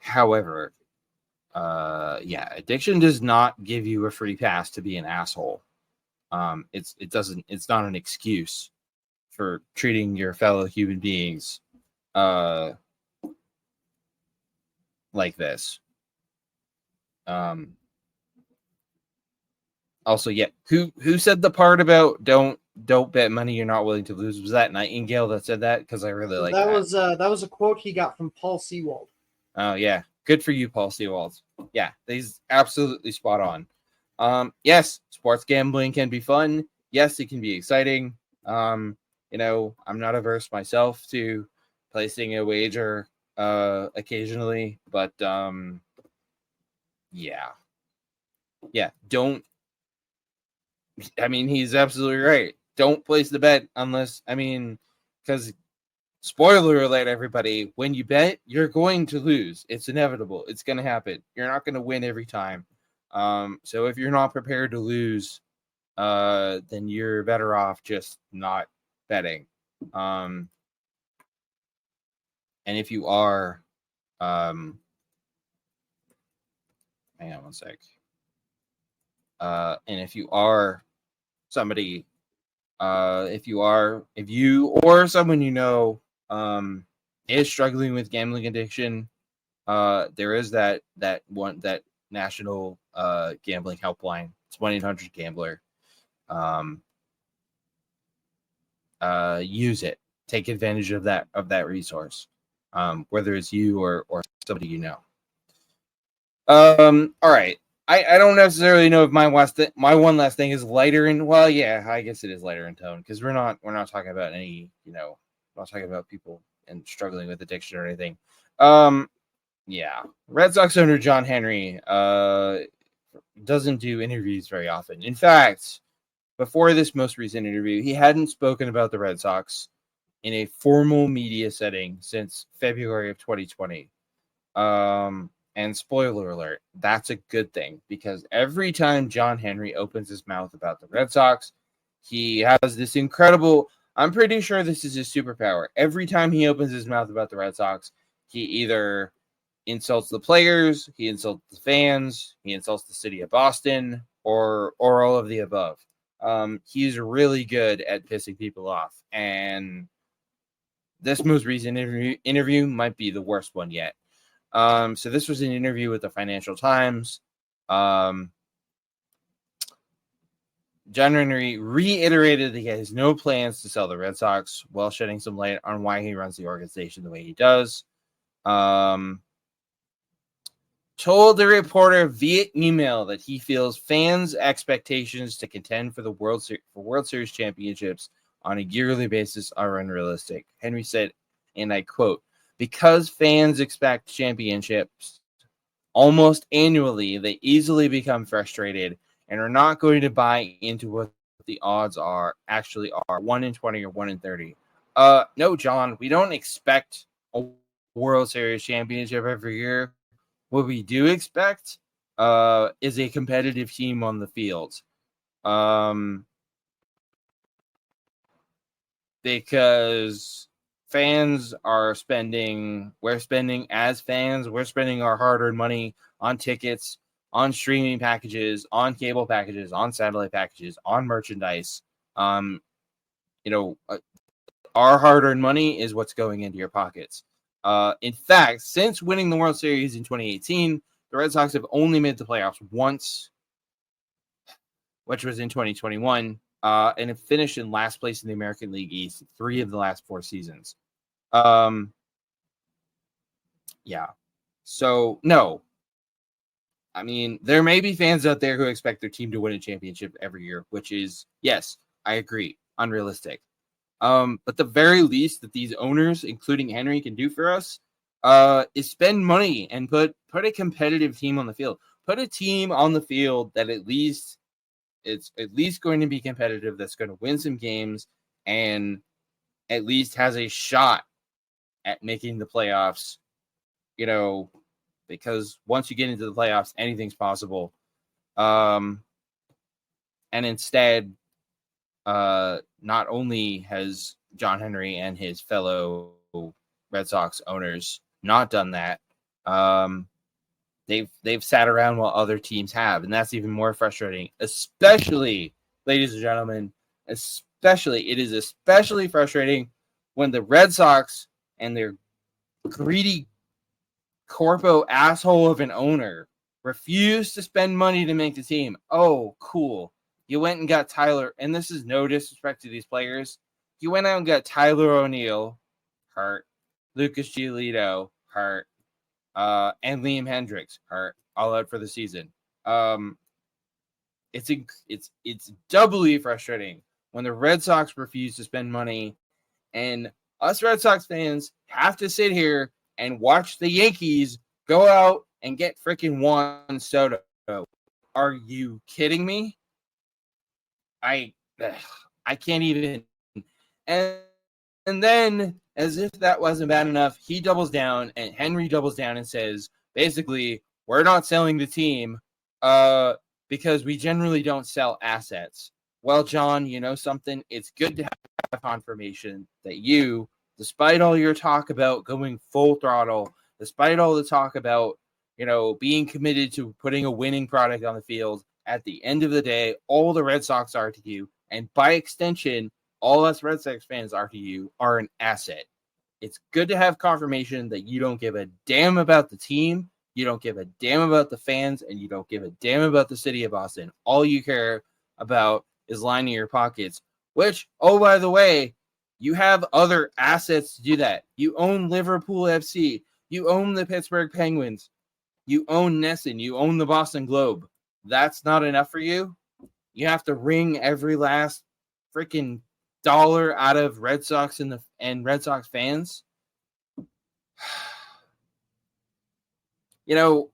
However, addiction does not give you a free pass to be an asshole. It's not an excuse for treating your fellow human beings like this. Also, yeah, who said the part about don't bet money you're not willing to lose? Was that Nightingale that said that? Because I really like that. That was a quote he got from Paul Sewald. Oh yeah, good for you, Paul Sewald. Yeah, he's absolutely spot on. Yes, sports gambling can be fun. Yes, it can be exciting. I'm not averse myself to placing a wager occasionally, but don't. I mean, he's absolutely right. Don't place the bet unless, because spoiler alert, everybody, when you bet, you're going to lose. It's inevitable. It's going to happen. You're not going to win every time. So if you're not prepared to lose, then you're better off just not betting. And if you are, hang on one sec. And if you are somebody, if you or someone is struggling with gambling addiction, there is that national gambling helpline. It's 1-800-GAMBLER. Use it. Take advantage of that resource, whether it's you or somebody you know. All right. I don't necessarily know if my one last thing is lighter in. Well, yeah, I guess it is lighter in tone because we're not talking about any, not talking about people and struggling with addiction or anything. Yeah, Red Sox owner John Henry doesn't do interviews very often. In fact, before this most recent interview, he hadn't spoken about the Red Sox in a formal media setting since February of 2020. And spoiler alert, that's a good thing because every time John Henry opens his mouth about the Red Sox, he has this incredible, I'm pretty sure this is his superpower. Every time he opens his mouth about the Red Sox, He either insults the players, he insults the fans, he insults the city of Boston, or all of the above. He's really good at pissing people off, and this most recent interview might be the worst one yet. So this was an interview with the Financial Times. John Henry reiterated that he has no plans to sell the Red Sox, while shedding some light on why he runs the organization the way he does. Told the reporter via email that he feels fans' expectations to contend for the World Series championships on a yearly basis are unrealistic. Henry said, and I quote, "Because fans expect championships almost annually, they easily become frustrated and are not going to buy into what the odds actually are 1 in 20 or 1 in 30. No, John, we don't expect a World Series championship every year. What we do expect is a competitive team on the field. Because fans are we're spending our hard-earned money on tickets, on streaming packages, on cable packages, on satellite packages, on merchandise. Our hard-earned money is what's going into your pockets. In fact, since winning the World Series in 2018, the Red Sox have only made the playoffs once, which was in 2021, and have finished in last place in the American League East 3 of the last 4 seasons. Yeah. So, no. I mean, there may be fans out there who expect their team to win a championship every year, which is, yes, I agree, unrealistic. But the very least that these owners, including Henry, can do for us is spend money and put a competitive team on the field. Put a team on the field that it's at least going to be competitive, that's going to win some games, and at least has a shot at making the playoffs, because once you get into the playoffs, anything's possible. And instead, not only has John Henry and his fellow Red Sox owners not done that, they've sat around while other teams have, and that's even more frustrating. Especially, ladies and gentlemen, it is especially frustrating when the Red Sox and their greedy corpo asshole of an owner refuse to spend money to make the team. Oh, cool. You went and got Tyler, and this is no disrespect to these players. You went out and got Tyler O'Neill, hurt. Lucas Giolito, hurt. And Liam Hendricks, hurt. All out for the season. It's doubly frustrating when the Red Sox refuse to spend money, and us Red Sox fans have to sit here and watch the Yankees go out and get freaking Juan Soto. Are you kidding me? I can't even. And then, as if that wasn't bad enough, he doubles down, and Henry doubles down and says, basically, we're not selling the team because we generally don't sell assets. Well, John, you know something? It's good to have confirmation that you, despite all your talk about going full throttle, despite all the talk about, being committed to putting a winning product on the field, at the end of the day, all the Red Sox are to you, and by extension, all us Red Sox fans are to you, are an asset. It's good to have confirmation that you don't give a damn about the team, you don't give a damn about the fans, and you don't give a damn about the city of Boston. All you care about is lining your pockets, which, oh, by the way, you have other assets to do that. You own Liverpool FC. You own the Pittsburgh Penguins. You own Nesson. You own the Boston Globe. That's not enough for you? You have to wring every last freaking dollar out of Red Sox and Red Sox fans? It's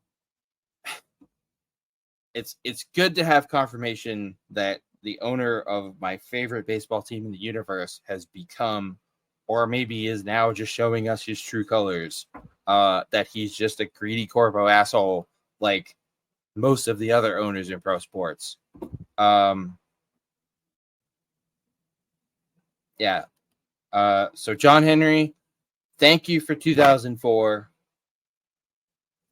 good to have confirmation that the owner of my favorite baseball team in the universe has become, or maybe is now just showing us his true colors, that he's just a greedy corpo asshole like most of the other owners in pro sports. Yeah. So John Henry, Thank you for 2004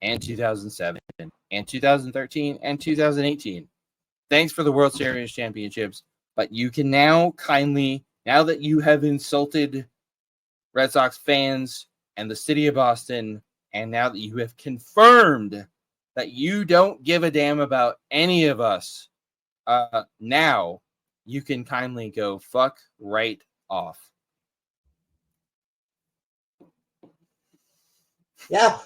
and 2007 and 2013 and 2018. Thanks for the World Series championships. But you can now kindly, now that you have insulted Red Sox fans and the city of Boston, and now that you have confirmed that you don't give a damn about any of us, now you can kindly go fuck right off. Yeah,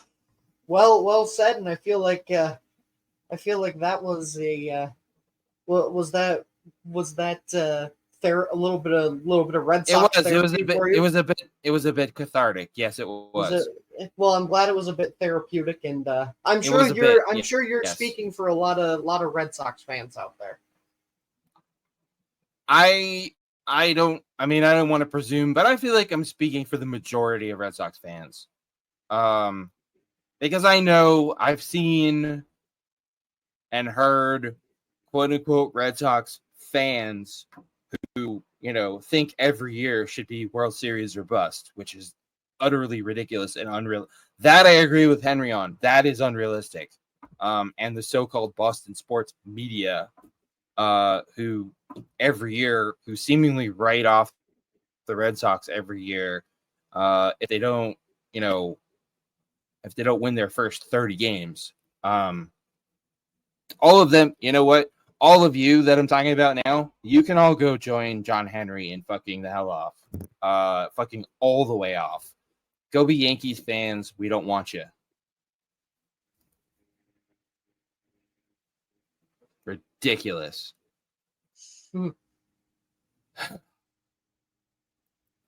well said, and I feel like that was a was that a little bit of Red Sox therapy for you? It was a bit cathartic. Yes, it was. Well, I'm glad it was a bit therapeutic, and I'm sure you're speaking for a lot of Red Sox fans out there. I don't want to presume, but I feel like I'm speaking for the majority of Red Sox fans. Because I know I've seen and heard quote unquote Red Sox fans who, think every year should be World Series or bust, which is utterly ridiculous and unreal. That I agree with Henry on. That is unrealistic. And the so-called Boston sports media, who every year, who seemingly write off the Red Sox every year, if they don't win their first 30 games. All of them, you know what? All of you that I'm talking about now, you can all go join John Henry and fucking the hell off. Fucking all the way off. Go be Yankees fans. We don't want you. Ridiculous.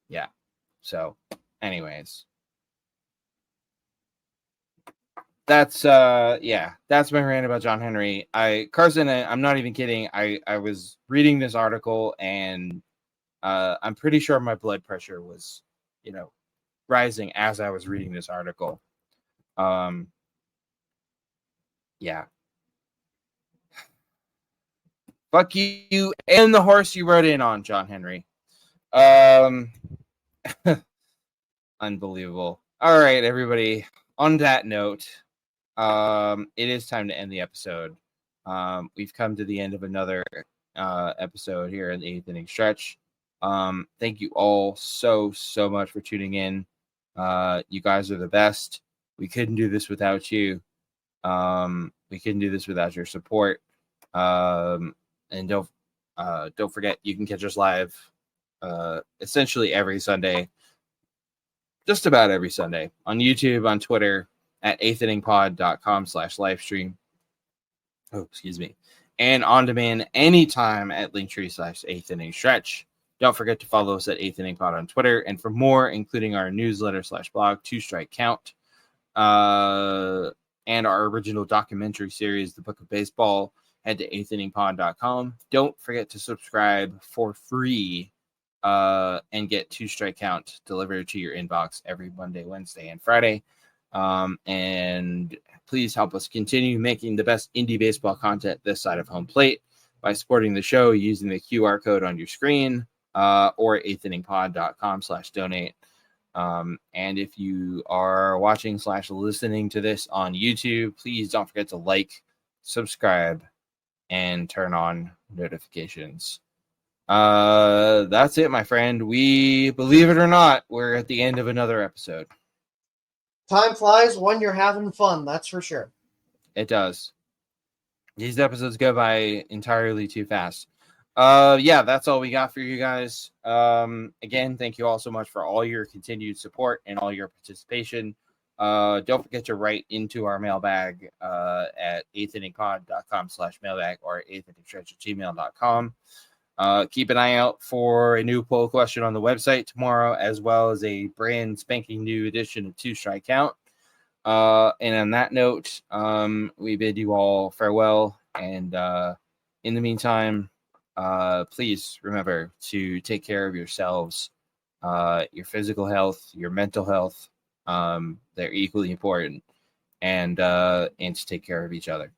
Yeah. So, anyways. That's my rant about John Henry. Carson, I'm not even kidding. I was reading this article and I'm pretty sure my blood pressure was, rising as I was reading this article. Yeah. Fuck you and the horse you rode in on, John Henry. Unbelievable. All right, everybody. On that note, it is time to end the episode. We've come to the end of another episode here in the 8th inning stretch. Thank you all so much for tuning in. You guys are the best. We couldn't do this without you. We couldn't do this without your support. And don't forget, you can catch us live essentially every Sunday, just about every Sunday, on YouTube, on Twitter, at 8thinningpod.com/livestream. Oh, excuse me. And on demand anytime at linktree/8thinningstretch. Don't forget to follow us at 8th Inning Pod on Twitter. And for more, including our newsletter/blog, 2 Strike Count, and our original documentary series, The Book of Baseball, head to 8thinningpod.com. Don't forget to subscribe for free and get 2 Strike Count delivered to your inbox every Monday, Wednesday, and Friday. And please help us continue making the best indie baseball content this side of home plate by supporting the show using the QR code on your screen or 8thinningpod.com/donate. And if you are watching/listening to this on YouTube, please don't forget to like, subscribe, and turn on notifications. That's it, my friend. We, believe it or not, we're at the end of another episode. Time flies when you're having fun, that's for sure. It does. These episodes go by entirely too fast. That's all we got for you guys. Again, thank you all so much for all your continued support and all your participation. Don't forget to write into our mailbag at 8thinningpod.com/mailbag or 8thinningstretch@gmail.com. Keep an eye out for a new poll question on the website tomorrow, as well as a brand spanking new edition of 2 Strike Count. And on that note, we bid you all farewell. And in the meantime, please remember to take care of yourselves, your physical health, your mental health. They're equally important, and to take care of each other.